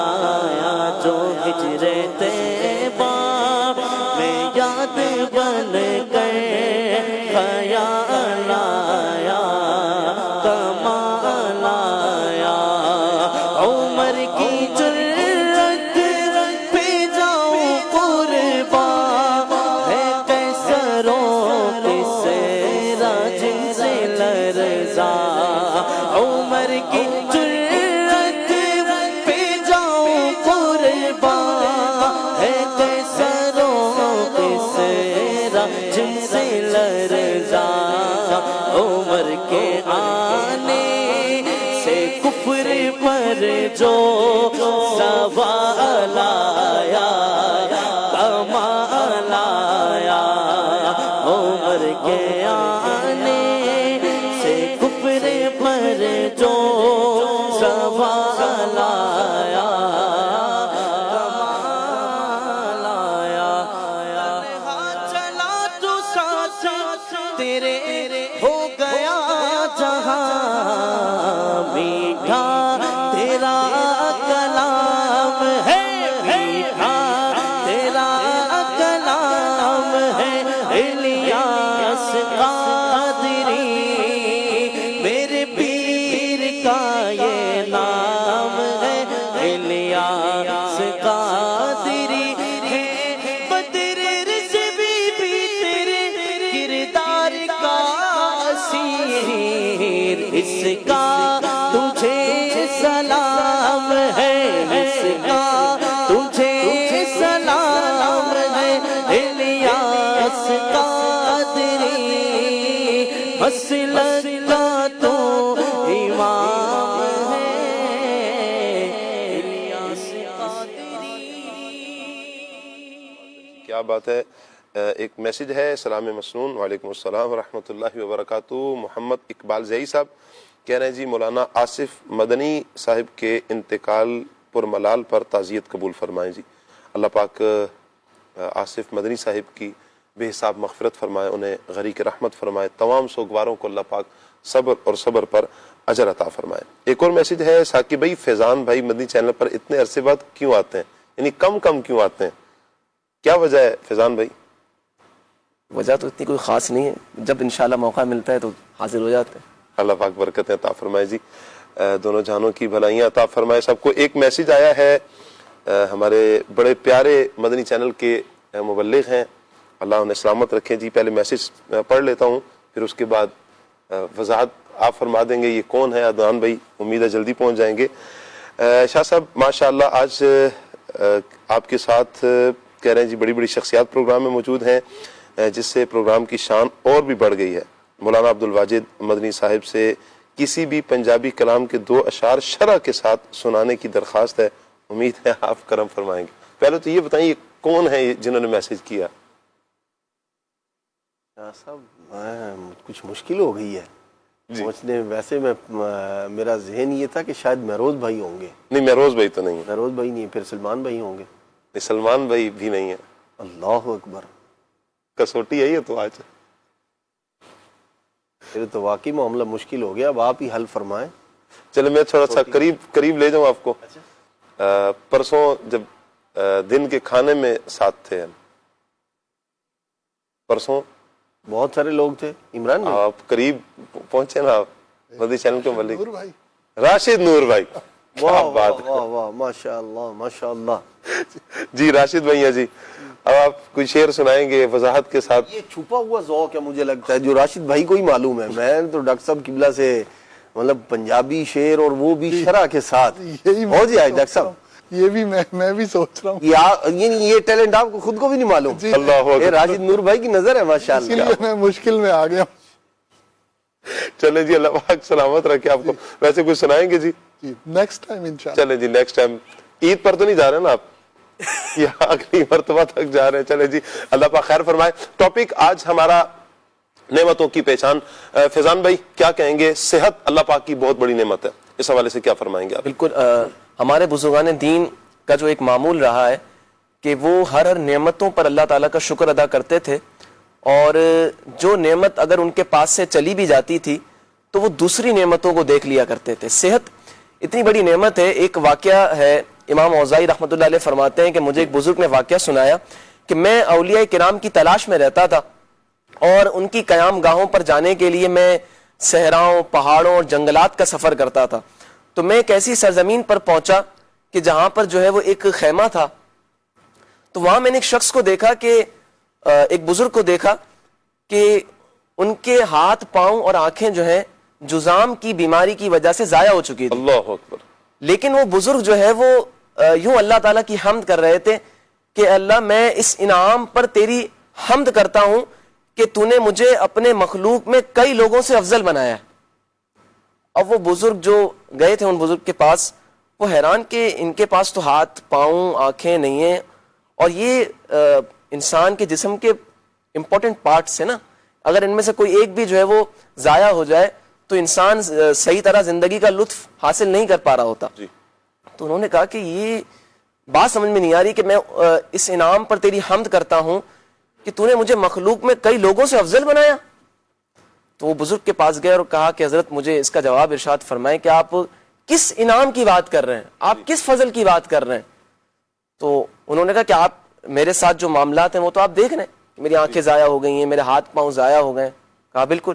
جو ہجر طیبہ میں یاد بن گئے، خیال آیا، کمال آیا، عمر کی جرت پہ جاؤں قربان، ہے قیصروں کے سیرا عمر کی جرأت پہ جاؤں قربان ہے قیصروں قیصرا جن سے لرزا عمر کے آنے سے کفر پر جو زوال آیا کمال آیا عمر کے آنے سے کفر پر جو زوال آیا کمال آیا چلا تو ساتھ تیرے ہو گیا جہاں میٹھا تیرا کلام ہے میٹھا تیرا کلام ہے الیاس قادری میرے پیر کا یہ نام ہے الیاس قادری ہے بدر رضوی بھی تیرے کردار کا اسیر اس کا تجھے سلام ہے اس کا تجھے سلام ہے الیاس قادری مسلک کا تو امام ہے الیاس قادری. کیا بات ہے. ایک میسج ہے سلام مسنون. وعلیکم السلام ورحمۃ اللہ وبرکاتہ. محمد اقبال زئی صاحب کہہ رہے ہیں جی مولانا آصف مدنی صاحب کے انتقال پر ملال پر تعزیت قبول فرمائیں جی. اللہ پاک آصف مدنی صاحب کی بے حساب مغفرت فرمائے, انہیں غریق رحمت فرمائے, تمام سوگواروں کو اللہ پاک صبر اور صبر پر اجر عطا فرمائے. ایک اور میسج ہے ثاقب بھائی فیضان بھائی مدنی چینل پر اتنے عرصے بعد کیوں آتے ہیں, یعنی کم کیوں آتے ہیں, کیا وجہ ہے فیضان بھائی؟ وجہ تو اتنی کوئی خاص نہیں ہے, جب انشاءاللہ موقع ملتا ہے تو حاضر ہو جاتے ہیں. اللہ پاک برکتیں عطا فرمائے جی, دونوں جہانوں کی بھلائیاں عطا فرمائے سب کو. ایک میسج آیا ہے ہمارے بڑے پیارے مدنی چینل کے مبلغ ہیں, اللہ انہیں سلامت رکھیں جی. پہلے میسج پڑھ لیتا ہوں, پھر اس کے بعد وضاحت آپ فرما دیں گے یہ کون ہے. عدنان بھائی امید ہے جلدی پہنچ جائیں گے. شاہ صاحب ماشاءاللہ آج آپ کے ساتھ کہہ رہے ہیں جی بڑی بڑی شخصیات پروگرام میں موجود ہیں, جس سے پروگرام کی شان اور بھی بڑھ گئی ہے. مولانا عبدالواجد مدنی صاحب سے کسی بھی پنجابی کلام کے 2 اشعار شرح کے ساتھ سنانے کی درخواست ہے, امید ہے آپ کرم فرمائیں گے. پہلے تو یہ بتائیں یہ کون ہے جنہوں نے میسج کیا؟ صاحب کچھ مشکل ہو گئی ہے پہنچنے. ویسے میں میرا ذہن یہ تھا کہ شاید مہروز بھائی ہوں گے. نہیں مہروز بھائی تو نہیں, مہروز بھائی نہیں, پھر سلمان بھائی ہوں گے. نہیں سلمان بھائی بھی نہیں ہے. اللہ اکبر, کسوٹی ہے یہ تو آج. پھر تو واقعی معاملہ مشکل ہو گیا, اب آپ ہی حل فرمائیں. چلے میں تھوڑا سا قریب لے جاؤں آپ کو. پرسوں جب دن کے کھانے میں ساتھ تھے پرسوں بہت سارے لوگ تھے. عمران بھائی آپ قریب پہنچے نا, آپ مدنی چینل کے ملک راشد نور بھائی. واہ واہ واہ واہ ماشاء اللہ ماشاء اللہ. جی راشد بھیا جی, اب آپ کوئی شعر سنائیں گے وضاحت کے ساتھ. یہ چھپا ہوا ذوق ہے مجھے لگتا ہے جو راشد بھائی کو ہی معلوم ہے. میں تو ڈاکٹر صاحب قبلہ سے مطلب پنجابی شعر اور وہ بھی شرح کے ساتھ ہو جائے. ڈاکٹر صاحب یہ بھی میں بھی سوچ رہا ہوں, یہ ٹیلنٹ آپ کو خود کو بھی نہیں معلوم. اللہ راشد نور بھائی کی نظر ہے ماشاءاللہ. اسی لیے میں مشکل میں آ گیا. چلے جی اللہ پاک سلامت رکھے آپ کو. ویسے کچھ سنائیں گے جی نیکسٹ ٹائم انشاءاللہ. چلے جی نیکسٹ ٹائم. عید پر تو نہیں جا رہے نا آپ, یا اگلی مرتبہ تک جا رہے ہیں. چلے جی اللہ پاک خیر فرمائے. ٹاپک آج ہمارا نعمتوں کی پہچان. فیضان بھائی کیا کہیں گے؟ صحت اللہ پاک کی بہت بڑی نعمت ہے, اس حوالے سے کیا فرمائیں گے آپ؟ بالکل, ہمارے بزرگان دین کا جو ایک معمول رہا ہے کہ وہ ہر نعمتوں پر اللہ تعالیٰ کا شکر ادا کرتے تھے, اور جو نعمت اگر ان کے پاس سے چلی بھی جاتی تھی تو وہ دوسری نعمتوں کو دیکھ لیا کرتے تھے. صحت اتنی بڑی نعمت ہے. ایک واقعہ ہے, امام اوزائی رحمۃ اللہ علیہ فرماتے ہیں کہ مجھے ایک بزرگ نے واقعہ سنایا کہ میں اولیاء کرام کی تلاش میں رہتا تھا, اور ان کی قیام گاہوں پر جانے کے لیے میں صحراؤں, پہاڑوں اور جنگلات کا سفر کرتا تھا. تو میں ایک ایسی سرزمین پر پہنچا کہ جہاں پر جو ہے وہ ایک خیمہ تھا. تو وہاں میں نے ایک شخص کو دیکھا کہ ایک بزرگ کو دیکھا کہ ان کے ہاتھ پاؤں اور آنکھیں جو ہیں جزام کی بیماری کی وجہ سے ضائع ہو چکی تھی. اللہ اکبر. لیکن وہ بزرگ جو ہے وہ یوں اللہ تعالیٰ کی حمد کر رہے تھے کہ اللہ میں اس انعام پر تیری حمد کرتا ہوں کہ تو نے مجھے اپنے مخلوق میں کئی لوگوں سے افضل بنایا ہے. اب وہ بزرگ جو گئے تھے ان بزرگ کے پاس وہ حیران کہ ان کے پاس تو ہاتھ پاؤں آنکھیں نہیں ہیں اور یہ انسان کے جسم کے امپورٹنٹ پارٹس ہیں نا, اگر ان میں سے کوئی ایک بھی جو ہے وہ ضائع ہو جائے تو انسان صحیح طرح زندگی کا لطف حاصل نہیں کر پا رہا ہوتا. تو انہوں نے کہا کہ یہ بات سمجھ میں نہیں آ رہی کہ میں اس انعام پر تیری حمد کرتا ہوں کہ تو نے مجھے مخلوق میں کئی لوگوں سے افضل بنایا. تو وہ بزرگ کے پاس گئے اور کہا کہ حضرت مجھے اس کا جواب ارشاد فرمائیں کہ آپ کس انعام کی بات کر رہے ہیں, آپ کس فضل کی بات کر رہے ہیں. تو انہوں نے کہا کہ آپ میرے ساتھ جو معاملات ہیں وہ تو آپ دیکھ رہے ہیں کہ میری آنکھیں ضائع ہو گئی ہیں, میرے ہاتھ پاؤں ضائع ہو گئے. کہا بالکل.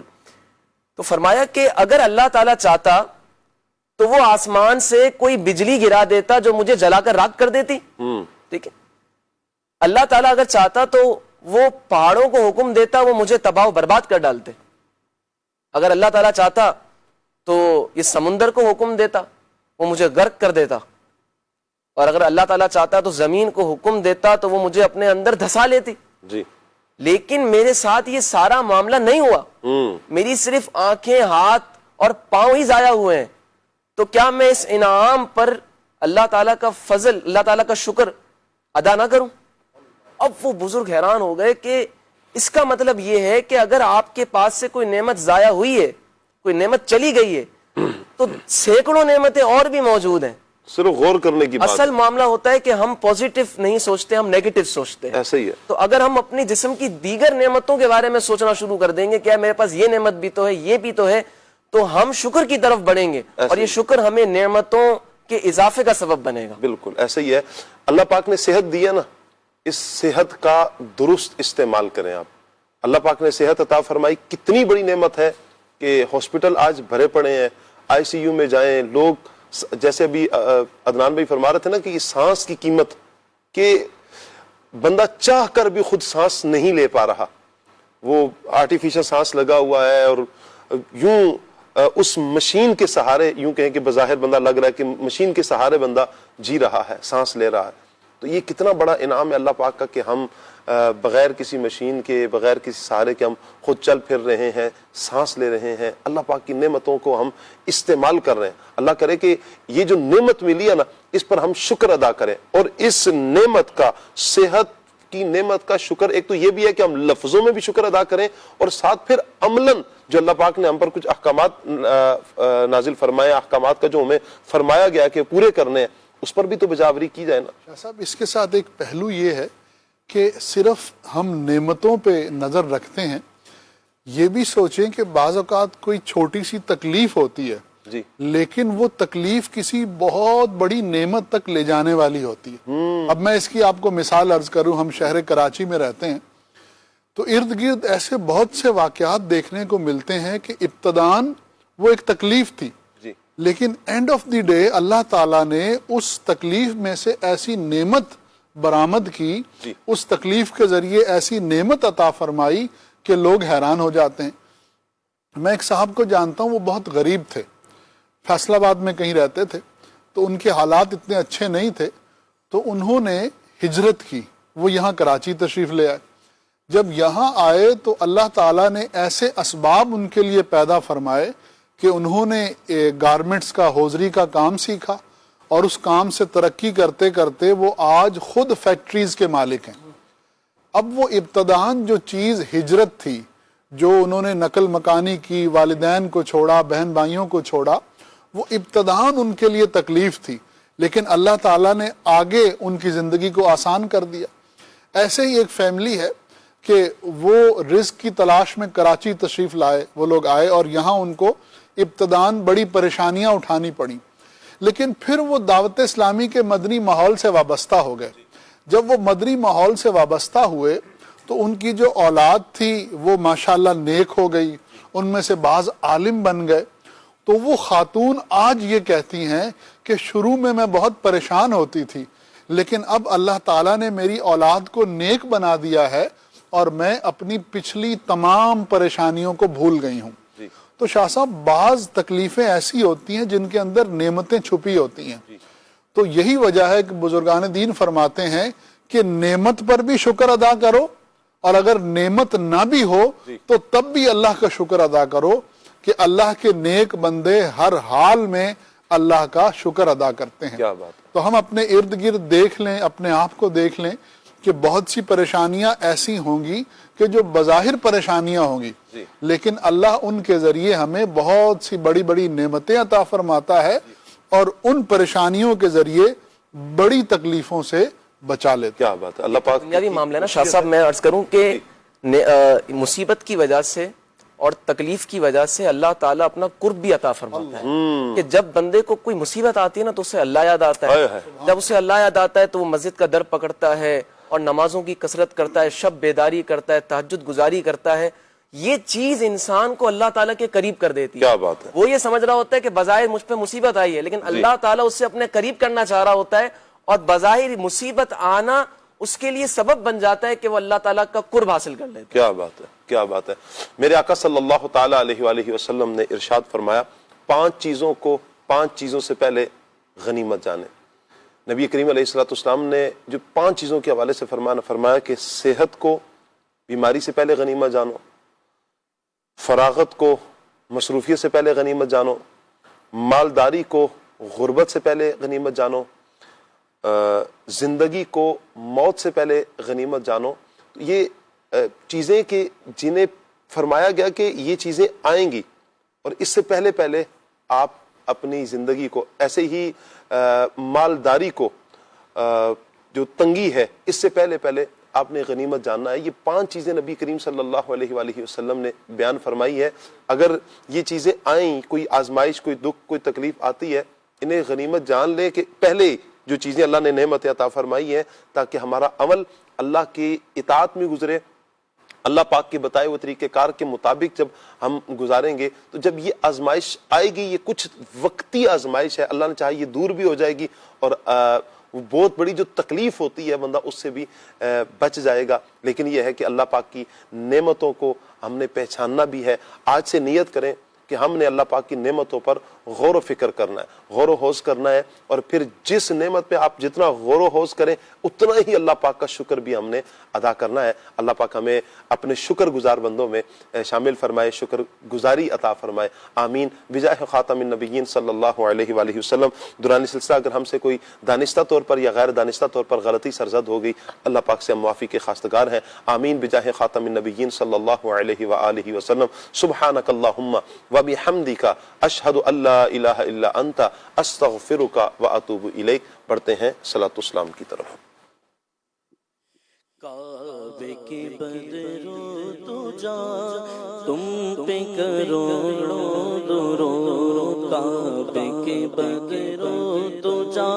تو فرمایا کہ اگر اللہ تعالیٰ چاہتا تو وہ آسمان سے کوئی بجلی گرا دیتا جو مجھے جلا کر راکھ کر دیتی. ٹھیک ہے, اللہ تعالیٰ اگر چاہتا تو وہ پہاڑوں کو حکم دیتا وہ مجھے تباہ و برباد کر ڈالتے. اگر اللہ تعالیٰ چاہتا تو یہ سمندر کو حکم دیتا وہ مجھے غرق کر دیتا, اور اگر اللہ تعالیٰ چاہتا تو زمین کو حکم دیتا تو وہ مجھے اپنے اندر دھسا لیتی. جی. لیکن میرے ساتھ یہ سارا معاملہ نہیں ہوا, میری صرف آنکھیں ہاتھ اور پاؤں ہی ضائع ہوئے ہیں. تو کیا میں اس انعام پر اللہ تعالیٰ کا فضل, اللہ تعالیٰ کا شکر ادا نہ کروں؟ اب وہ بزرگ حیران ہو گئے کہ اس کا مطلب یہ ہے کہ اگر آپ کے پاس سے کوئی نعمت ضائع ہوئی ہے, کوئی نعمت چلی گئی ہے, تو سینکڑوں نعمتیں اور بھی موجود ہیں. صرف غور کرنے کی بات. اصل معاملہ ہوتا ہے کہ ہم پازیٹو نہیں سوچتے, ہم نیگیٹو سوچتے ہیں. ایسا ہی ہے. تو اگر ہم اپنی جسم کی دیگر نعمتوں کے بارے میں سوچنا شروع کر دیں گے کہ میرے پاس یہ نعمت بھی تو ہے, یہ بھی تو ہے, تو ہم شکر کی طرف بڑھیں گے اور یہ شکر ہمیں نعمتوں کے اضافے کا سبب بنے گا. بالکل ایسا ہی ہے. اللہ پاک نے صحت دی ہے نا, اس صحت کا درست استعمال کریں آپ. اللہ پاک نے صحت عطا فرمائی, کتنی بڑی نعمت ہے کہ ہاسپٹل آج بھرے پڑے ہیں, آئی سی یو میں جائیں لوگ. جیسے ابھی عدنان بھائی فرما رہے تھے نا کہ یہ سانس کی قیمت, کہ بندہ چاہ کر بھی خود سانس نہیں لے پا رہا, وہ آرٹیفیشل سانس لگا ہوا ہے اور یوں اس مشین کے سہارے, یوں کہیں کہ بظاہر بندہ لگ رہا ہے کہ مشین کے سہارے بندہ جی رہا ہے, سانس لے رہا ہے. تو یہ کتنا بڑا انعام ہے اللہ پاک کا کہ ہم بغیر کسی مشین کے, بغیر کسی سہارے کے ہم خود چل پھر رہے ہیں, سانس لے رہے ہیں. اللہ پاک کی نعمتوں کو ہم استعمال کر رہے ہیں. اللہ کرے کہ یہ جو نعمت ملی ہے نا, اس پر ہم شکر ادا کریں. اور اس نعمت کا, صحت کی نعمت کا شکر ایک تو یہ بھی ہے کہ ہم لفظوں میں بھی شکر ادا کریں, اور ساتھ پھر عملاً جو اللہ پاک نے ہم پر کچھ احکامات نازل فرمائے, احکامات کا جو ہمیں فرمایا گیا کہ پورے کرنے ہیں, اس پر بھی تو بجاوری کی جائے نا. شاہ صاحب اس کے ساتھ ایک پہلو یہ ہے کہ صرف ہم نعمتوں پہ نظر رکھتے ہیں, یہ بھی سوچیں کہ بعض اوقات کوئی چھوٹی سی تکلیف ہوتی ہے جی, لیکن وہ تکلیف کسی بہت بڑی نعمت تک لے جانے والی ہوتی ہے. اب میں اس کی آپ کو مثال عرض کروں, ہم شہر کراچی میں رہتے ہیں تو ارد گرد ایسے بہت سے واقعات دیکھنے کو ملتے ہیں کہ ابتداً وہ ایک تکلیف تھی, لیکن اینڈ آف دی ڈے اللہ تعالیٰ نے اس تکلیف میں سے ایسی نعمت برآمد کی, اس تکلیف کے ذریعے ایسی نعمت عطا فرمائی کہ لوگ حیران ہو جاتے ہیں. میں ایک صاحب کو جانتا ہوں, وہ بہت غریب تھے, فیصل آباد میں کہیں رہتے تھے, تو ان کے حالات اتنے اچھے نہیں تھے, تو انہوں نے ہجرت کی, وہ یہاں کراچی تشریف لے آئے. جب یہاں آئے تو اللہ تعالیٰ نے ایسے اسباب ان کے لیے پیدا فرمائے کہ انہوں نے گارمنٹس کا, ہوزری کا کام سیکھا, اور اس کام سے ترقی کرتے کرتے وہ آج خود فیکٹریز کے مالک ہیں. اب وہ ابتداً جو چیز ہجرت تھی, جو انہوں نے نقل مکانی کی, والدین کو چھوڑا, بہن بھائیوں کو چھوڑا, وہ ابتداً ان کے لیے تکلیف تھی, لیکن اللہ تعالیٰ نے آگے ان کی زندگی کو آسان کر دیا. ایسے ہی ایک فیملی ہے کہ وہ رزق کی تلاش میں کراچی تشریف لائے, وہ لوگ آئے اور یہاں ان کو ابتداً بڑی پریشانیاں اٹھانی پڑیں, لیکن پھر وہ دعوت اسلامی کے مدنی ماحول سے وابستہ ہو گئے. جب وہ مدنی ماحول سے وابستہ ہوئے تو ان کی جو اولاد تھی وہ ماشاءاللہ نیک ہو گئی, ان میں سے بعض عالم بن گئے. تو وہ خاتون آج یہ کہتی ہیں کہ شروع میں بہت پریشان ہوتی تھی, لیکن اب اللہ تعالیٰ نے میری اولاد کو نیک بنا دیا ہے اور میں اپنی پچھلی تمام پریشانیوں کو بھول گئی ہوں. تو شاہ صاحب بعض تکلیفیں ایسی ہوتی ہیں جن کے اندر نعمتیں چھپی ہوتی ہیں. تو یہی وجہ ہے کہ بزرگان دین فرماتے ہیں کہ نعمت پر بھی شکر ادا کرو، اور اگر نعمت نہ بھی ہو تو تب بھی اللہ کا شکر ادا کرو، کہ اللہ کے نیک بندے ہر حال میں اللہ کا شکر ادا کرتے ہیں. تو ہم اپنے ارد گرد دیکھ لیں، اپنے آپ کو دیکھ لیں کہ بہت سی پریشانیاں ایسی ہوں گی کہ جو بظاہر پریشانیاں ہوں گی، لیکن اللہ ان کے ذریعے ہمیں بہت سی بڑی بڑی نعمتیں عطا فرماتا ہے، اور ان پریشانیوں کے ذریعے بڑی تکلیفوں سے بچا لیتا. کیا بات ہے. اللہ پاک دنیاوی معاملہ نا شاہ صاحب، میں عرض کروں کہ مصیبت کی وجہ سے اور تکلیف کی وجہ سے اللہ تعالیٰ اپنا قرب بھی عطا فرماتا ہے، کہ جب بندے کو کوئی مصیبت آتی ہے نا تو اسے اللہ یاد آتا ہے. جب اسے اللہ یاد آتا ہے تو وہ مسجد کا در پکڑتا ہے اور نمازوں کی کثرت کرتا ہے، شب بیداری کرتا ہے، تہجد گزاری کرتا ہے. یہ چیز انسان کو اللہ تعالیٰ کے قریب کر دیتی ہے. کیا بات ہے. وہ یہ سمجھ رہا ہوتا ہے کہ بظاہر مجھ پہ مصیبت آئی ہے، لیکن اللہ تعالیٰ اس سے اپنے قریب کرنا چاہ رہا ہوتا ہے، اور بظاہر مصیبت آنا اس کے لیے سبب بن جاتا ہے کہ وہ اللہ تعالیٰ کا قرب حاصل کر لیتا ہے. کیا بات ہے. کیا بات ہے. میرے آقا صلی اللہ تعالیٰ علیہ وآلہ وسلم نے ارشاد فرمایا، 5 چیزوں سے پہلے غنیمت جانے. نبی کریم علیہ السلام نے جو 5 چیزوں کے حوالے سے فرمایا کہ صحت کو بیماری سے پہلے غنیمت جانو، فراغت کو مصروفیت سے پہلے غنیمت جانو، مالداری کو غربت سے پہلے غنیمت جانو، زندگی کو موت سے پہلے غنیمت جانو. یہ چیزیں کہ جنہیں فرمایا گیا کہ یہ چیزیں آئیں گی، اور اس سے پہلے آپ اپنی زندگی کو، ایسے ہی مالداری کو، جو تنگی ہے، اس سے پہلے آپ نے غنیمت جاننا ہے. یہ 5 چیزیں نبی کریم صلی اللہ علیہ وآلہ وسلم نے بیان فرمائی ہے. اگر یہ چیزیں آئیں، کوئی آزمائش، کوئی دکھ، کوئی تکلیف آتی ہے، انہیں غنیمت جان لے کہ پہلے جو چیزیں اللہ نے نعمت عطا فرمائی ہیں، تاکہ ہمارا عمل اللہ کی اطاعت میں گزرے، اللہ پاک کے بتائے ہوئے طریقہ کار کے مطابق جب ہم گزاریں گے تو جب یہ آزمائش آئے گی، یہ کچھ وقتی آزمائش ہے، اللہ نے چاہا یہ دور بھی ہو جائے گی، اور بہت بڑی جو تکلیف ہوتی ہے بندہ اس سے بھی بچ جائے گا. لیکن یہ ہے کہ اللہ پاک کی نعمتوں کو ہم نے پہچاننا بھی ہے. آج سے نیت کریں کہ ہم نے اللہ پاک کی نعمتوں پر غور و فکر کرنا ہے، غور و خوض کرنا ہے، اور پھر جس نعمت پہ آپ جتنا غور و خوض کریں اتنا ہی اللہ پاک کا شکر بھی ہم نے ادا کرنا ہے. اللہ پاک ہمیں اپنے شکر گزار بندوں میں شامل فرمائے، شکر گزاری عطا فرمائے. آمین. بجاہ خاتم النبیین صلی اللہ علیہ وآلہ وسلم. دوران سلسلہ اگر ہم سے کوئی دانستہ طور پر یا غیر دانستہ طور پر غلطی سرزد ہو گئی، اللہ پاک سے ہم معافی کے خواستگار ہیں. آمین. بجاہ خاتم النبیین صلی اللہ علیہ وآلہ وسلم. سبحانک اللہم وبحمدک اشہد ان لا الہ الا انت استغفرک واتوب الیک. بڑھتے ہیں صلاۃ السلام کی طرف. کعبے کے بدرو تو جا تم پہ کروڑوں درود، کعبے کے بدرو تو جا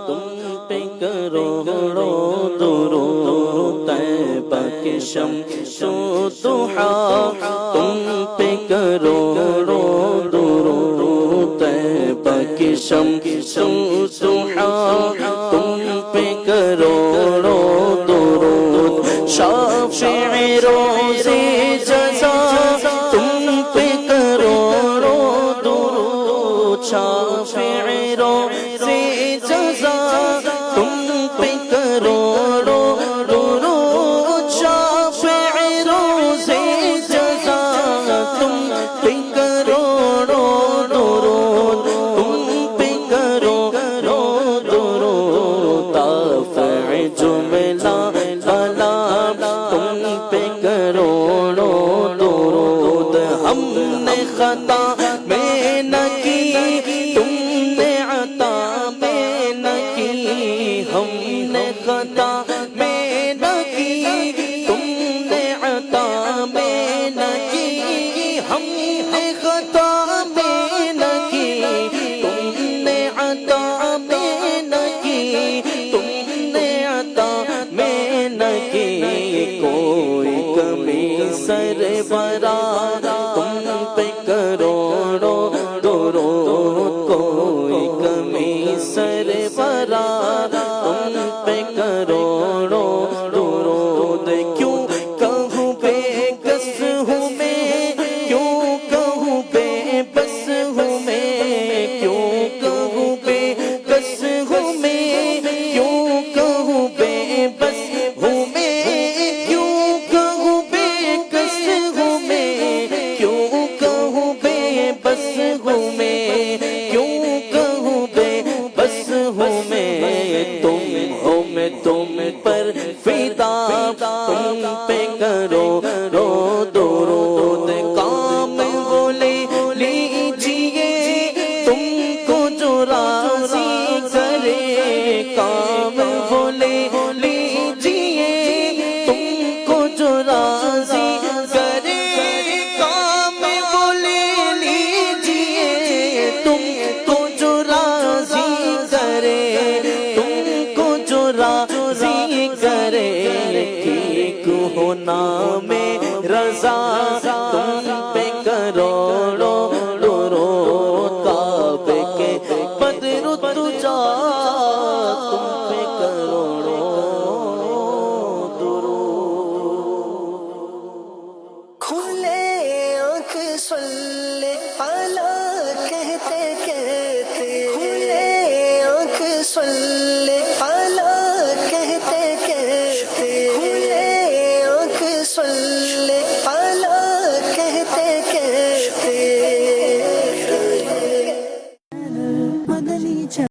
تم پہ کروڑوں درود، طیبہ کے شمس و ضحیٰ تم پہ کروڑوں درود، طیبہ کے شمس و ضحیٰ تم پہ کروڑوں درود، شافع روز جزا تم پہ کروڑوں درود، شافع روز جزا تم پہ کروڑوں درود، شافع روز جزا تم پہ کروڑوں درود، تم پہ کروڑوں درود، دافع جملہ تم پہ کروڑوں درود. ہم نے خطا میں نہ کی، تم نے عطا میں نہ کی، ہم نے خطا میں نہ کی، تم نے عطا میں نہ کی، ہم نے خطا میں نہ کی، تم نے عطا میں نہ کی، تم نے عطا میں نہ کی. کوئی کمی سربراہ تم پہ کروڑوں درود، کوئی کمی سربراہ تم پہ کروڑوں درود. کیوں کہوں بے کس ہوں میں، کیوں کہوں رو